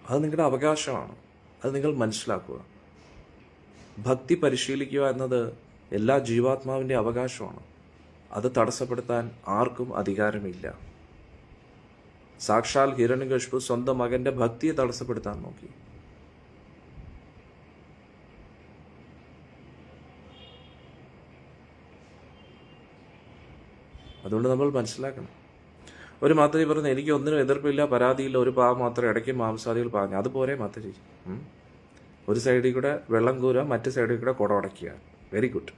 അത് നിങ്ങളുടെ അവകാശമാണ്. അത് നിങ്ങൾ മനസ്സിലാക്കുക. ഭക്തി പരിശീലിക്കുക എന്നത് എല്ലാ ജീവാത്മാവിൻ്റെ അവകാശമാണ്. അത് തടസ്സപ്പെടുത്താൻ ആർക്കും അധികാരമില്ല. സാക്ഷാൽ ഹിരണ്യകശിപു സ്വന്തം മകന്റെ ഭക്തിയെ തടസ്സപ്പെടുത്താൻ നോക്കി. അതുകൊണ്ട് നമ്മൾ മനസ്സിലാക്കണം. ഒരു മാതാജി പറഞ്ഞു, എനിക്ക് ഒന്നിനും എതിർപ്പില്ല, പരാതിയില്ല, ഒരു പാവം മാത്രം ഇടയ്ക്ക് മാംസാദികൾ പറഞ്ഞു. അതുപോലെ മാതാജി. ഒരു സൈഡിൽ കൂടെ വെള്ളം കോരുക, മറ്റു സൈഡിൽ കൂടെ കുട ഉടയ്ക്കുക. Very good,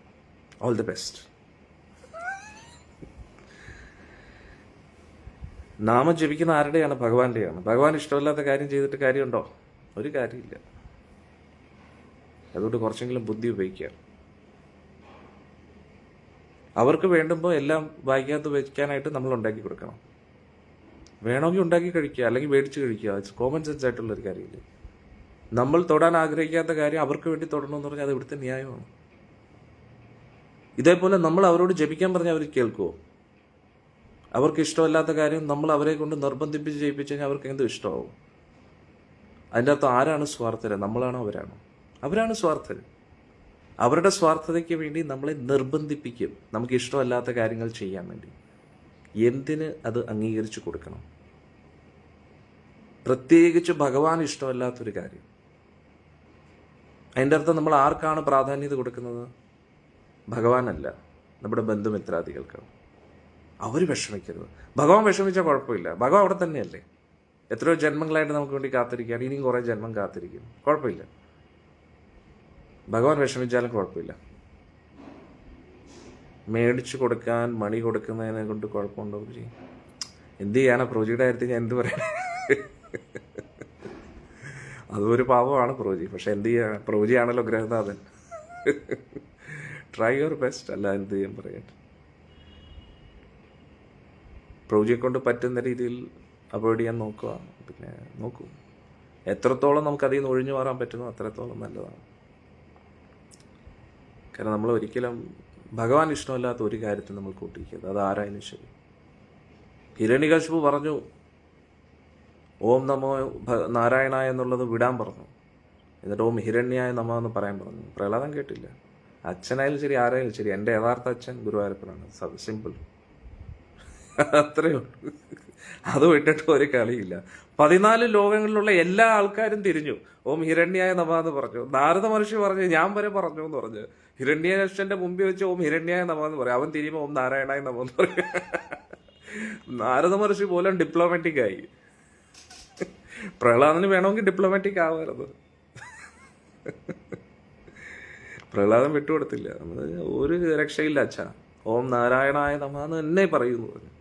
all the best. നാമം ജപിക്കുന്ന ആരുടെയാണ്? ഭഗവാന്റെയാണ്. ഭഗവാൻ ഇഷ്ടമില്ലാത്ത കാര്യം ചെയ്തിട്ട് കാര്യമുണ്ടോ? ഒരു കാര്യമില്ല. അതുകൊണ്ട് കുറച്ചെങ്കിലും ബുദ്ധി ഉപയോഗിക്കുക. അവർക്ക് വേണ്ടുമ്പോൾ എല്ലാം വായിക്കാത്ത വയ്ക്കാനായിട്ട് നമ്മൾ ഉണ്ടാക്കി കൊടുക്കണം. വേണമെങ്കിൽ ഉണ്ടാക്കി കഴിക്കുക, അല്ലെങ്കിൽ മേടിച്ച് കഴിക്കുക. ഇറ്റ്സ് കോമൺ സെൻസ് ആയിട്ടുള്ളൊരു കാര്യമില്ല. നമ്മൾ തൊടാൻ ആഗ്രഹിക്കാത്ത കാര്യം അവർക്ക് വേണ്ടി തൊടണമെന്ന് പറഞ്ഞാൽ അത് ഇവിടുത്തെ ന്യായമാണ്. ഇതേപോലെ നമ്മൾ അവരോട് ജപിക്കാൻ പറഞ്ഞാൽ അവർ കേൾക്കുമോ? അവർക്ക് ഇഷ്ടമല്ലാത്ത കാര്യം നമ്മൾ അവരെ കൊണ്ട് നിർബന്ധിപ്പിച്ച് ചെയ്യിപ്പിച്ച് കഴിഞ്ഞാൽ അവർക്ക് എന്തും ഇഷ്ടമാവും. അതിൻ്റെ അകത്ത് ആരാണ് സ്വാർത്ഥര്? നമ്മളാണോ അവരാണോ? അവരാണ് സ്വാർത്ഥര്. അവരുടെ സ്വാർത്ഥതയ്ക്ക് വേണ്ടി നമ്മളെ നിർബന്ധിപ്പിക്കും നമുക്ക് ഇഷ്ടമല്ലാത്ത കാര്യങ്ങൾ ചെയ്യാൻ വേണ്ടി. എന്തിന് അത് അംഗീകരിച്ചു കൊടുക്കണം? പ്രത്യേകിച്ച് ഭഗവാൻ ഇഷ്ടമല്ലാത്തൊരു കാര്യം. അതിൻ്റെ അർത്ഥം നമ്മൾ ആർക്കാണ് പ്രാധാന്യത കൊടുക്കുന്നത്? ഭഗവാനല്ല, നമ്മുടെ ബന്ധുമിത്രാദികൾക്കാണ്. അവർ വിഷമിക്കരുത്. ഭഗവാൻ വിഷമിച്ചാൽ കുഴപ്പമില്ല, ഭഗവാൻ അവിടെ തന്നെയല്ലേ. എത്രയോ ജന്മങ്ങളായിട്ട് നമുക്ക് വേണ്ടി കാത്തിരിക്കുകയാണ്, ഇനിയും കുറേ ജന്മം കാത്തിരിക്കും, കുഴപ്പമില്ല. ഭഗവാൻ വിഷമിച്ചാലും കുഴപ്പമില്ല. മേടിച്ചു കൊടുക്കാൻ മണി കൊടുക്കുന്നതിനെ കൊണ്ട് കുഴപ്പമുണ്ടോ? എന്ത് ചെയ്യാനാ? പ്രോജിയുടെ കാര്യത്തിൽ ഞാൻ എന്ത് പറയാം? അതൊരു പാവമാണ് പ്രോജി. പക്ഷെ എന്ത് ചെയ്യാൻ? പ്രോജിയാണല്ലോ ഗ്രഹനാഥൻ. ട്രൈ യുവർ ബെസ്റ്റ്, അല്ല എന്ത് ചെയ്യാൻ പറയട്ടെ. പ്രോജിയെ കൊണ്ട് പറ്റുന്ന രീതിയിൽ അവോയ്ഡ് ചെയ്യാൻ നോക്കുക. പിന്നെ നോക്കൂ, എത്രത്തോളം നമുക്ക് അതിൽ നിന്ന് ഒഴിഞ്ഞു മാറാൻ പറ്റുമോ അത്രത്തോളം നല്ലതാണ്. കാരണം നമ്മൾ ഒരിക്കലും ഭഗവാൻ ഇഷ്ടമല്ലാത്ത ഒരു കാര്യത്തിൽ നമ്മൾ കൂട്ടിയിരിക്കരുത്. അത് ആരായാലും ശരി. ഹിരണ്യകശിപു പറഞ്ഞു ഓം നമോ നാരായണായ എന്നുള്ളത് വിടാൻ പറഞ്ഞു. എന്നിട്ട് ഓം ഹിരണ്യായ നമോ എന്ന് പറയാൻ പറഞ്ഞു. പ്രഹ്ലാദൻ കേട്ടില്ല. അച്ഛനായാലും ശരി, ആരായാലും ശരി, എൻ്റെ യഥാർത്ഥ അച്ഛൻ ഗുരുവായൂരപ്പനാണ്. സിമ്പിൾ, അത്രയേ ഉള്ളൂ. അത് വിട്ടിട്ട് ഒരു കളിയില്ല. 14 ലോകങ്ങളിലുള്ള എല്ലാ ആൾക്കാരും തിരിഞ്ഞു ഓം ഹിരണ്യായ നമഃ എന്ന് പറഞ്ഞു. നാരദ മഹർഷി പറഞ്ഞു, ഞാൻ വരെ പറഞ്ഞു എന്ന് പറഞ്ഞു. ഹിരണ്യകശിപന്റെ മുമ്പിൽ വെച്ച് ഓം ഹിരണ്യായ നമഃ എന്ന് പറയും. അവൻ തിരിയുമ്പോൾ ഓം നാരായണായ നമഃ എന്ന് പറയും. നാരദ മഹർഷി പോലും ഡിപ്ലോമാറ്റിക് ആയി. പ്രഹ്ലാദന് വേണമെങ്കിൽ ഡിപ്ലോമാറ്റിക് ആവാറുത്. പ്രഹ്ലാദൻ വിട്ടുകൊടുത്തില്ല. ഒരു രക്ഷയില്ല അച്ഛാ, ഓം നാരായണായ നമഃ എന്ന് എന്നെ പറയുന്നു പറഞ്ഞു.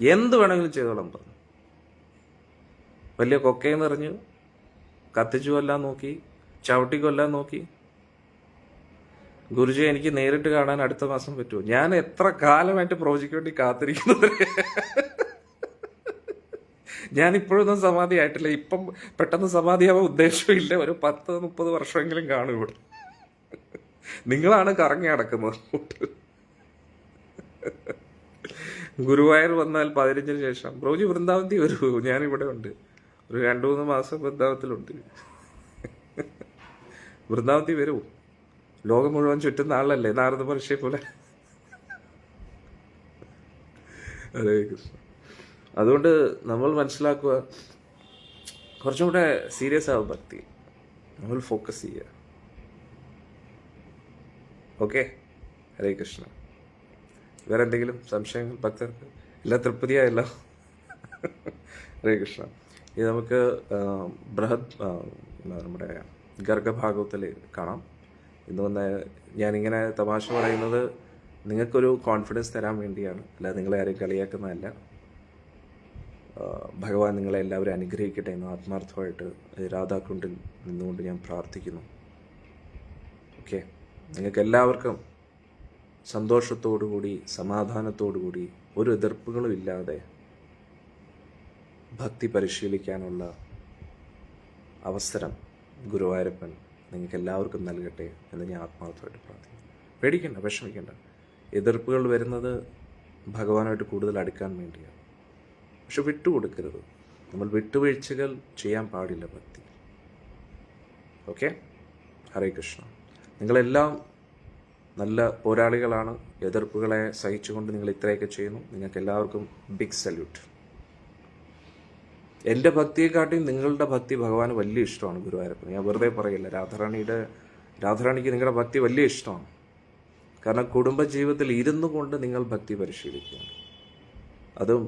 എന്ത് വേണമെങ്കിലും ചെയ്തോളാം പറഞ്ഞു. വലിയ കൊക്കയെന്ന് എറിഞ്ഞു, കത്തിച്ചു കൊല്ലാൻ നോക്കി, ചവിട്ടി കൊല്ലാൻ നോക്കി. ഗുരുജി എനിക്ക് നേരിട്ട് കാണാൻ അടുത്ത മാസം പറ്റുമോ? ഞാൻ എത്ര കാലമായിട്ട് പ്രോജക്റ്റ് വേണ്ടി കാത്തിരിക്കുന്നത്. ഞാൻ ഇപ്പോഴൊന്നും സമാധി ആയിട്ടില്ല. ഇപ്പം പെട്ടെന്ന് സമാധിയാവാൻ ഉദ്ദേശമില്ല. ഒരു 10-30 വർഷമെങ്കിലും കാണും ഇവിടെ. നിങ്ങളാണ് കറങ്ങി നടക്കുന്നത്. ഗുരുവായൂർ വന്നാൽ 15-ന് ശേഷം പ്രോജി വൃന്ദാവനത്തിൽ വരൂ, ഞാനിവിടെ ഉണ്ട്. ഒരു 2-3 മാസം വൃന്ദാവനത്തിലുണ്ട്. വൃന്ദാവനത്തിൽ വരൂ. ലോകം മുഴുവൻ ചുറ്റുന്ന ആളല്ലേ നാരദ മഹർഷിയെ പോലെ. ഹരേ കൃഷ്ണ. അതുകൊണ്ട് നമ്മൾ മനസ്സിലാക്കുക, കുറച്ചും കൂടെ സീരിയസ് ആവും ഭക്തി. നമ്മൾ ഫോക്കസ് ചെയ്യുക. ഓക്കെ, ഹരേ കൃഷ്ണ. വേറെ എന്തെങ്കിലും സംശയങ്ങൾ ഭക്തർക്ക്? എല്ലാം തൃപ്തിയായല്ലോ? ഹരേ കൃഷ്ണ. ഇത് നമുക്ക് നമ്മുടെ ഗർഗഭാഗവത്തിൽ കാണാം. ഇന്ന് വന്ന് ഞാനിങ്ങനെ തമാശ പറയുന്നത് നിങ്ങൾക്കൊരു കോൺഫിഡൻസ് തരാൻ വേണ്ടിയാണ്, അല്ലാതെ നിങ്ങളെ ആരെയും കളിയാക്കുന്നതല്ല. ഭഗവാൻ നിങ്ങളെ എല്ലാവരും അനുഗ്രഹിക്കട്ടെ എന്ന് ആത്മാർത്ഥമായിട്ട് രാധാകുണ്ടിൽ നിന്നുകൊണ്ട് ഞാൻ പ്രാർത്ഥിക്കുന്നു. ഓക്കെ, നിങ്ങൾക്ക് എല്ലാവർക്കും സന്തോഷത്തോടുകൂടി സമാധാനത്തോടുകൂടി ഒരു എതിർപ്പുകളും ഇല്ലാതെ ഭക്തി പരിശീലിക്കാനുള്ള അവസരം ഗുരുവായൂരപ്പൻ നിങ്ങൾക്ക് എല്ലാവർക്കും നൽകട്ടെ എന്ന് ഞാൻ ആത്മാർത്ഥമായിട്ട് പ്രാർത്ഥിക്കുന്നു. പേടിക്കണ്ട, വിഷമിക്കണ്ട. എതിർപ്പുകൾ വരുന്നത് ഭഗവാനായിട്ട് കൂടുതൽ അടുക്കാൻ വേണ്ടിയാണ്. പക്ഷെ വിട്ടുകൊടുക്കരുത്. നമ്മൾ വിട്ടുവീഴ്ചകൾ ചെയ്യാൻ പാടില്ല ഭക്തി. ഓക്കെ, ഹരേ കൃഷ്ണ. നിങ്ങളെല്ലാം നല്ല പോരാളികളാണ്. എതിർപ്പുകളെ സഹിച്ചുകൊണ്ട് നിങ്ങൾ ഇത്രയൊക്കെ ചെയ്യുന്നു. നിങ്ങൾക്ക് എല്ലാവർക്കും ബിഗ് സല്യൂട്ട്. എൻ്റെ ഭക്തിയെക്കാട്ടിയും നിങ്ങളുടെ ഭക്തി ഭഗവാന് വലിയ ഇഷ്ടമാണ് ഗുരുവായൂരപ്പൻ. ഞാൻ വെറുതെ പറയില്ല. രാധാറാണിക്ക് നിങ്ങളുടെ ഭക്തി വലിയ ഇഷ്ടമാണ്. കാരണം കുടുംബജീവിതത്തിൽ ഇരുന്നു കൊണ്ട് നിങ്ങൾ ഭക്തി പരിശീലിക്കുകയാണ്. അതും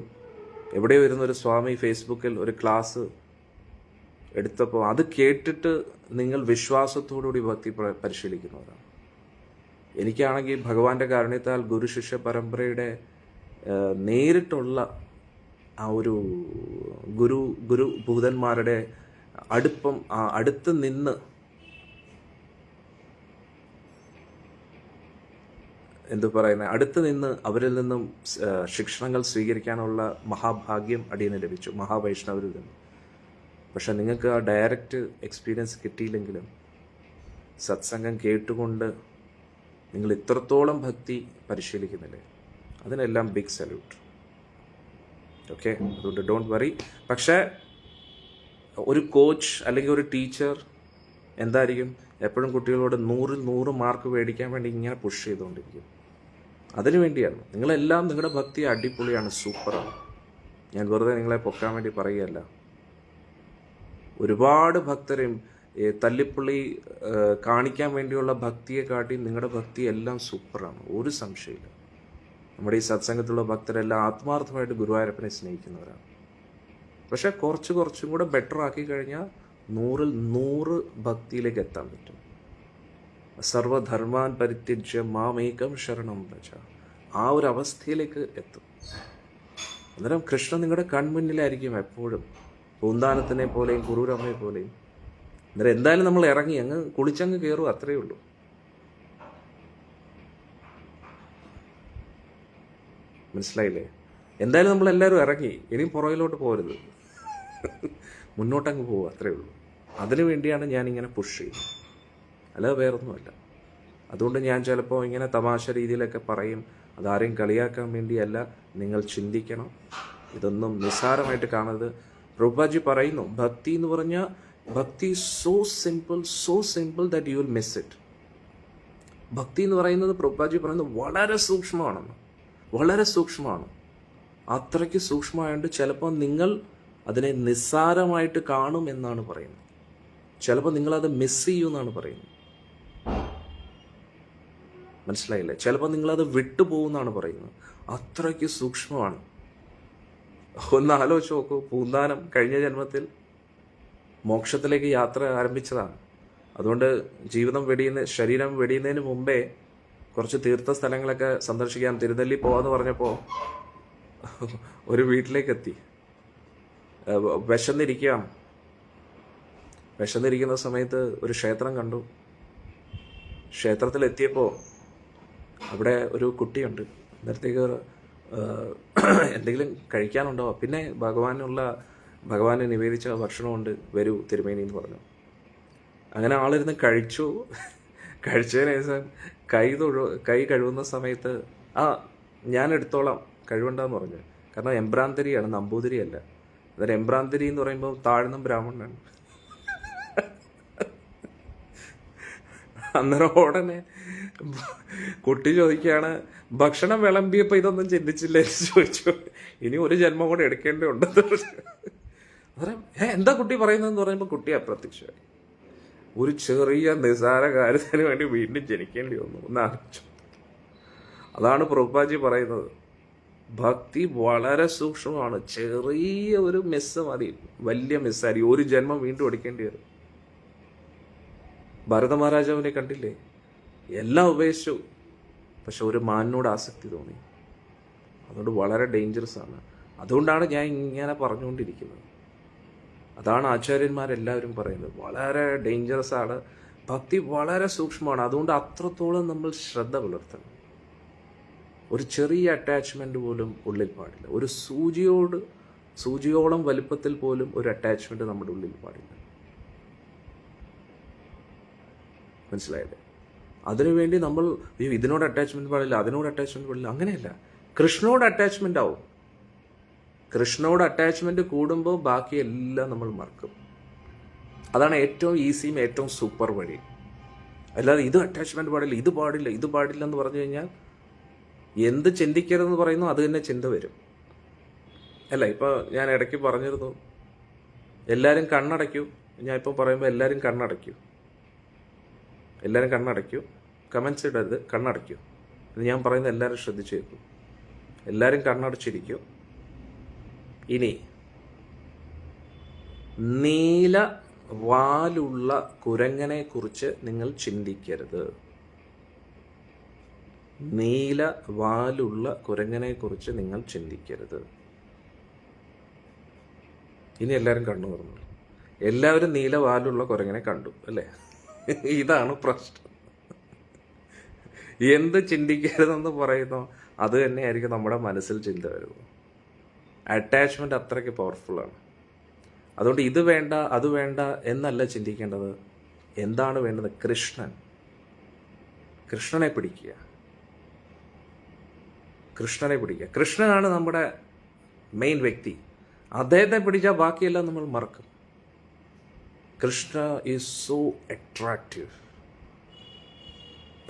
എവിടെയോ ഇരുന്നൊരു സ്വാമി ഫേസ്ബുക്കിൽ ഒരു ക്ലാസ് എടുത്തപ്പോൾ അത് കേട്ടിട്ട് നിങ്ങൾ വിശ്വാസത്തോടുകൂടി ഭക്തി പരിശീലിക്കുന്നവരാണ്. എനിക്കാണെങ്കിൽ ഭഗവാന്റെ കാരുണ്യത്താൽ ഗുരു ശിഷ്യ പരമ്പരയുടെ നേരിട്ടുള്ള ആ ഒരു ഗുരു ഭൂതന്മാരുടെ അടുപ്പം, അടുത്ത് നിന്ന് അടുത്ത് നിന്ന് അവരിൽ നിന്നും ശിക്ഷണങ്ങൾ സ്വീകരിക്കാനുള്ള മഹാഭാഗ്യം അടിയന് ലഭിച്ചു, മഹാവൈഷ്ണവരിൽ നിന്ന്. പക്ഷെ നിങ്ങൾക്ക് ആ ഡയറക്റ്റ് എക്സ്പീരിയൻസ് കിട്ടിയില്ലെങ്കിലും സത്സംഗം കേട്ടുകൊണ്ട് നിങ്ങൾ ഇത്രത്തോളം ഭക്തി പരിശീലിക്കുന്നില്ലേ, അതിനെല്ലാം ബിഗ് സല്യൂട്ട്. ഓക്കെ, അതുകൊണ്ട് ഡോണ്ട് വറി. പക്ഷേ ഒരു കോച്ച് അല്ലെങ്കിൽ ഒരു ടീച്ചർ എന്തായിരിക്കും എപ്പോഴും കുട്ടികളോട് 100 മാർക്ക് മേടിക്കാൻ വേണ്ടി ഇങ്ങനെ പുഷ് ചെയ്തുകൊണ്ടിരിക്കും. അതിനു വേണ്ടിയാണ്. നിങ്ങളെല്ലാം നിങ്ങളുടെ ഭക്തി അടിപൊളിയാണ്, സൂപ്പറാണ്. ഞാൻ വെറുതെ നിങ്ങളെ പൊക്കാൻ വേണ്ടി പറയുകയല്ല. ഒരുപാട് ഭക്തരെയും തല്ലിപ്പുള്ളി കാണിക്കാൻ വേണ്ടിയുള്ള ഭക്തിയെ കാട്ടി നിങ്ങളുടെ ഭക്തി എല്ലാം സൂപ്പറാണ്, ഒരു സംശയമില്ല. നമ്മുടെ ഈ സത്സംഗത്തിലുള്ള ഭക്തരെല്ലാം ആത്മാർത്ഥമായിട്ട് ഗുരുവായൂരപ്പനെ സ്നേഹിക്കുന്നവരാണ്. പക്ഷെ കുറച്ചും കൂടെ ബെറ്റർ ആക്കി കഴിഞ്ഞാൽ 100ൽ 100 ഭക്തിയിലേക്ക് എത്താൻ പറ്റും. സർവധർമാൻ പരിത്യജ്യ മാമേകം ശരണം വ്രജ, ആ ഒരു അവസ്ഥയിലേക്ക് എത്തും. അന്നേരം കൃഷ്ണൻ നിങ്ങളുടെ കൺമുന്നിലായിരിക്കും എപ്പോഴും, പൂന്താനത്തിനെ പോലെയും കുറൂരമ്മയെ പോലെയും. അന്നേരം എന്തായാലും നമ്മൾ ഇറങ്ങി അങ്ങ് കുളിച്ചങ്ങ് കയറും, അത്രയേ ഉള്ളൂ. മനസ്സിലായില്ലേ? എന്തായാലും നമ്മളെല്ലാവരും ഇറങ്ങി, ഇനിയും പുറകിലോട്ട് പോകരുത്, മുന്നോട്ടങ്ങ് പോകുക, അത്രയേ ഉള്ളൂ. അതിനു വേണ്ടിയാണ് ഞാനിങ്ങനെ പുഷ് ചെയ്യുന്നത്, അല്ലാതെ വേറൊന്നുമല്ല. അതുകൊണ്ട് ഞാൻ ചിലപ്പോൾ ഇങ്ങനെ തമാശ രീതിയിലൊക്കെ പറയും. അതാരെയും കളിയാക്കാൻ വേണ്ടിയല്ല. നിങ്ങൾ ചിന്തിക്കണം, ഇതൊന്നും നിസ്സാരമായിട്ട് കാണരുത്. പ്രഭുപാദി പറയുന്നു, ഭക്തി എന്ന് പറഞ്ഞാൽ ഭക്തി so simple that you will miss it. ഭക്തി എന്ന് പറയുന്നത് പ്രഭുപാദി പറയുന്നത് വളരെ സൂക്ഷ്മമാണെന്ന്, വളരെ സൂക്ഷ്മമാണ്. അത്രയ്ക്ക് സൂക്ഷ്മമായതുകൊണ്ട് ചിലപ്പോൾ നിങ്ങൾ അതിനെ നിസ്സാരമായിട്ട് കാണും എന്നാണ് പറയുന്നത്. ചിലപ്പോൾ നിങ്ങളത് മിസ് ചെയ്യുമെന്നാണ് പറയുന്നത്. മനസ്സിലായില്ലേ? ചിലപ്പോൾ നിങ്ങളത് വിട്ടുപോകുമെന്നാണ് പറയുന്നത്. അത്രയ്ക്ക് സൂക്ഷ്മമാണ്. ഒന്ന് ആലോചിച്ച് നോക്കൂ. പൂന്താനം കഴിഞ്ഞ ജന്മത്തിൽ മോക്ഷത്തിലേക്ക് യാത്ര ആരംഭിച്ചതാണ്. അതുകൊണ്ട് ശരീരം വെടിയുന്നതിന് മുമ്പേ കുറച്ച് തീർത്ഥ സ്ഥലങ്ങളൊക്കെ സന്ദർശിക്കാൻ തിരുനെല്ലി പോവാന്ന് പറഞ്ഞപ്പോൾ ഒരു വീട്ടിലേക്ക് എത്തി. വിശന്നിരിക്കുന്ന സമയത്ത് ഒരു ക്ഷേത്രം കണ്ടു. ക്ഷേത്രത്തിലെത്തിയപ്പോൾ അവിടെ ഒരു കുട്ടിയുണ്ട്. അന്നേരത്തേക്ക് എന്തെങ്കിലും കഴിക്കാനുണ്ടോ? പിന്നെ ഭഗവാന് നിവേദിച്ച ഭക്ഷണമുണ്ട്, വരൂ തിരുമേനി എന്ന് പറഞ്ഞു. അങ്ങനെ ആളിരുന്ന് കഴിച്ചു. കഴിച്ചതിന് ശേഷം കൈ കഴുകുന്ന സമയത്ത് ഞാൻ എടുത്തോളാം, കഴിവണ്ടെന്ന് പറഞ്ഞു. കാരണം എംബ്രാന്തരിയാണ്, നമ്പൂതിരിയല്ല. അന്നേരം എംബ്രാന്തരി എന്ന് പറയുമ്പോൾ താഴ്ന്ന ബ്രാഹ്മണനാണ്. അന്നേരം ഉടനെ കുട്ടി ചോദിക്കുകയാണ്, ഭക്ഷണം വിളമ്പിയപ്പോൾ ഇതൊന്നും ചിന്തിച്ചില്ലേ ചോദിച്ചു. ഇനി ഒരു ജന്മം കൂടെ എടുക്കേണ്ടതുണ്ടെന്ന് പറഞ്ഞു. അന്നേരം എന്താ കുട്ടി പറയുന്നതെന്ന് പറയുമ്പോൾ കുട്ടി അപ്രത്യക്ഷമായി. ഒരു ചെറിയ നിസാര കാര്യത്തിന് വേണ്ടി വീണ്ടും ജനിക്കേണ്ടി വന്നു. ഒന്ന് ആലോചിച്ചു. അതാണ് പ്രഭുപാദി പറയുന്നത്, ഭക്തി വളരെ സൂക്ഷ്മമാണ്. ചെറിയ ഒരു മിസ് മതി, വലിയ മിസ്സായിരിക്കും. ഒരു ജന്മം വീണ്ടും എടുക്കേണ്ടി വരും. ഭരത മഹാരാജാവിനെ കണ്ടില്ലേ? എല്ലാം ഉപേക്ഷിച്ചു, പക്ഷെ ഒരു മാനിനോട് ആസക്തി തോന്നി. അതുകൊണ്ട് വളരെ ഡേഞ്ചറസ് ആണ്. അതുകൊണ്ടാണ് ഞാൻ ഇങ്ങനെ പറഞ്ഞുകൊണ്ടിരിക്കുന്നത്. അതാണ് ആചാര്യന്മാരെല്ലാവരും പറയുന്നത്, വളരെ ഡേഞ്ചറസ് ആണ്. ഭക്തി വളരെ സൂക്ഷ്മമാണ്. അതുകൊണ്ട് അത്രത്തോളം നമ്മൾ ശ്രദ്ധ പുലർത്തണം. ഒരു ചെറിയ അറ്റാച്ച്മെന്റ് പോലും ഉള്ളിൽ പാടില്ല. ഒരു സൂചിയോളം വലിപ്പത്തിൽ പോലും ഒരു അറ്റാച്ച്മെന്റ് നമ്മുടെ ഉള്ളിൽ പാടില്ല. മനസ്സിലായില്ലേ? അതിനുവേണ്ടി നമ്മൾ ഇതിനോട് അറ്റാച്ച്മെന്റ് പാടില്ല, അതിനോട് അറ്റാച്ച്മെന്റ് പാടില്ല, അങ്ങനെയല്ല. കൃഷ്ണനോട് അറ്റാച്ച്മെന്റ് ആവും. കൃഷ്ണനോട് അറ്റാച്ച്മെന്റ് കൂടുമ്പോൾ ബാക്കി എല്ലാം നമ്മൾ മറക്കും. അതാണ് ഏറ്റവും ഈസിയും ഏറ്റവും സൂപ്പർ വഴി. അല്ലാതെ ഇത് അറ്റാച്ച്മെന്റ് പാടില്ല, ഇത് പാടില്ല, ഇത് പാടില്ല എന്ന് പറഞ്ഞു കഴിഞ്ഞാൽ എന്ത് ചിന്തിക്കരുതെന്ന് പറയുന്നു അത് തന്നെ ചിന്ത വരും. അല്ല, ഇപ്പോൾ ഞാൻ ഇടയ്ക്ക് പറഞ്ഞിരുന്നു, എല്ലാവരും കണ്ണടയ്ക്കൂ. ഞാൻ ഇപ്പോൾ പറയുമ്പോൾ എല്ലാവരും കണ്ണടയ്ക്കൂ, എല്ലാവരും കണ്ണടയ്ക്കൂ, കമൻസ് ഇടരുത്, കണ്ണടയ്ക്കൂ. ഇത് ഞാൻ പറയുന്നത് എല്ലാവരും ശ്രദ്ധിച്ചു കേൾക്കും. എല്ലാവരും കണ്ണടച്ചിരിക്കൂ. ഇനി നീല വാലുള്ള കുരങ്ങനെ കുറിച്ച് നിങ്ങൾ ചിന്തിക്കരുത്. നീല വാലുള്ള കുരങ്ങനെ കുറിച്ച് നിങ്ങൾ ചിന്തിക്കരുത്. ഇനി എല്ലാവരും കണ്ണു തുറന്നു. എല്ലാവരും നീല വാലുള്ള കുരങ്ങനെ കണ്ടു അല്ലേ? ഇതാണ് പ്രശ്നം. എന്ത് ചിന്തിക്കരുതെന്ന് പറയുന്നോ അത് തന്നെയായിരിക്കും നമ്മുടെ മനസ്സിൽ ചിന്ത വരുന്നത്. അറ്റാച്ച്മെന്റ് അത്രയ്ക്ക് പവർഫുള്ളാണ്. അതുകൊണ്ട് ഇത് വേണ്ട അത് വേണ്ട എന്നല്ല ചിന്തിക്കേണ്ടത്. എന്താണ് വേണ്ടത്? കൃഷ്ണനെ പിടിക്കുക. കൃഷ്ണനാണ് നമ്മുടെ മെയിൻ വ്യക്തി. അദ്ദേഹത്തെ പിടിച്ചാൽ ബാക്കിയെല്ലാം നമ്മൾ മറക്കും. Krishna is so attractive.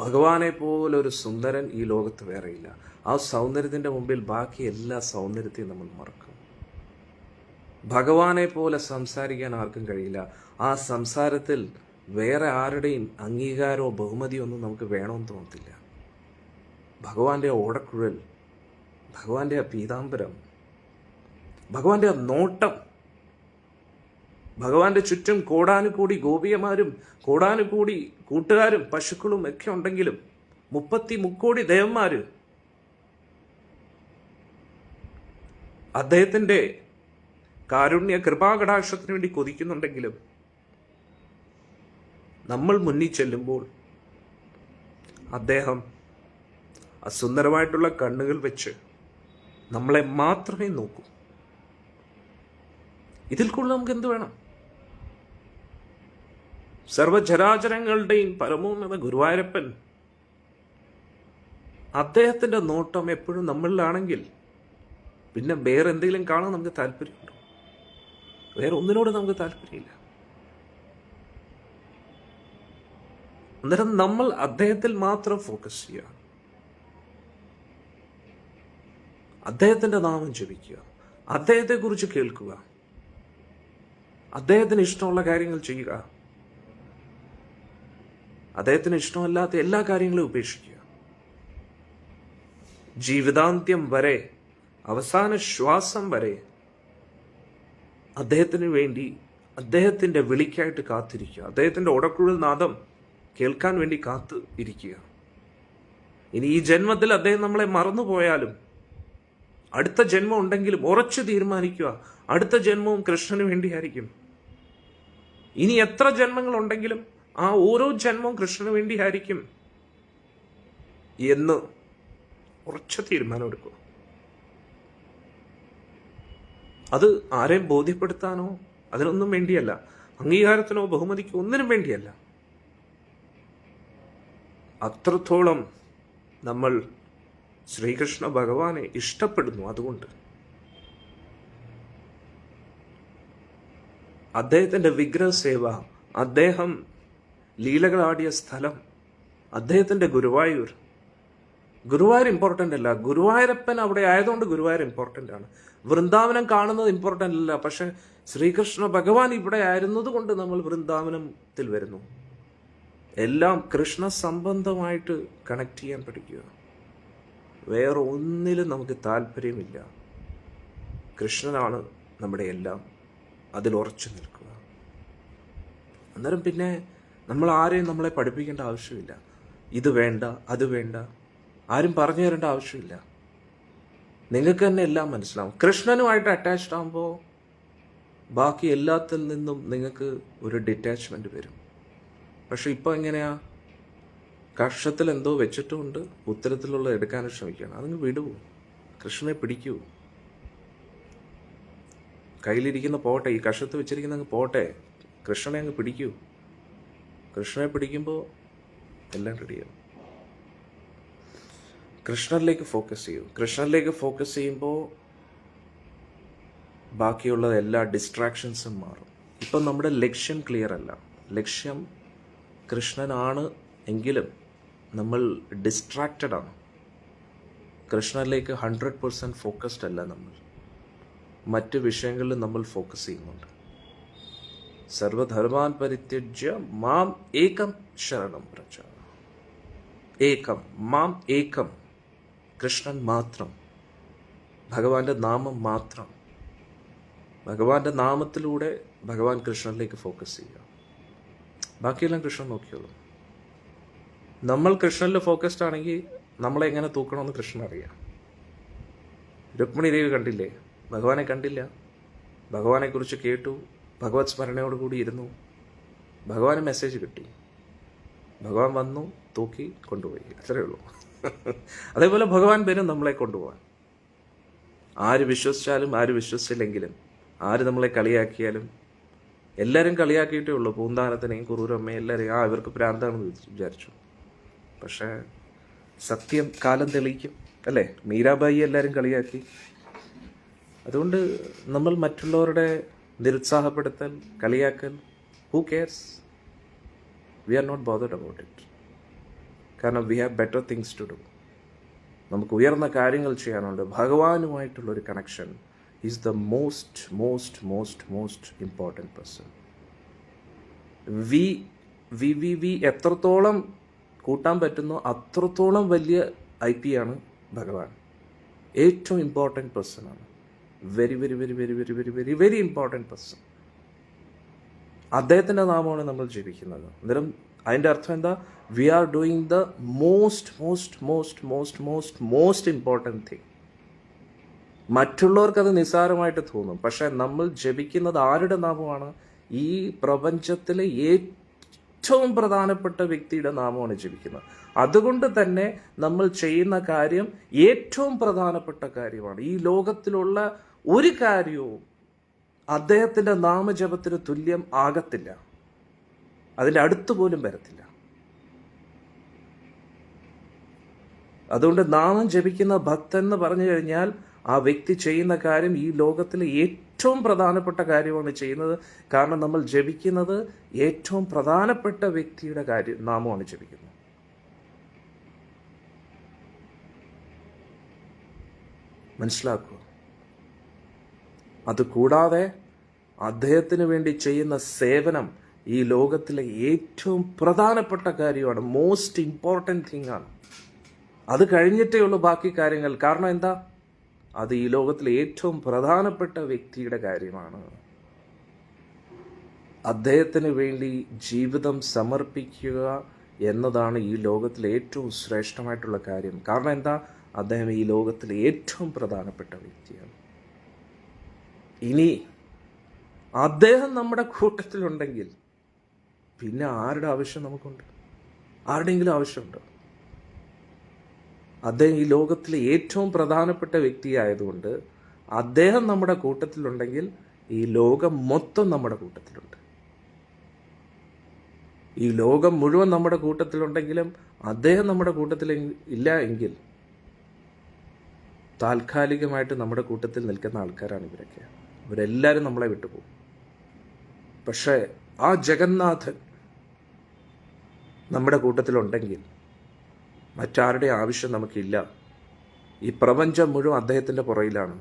ഭഗവാനെ പോലെ ഒരു സുന്ദരൻ ഈ ലോകത്ത് വേറെയില്ല. ആ സൗന്ദര്യത്തിൻ്റെ മുമ്പിൽ ബാക്കി എല്ലാ സൗന്ദര്യത്തെയും നമ്മൾ മറക്കും. ഭഗവാനെ പോലെ സംസാരിക്കാൻ ആർക്കും കഴിയില്ല. ആ സംസാരത്തിൽ വേറെ ആരുടെയും അംഗീകാരമോ ബഹുമതിയോ ഒന്നും നമുക്ക് വേണമെന്ന് തോന്നത്തില്ല. ഭഗവാന്റെ ഓടക്കുഴൽ, ഭഗവാന്റെ ആ പീതാംബരം, ഭഗവാന്റെ ആ നോട്ടം, ഭഗവാന്റെ ചുറ്റും കോടാനുകൂടി ഗോപിയമാരും കോടാനുകൂടി കൂട്ടുകാരും പശുക്കളും ഒക്കെ ഉണ്ടെങ്കിലും 33 ദേവന്മാര് അദ്ദേഹത്തിന്റെ കാരുണ്യ കൃപാകടാക്ഷത്തിന് വേണ്ടി കൊതിക്കുന്നുണ്ടെങ്കിലും നമ്മൾ മുന്നിൽ ചെല്ലുമ്പോൾ അദ്ദേഹം അസുന്ദരമായിട്ടുള്ള കണ്ണുകൾ വെച്ച് നമ്മളെ മാത്രമേ നോക്കൂ. ഇതിൽ കൂടുതൽ നമുക്ക് എന്ത് വേണം? സർവചരാചരങ്ങളുടെയും പരമോന്നത ഗുരുവായൂരപ്പൻ, അദ്ദേഹത്തിന്റെ നോട്ടം എപ്പോഴും നമ്മളിലാണെങ്കിൽ പിന്നെ വേറെ എന്തെങ്കിലും കാണാൻ നമുക്ക് താല്പര്യമുണ്ടോ? വേറെ ഒന്നിനോട് നമുക്ക് താല്പര്യമില്ല. അന്നേരം നമ്മൾ അദ്ദേഹത്തിൽ മാത്രം ഫോക്കസ് ചെയ്യുക, അദ്ദേഹത്തിന്റെ നാമം ജപിക്കുക, അദ്ദേഹത്തെക്കുറിച്ച് കേൾക്കുക, അദ്ദേഹത്തിന് ഇഷ്ടമുള്ള കാര്യങ്ങൾ ചെയ്യുക, അദ്ദേഹത്തിന് ഇഷ്ടമല്ലാത്ത എല്ലാ കാര്യങ്ങളും ഉപേക്ഷിക്കുക. ജീവിതാന്ത്യം വരെ, അവസാന ശ്വാസം വരെ അദ്ദേഹത്തിന് വേണ്ടി, അദ്ദേഹത്തിന്റെ വിളിക്കായിട്ട് കാത്തിരിക്കുക, അദ്ദേഹത്തിന്റെ ഒടക്കുഴൽ നാദം കേൾക്കാൻ വേണ്ടി കാത്ത് ഇരിക്കുക. ഇനി ഈ ജന്മത്തിൽ അദ്ദേഹം നമ്മളെ മറന്നുപോയാലും അടുത്ത ജന്മം ഉണ്ടെങ്കിലും ഉറച്ചു തീരുമാനിക്കുക, അടുത്ത ജന്മവും കൃഷ്ണന് വേണ്ടിയായിരിക്കും. ഇനി എത്ര ജന്മങ്ങൾ ഉണ്ടെങ്കിലും ആ ഓരോ ജന്മവും കൃഷ്ണന് വേണ്ടിയായിരിക്കും എന്ന് ഉറച്ച തീരുമാനം എടുക്കുക. അത് ആരെയും ബോധ്യപ്പെടുത്താനോ അതിനൊന്നും വേണ്ടിയല്ല, അംഗീകാരത്തിനോ ബഹുമതിക്കോ ഒന്നിനും വേണ്ടിയല്ല. അത്രത്തോളം നമ്മൾ ശ്രീകൃഷ്ണ ഭഗവാനെ ഇഷ്ടപ്പെടുന്നു. അതുകൊണ്ട് അദ്ദേഹത്തിന്റെ വിഗ്രഹ സേവ, അദ്ദേഹം ലീലകളാടിയ സ്ഥലം, അദ്ദേഹത്തിന്റെ ഗുരുവായൂർ ഇമ്പോർട്ടൻ്റ് അല്ല. ഗുരുവായൂരപ്പൻ അവിടെ ആയതുകൊണ്ട് ഗുരുവായൂർ ഇമ്പോർട്ടൻ്റ് ആണ്. വൃന്ദാവനം കാണുന്നത് ഇമ്പോർട്ടൻ്റ് അല്ല. പക്ഷെ ശ്രീകൃഷ്ണ ഭഗവാൻ ഇവിടെ ആയിരുന്നത് കൊണ്ട് നമ്മൾ വൃന്ദാവനത്തിൽ വരുന്നു. എല്ലാം കൃഷ്ണ സംബന്ധമായിട്ട് കണക്ട് ചെയ്യാൻ പഠിക്കുക. വേറെ ഒന്നിലും നമുക്ക് താല്പര്യമില്ല. കൃഷ്ണനാണ് നമ്മുടെ എല്ലാം, അതിൽ ഉറച്ചു നിൽക്കുക. അന്നേരം പിന്നെ നമ്മൾ ആരെയും നമ്മളെ പഠിപ്പിക്കേണ്ട ആവശ്യമില്ല. ഇത് വേണ്ട, അത് വേണ്ട, ആരും പറഞ്ഞു തരേണ്ട ആവശ്യമില്ല. നിങ്ങൾക്ക് തന്നെ എല്ലാം മനസ്സിലാവും. കൃഷ്ണനുമായിട്ട് അറ്റാച്ച്ഡ് ആകുമ്പോൾ ബാക്കി എല്ലാത്തിൽ നിന്നും നിങ്ങൾക്ക് ഒരു ഡിറ്റാച്ച്മെൻറ്റ് വരും. പക്ഷെ ഇപ്പോൾ എങ്ങനെയാ? കക്ഷത്തിൽ എന്തോ വെച്ചിട്ടുമുണ്ട്, ഉത്തരത്തിലുള്ള എടുക്കാനും ശ്രമിക്കുകയാണ്. അതങ്ങ് വിടുവോ? കൃഷ്ണനെ പിടിക്കൂ. കയ്യിലിരിക്കുന്ന പോട്ടെ, ഈ കക്ഷത്ത് വെച്ചിരിക്കുന്ന അങ്ങ് പോട്ടെ, കൃഷ്ണനെ അങ്ങ് പിടിക്കൂ. കൃഷ്ണനെ പിടിക്കുമ്പോൾ എല്ലാം റെഡിയാവും. കൃഷ്ണനിലേക്ക് ഫോക്കസ് ചെയ്യൂ. കൃഷ്ണനിലേക്ക് ഫോക്കസ് ചെയ്യുമ്പോൾ ബാക്കിയുള്ള എല്ലാ ഡിസ്ട്രാക്ഷൻസും മാറും. ഇപ്പം നമ്മുടെ ലക്ഷ്യം ക്ലിയർ അല്ല. ലക്ഷ്യം കൃഷ്ണനാണ് എങ്കിലും നമ്മൾ ഡിസ്ട്രാക്റ്റഡ് ആണ്. കൃഷ്ണനിലേക്ക് 100% ഫോക്കസ്ഡ് അല്ല നമ്മൾ. മറ്റ് വിഷയങ്ങളിൽ നമ്മൾ ഫോക്കസ് ചെയ്യുന്നുണ്ട്. സർവധർമാൻ പരിത്യജ്യ മാം ഏകം ശരണം വ്രജ. ഏകം, മാം ഏകം, കൃഷ്ണൻ മാത്രം, ഭഗവാന്റെ നാമം മാത്രം. ഭഗവാന്റെ നാമത്തിലൂടെ ഭഗവാൻ കൃഷ്ണനിലേക്ക് ഫോക്കസ് ചെയ്യുക. ബാക്കിയെല്ലാം കൃഷ്ണൻ നോക്കിയോളൂ. നമ്മൾ കൃഷ്ണനിൽ ഫോക്കസ്ഡ് ആണെങ്കിൽ നമ്മളെ എങ്ങനെ തൂക്കണമെന്ന് കൃഷ്ണൻ അറിയാം. രുക്മിണി ദേവി കണ്ടില്ലേ? ഭഗവാനെ കണ്ടില്ല, ഭഗവാനെക്കുറിച്ച് കേട്ടു, ഭഗവത് സ്മരണയോടുകൂടി ഇരുന്നു, ഭഗവാന് മെസ്സേജ് കിട്ടി, ഭഗവാൻ വന്നു, തൂക്കി കൊണ്ടുപോയി. അത്രയേ ഉള്ളൂ. അതേപോലെ ഭഗവാൻ വരും നമ്മളെ കൊണ്ടുപോകാൻ. ആര് വിശ്വസിച്ചാലും ആര് വിശ്വസിച്ചില്ലെങ്കിലും, ആര് നമ്മളെ കളിയാക്കിയാലും, എല്ലാവരും കളിയാക്കിയിട്ടേ ഉള്ളൂ. പൂന്താനത്തിനെയും കുറൂരമ്മയും എല്ലാവരെയും ഇവർക്ക് പ്രാന്താണെന്ന് വിചാരിച്ചു. പക്ഷേ സത്യം കാലം തെളിയിക്കും, അല്ലേ? മീരാബായി എല്ലാവരും കളിയാക്കി. അതുകൊണ്ട് നമ്മൾ മറ്റുള്ളവരുടെ നിരുത്സാഹപ്പെടുത്തൽ, കളിയാക്കൽ, who cares? We are not bothered about it. കാരണം we have better things to do. നമുക്ക് ഉയർന്ന കാര്യങ്ങൾ ചെയ്യാനുണ്ട്. ഭഗവാനുമായിട്ടുള്ളൊരു connection is the most most most most important person. We എത്രത്തോളം കൂട്ടാൻ പറ്റുന്നോ അത്രത്തോളം വലിയ IP ആണ് ഭഗവാൻ. ഏറ്റവും ഇമ്പോർട്ടൻറ്റ് പേഴ്സണാണ്. Very very very very very very very very important person. അദ്ദേഹത്തിൻ്റെ നാമമാണ് നമ്മൾ ജപിക്കുന്നത്. അന്നേരം അതിൻ്റെ അർത്ഥം എന്താ? We are doing the most most most most most most important thing. മറ്റുള്ളവർക്കത് നിസ്സാരമായിട്ട് തോന്നും. പക്ഷെ നമ്മൾ ജപിക്കുന്നത് ആരുടെ നാമമാണ്? ഈ പ്രപഞ്ചത്തിലെ ഏറ്റവും പ്രധാനപ്പെട്ട വ്യക്തിയുടെ നാമമാണ് ജപിക്കുന്നത്. അതുകൊണ്ട് തന്നെ നമ്മൾ ചെയ്യുന്ന കാര്യം ഏറ്റവും പ്രധാനപ്പെട്ട കാര്യമാണ്. ഈ ലോകത്തിലുള്ള ഒരു കാര്യവും അദ്ദേഹത്തിൻ്റെ നാമജപത്തിന് തുല്യം ആകത്തില്ല. അതിൻ്റെ അടുത്ത് പോലും വരത്തില്ല. അതുകൊണ്ട് നാമം ജപിക്കുന്ന ഭക്തൻ എന്ന് പറഞ്ഞു കഴിഞ്ഞാൽ ആ വ്യക്തി ചെയ്യുന്ന കാര്യം ഈ ലോകത്തിലെ ഏറ്റവും പ്രധാനപ്പെട്ട കാര്യമാണ് ചെയ്യുന്നത്. കാരണം നമ്മൾ ജപിക്കുന്നത് ഏറ്റവും പ്രധാനപ്പെട്ട വ്യക്തിയുടെ നാമമാണ് ജപിക്കുന്നത്. മനസ്സിലാക്കുക. അതുകൂടാതെ അദ്ദേഹത്തിന് വേണ്ടി ചെയ്യുന്ന സേവനം ഈ ലോകത്തിലെ ഏറ്റവും പ്രധാനപ്പെട്ട കാര്യമാണ്. മോസ്റ്റ് ഇമ്പോർട്ടൻറ്റ് തിങ് ആണ്. അത് കഴിഞ്ഞിട്ടേ ഉള്ളൂ ബാക്കി കാര്യങ്ങൾ. കാരണം എന്താ? അത് ഈ ലോകത്തിലെ ഏറ്റവും പ്രധാനപ്പെട്ട വ്യക്തിയുടെ കാര്യമാണ്. അദ്ദേഹത്തിന് വേണ്ടി ജീവിതം സമർപ്പിക്കുക എന്നതാണ് ഈ ലോകത്തിലെ ഏറ്റവും ശ്രേഷ്ഠമായിട്ടുള്ള കാര്യം. കാരണം എന്താ? അദ്ദേഹം ഈ ലോകത്തിലെ ഏറ്റവും പ്രധാനപ്പെട്ട വ്യക്തിയാണ്. ഇനി അദ്ദേഹം നമ്മുടെ കൂട്ടത്തിലുണ്ടെങ്കിൽ പിന്നെ ആരുടെ ആവശ്യം നമുക്കുണ്ട്? ആരുടെയെങ്കിലും ആവശ്യമുണ്ടോ? അദ്ദേഹം ഈ ലോകത്തിലെ ഏറ്റവും പ്രധാനപ്പെട്ട വ്യക്തിയായതുകൊണ്ട് അദ്ദേഹം നമ്മുടെ കൂട്ടത്തിലുണ്ടെങ്കിൽ ഈ ലോകം മൊത്തം നമ്മുടെ കൂട്ടത്തിലുണ്ട്. ഈ ലോകം മുഴുവൻ നമ്മുടെ കൂട്ടത്തിലുണ്ടെങ്കിലും അദ്ദേഹം നമ്മുടെ കൂട്ടത്തിൽ ഇല്ല എങ്കിൽ താൽക്കാലികമായിട്ട് നമ്മുടെ കൂട്ടത്തിൽ നിൽക്കുന്ന ആൾക്കാരാണ് ഇവരൊക്കെ. ഇവരെല്ലാവരും നമ്മളെ വിട്ടുപോകും. പക്ഷേ ആ ജഗന്നാഥൻ നമ്മുടെ കൂട്ടത്തിലുണ്ടെങ്കിൽ മറ്റാരുടെ ആവശ്യം നമുക്കില്ല. ഈ പ്രപഞ്ചം മുഴുവൻ അദ്ദേഹത്തിൻ്റെ പുറയിലാണ്.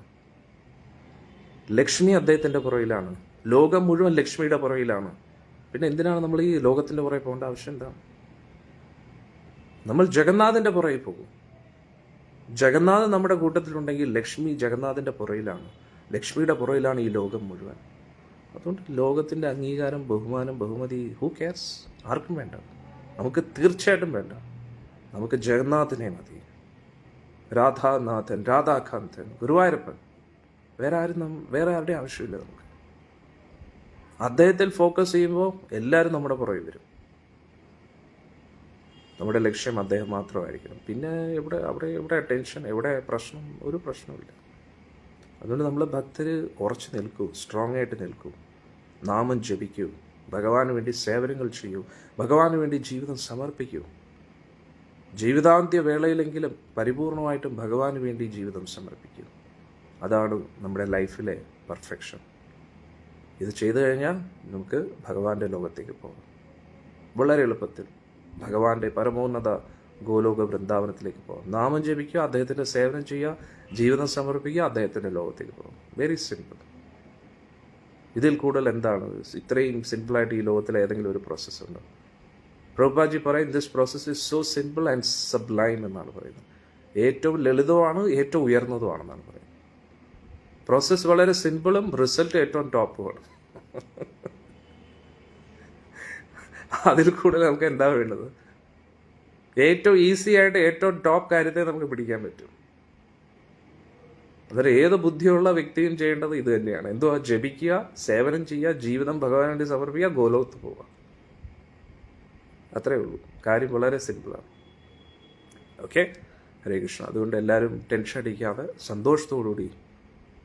ലക്ഷ്മി അദ്ദേഹത്തിൻ്റെ പുറയിലാണ്. ലോകം മുഴുവൻ ലക്ഷ്മിയുടെ പുറയിലാണ്. പിന്നെ എന്തിനാണ് നമ്മൾ ഈ ലോകത്തിൻ്റെ പുറകെ പോകേണ്ട ആവശ്യം? എന്താ? നമ്മൾ ജഗന്നാഥൻ്റെ പുറകെ പോകും. ജഗന്നാഥൻ നമ്മുടെ കൂട്ടത്തിലുണ്ടെങ്കിൽ ലക്ഷ്മി ജഗന്നാഥൻ്റെ പുറയിലാണ്. ലക്ഷ്മിയുടെ പുറയിലാണ് ഈ ലോകം മുഴുവൻ. അതുകൊണ്ട് ലോകത്തിൻ്റെ അംഗീകാരം, ബഹുമാനം, ബഹുമതി ഹൂ കെയർസ്? ആർക്കും വേണ്ട. നമുക്ക് തീർച്ചയായിട്ടും വേണ്ട. നമുക്ക് ജഗന്നാഥനെ മതി. രാധാനാഥൻ, രാധാകാന്തൻ, ഗുരുവായൂരപ്പൻ, വേറെ ആരുടെ ആവശ്യമില്ല നമുക്ക്. അദ്ദേഹത്തിൽ ഫോക്കസ് ചെയ്യുമ്പോൾ എല്ലാവരും നമ്മുടെ പുറകെ വരും. നമ്മുടെ ലക്ഷ്യം അദ്ദേഹം മാത്രമായിരിക്കണം. പിന്നെ എവിടെ ടെൻഷൻ, എവിടെ പ്രശ്നം? ഒരു പ്രശ്നവുമില്ല. അതുകൊണ്ട് നമ്മൾ ഭക്തർ ഉറച്ചു നിൽക്കൂ, സ്ട്രോങ് ആയിട്ട് നിൽക്കൂ, നാമം ജപിക്കൂ, ഭഗവാന് വേണ്ടി സേവനങ്ങൾ ചെയ്യൂ, ഭഗവാന് വേണ്ടി ജീവിതം സമർപ്പിക്കൂ. ജീവിതാന്ത്യ വേളയിലെങ്കിലും പരിപൂർണമായിട്ടും ഭഗവാന് വേണ്ടി ജീവിതം സമർപ്പിക്കൂ. അതാണ് നമ്മുടെ ലൈഫിലെ പെർഫെക്ഷൻ. ഇത് ചെയ്തു കഴിഞ്ഞാൽ നമുക്ക് ഭഗവാന്റെ ലോകത്തേക്ക് പോകാം. വളരെ എളുപ്പത്തിൽ ഭഗവാന്റെ പരമോന്നത ഗോലോക വൃന്ദാവനത്തിലേക്ക് പോകാം. നാമം ജപിക്കുക, അദ്ദേഹത്തിൻ്റെ സേവനം ചെയ്യുക, ജീവിതം സമർപ്പിക്കുക, അദ്ദേഹത്തിൻ്റെ ലോകത്തേക്ക് പോകാം. Very simple. ഇതിൽ കൂടുതൽ എന്താണ്? ഇത്രയും സിമ്പിളായിട്ട് ഈ ലോകത്തിൽ ഏതെങ്കിലും ഒരു പ്രോസസ്സ് ഉണ്ടോ? പ്രഭുപാദജി പറയും, this process is so simple and sublime എന്നാണ് പറയുന്നത്. ഏറ്റവും ലളിതമാണ്, ഏറ്റവും ഉയർന്നതുമാണെന്നാണ് പറയുന്നത്. പ്രോസസ്സ് വളരെ സിമ്പിളും റിസൾട്ട് ഏറ്റവും ടോപ്പുമാണ്. അതിൽ കൂടുതൽ നമുക്ക് എന്താ വേണ്ടത്? ഏറ്റവും ഈസി ആയിട്ട് ഏറ്റവും ടോപ്പ് കാര്യത്തെ നമുക്ക് പിടിക്കാൻ പറ്റും. അന്നേരം ഏത് ബുദ്ധിയുള്ള വ്യക്തിയും ചെയ്യേണ്ടത് ഇത് തന്നെയാണ്. എന്തുവാ? ജപിക്കുക, സേവനം ചെയ്യുക, ജീവിതം ഭഗവാന് വേണ്ടി സമർപ്പിക്കുക, ഗോലോകത്ത് പോവുക. അത്രയേ ഉള്ളൂ. കാര്യം വളരെ സിമ്പിളാണ്. ഓക്കെ, ഹരേ കൃഷ്ണ. അതുകൊണ്ട് എല്ലാവരും ടെൻഷൻ അടിക്കാതെ സന്തോഷത്തോടുകൂടി,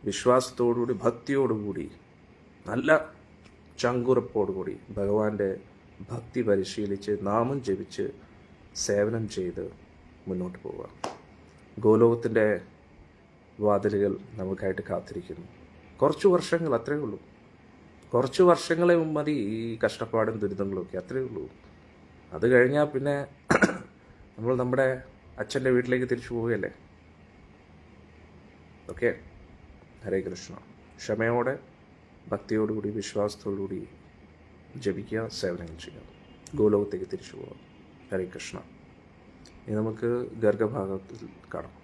വിശ്വാസത്തോടുകൂടി, ഭക്തിയോടുകൂടി, നല്ല ചങ്കുറപ്പോടുകൂടി ഭഗവാന്റെ ഭക്തി പരിശീലിച്ച് നാമം ജപിച്ച് സേവനം ചെയ്ത് മുന്നോട്ട് പോവുക. ഗോലോകത്തിൻ്റെ വാതിലുകൾ നമുക്കായിട്ട് കാത്തിരിക്കുന്നു. കുറച്ച് വർഷങ്ങൾ, അത്രയേ ഉള്ളൂ. കുറച്ച് വർഷങ്ങളെ മതി ഈ കഷ്ടപ്പാടും ദുരിതങ്ങളും ഒക്കെ, അത്രയേ ഉള്ളൂ. അത് കഴിഞ്ഞാൽ പിന്നെ നമ്മൾ നമ്മുടെ അച്ഛൻ്റെ വീട്ടിലേക്ക് തിരിച്ചു പോവുകയല്ലേ. ഓക്കെ, ഹരേ കൃഷ്ണ. ക്ഷമയോടെ, ഭക്തിയോടുകൂടി, വിശ്വാസത്തോടുകൂടി ജപിക്കുക, സേവനങ്ങൾ ചെയ്യുക, ഗോലോകത്തേക്ക് തിരിച്ചു പോവുക. ഹരേ കൃഷ്ണ. ഇനി നമുക്ക് ഗർഗഭാഗത്തിൽ കാണാം.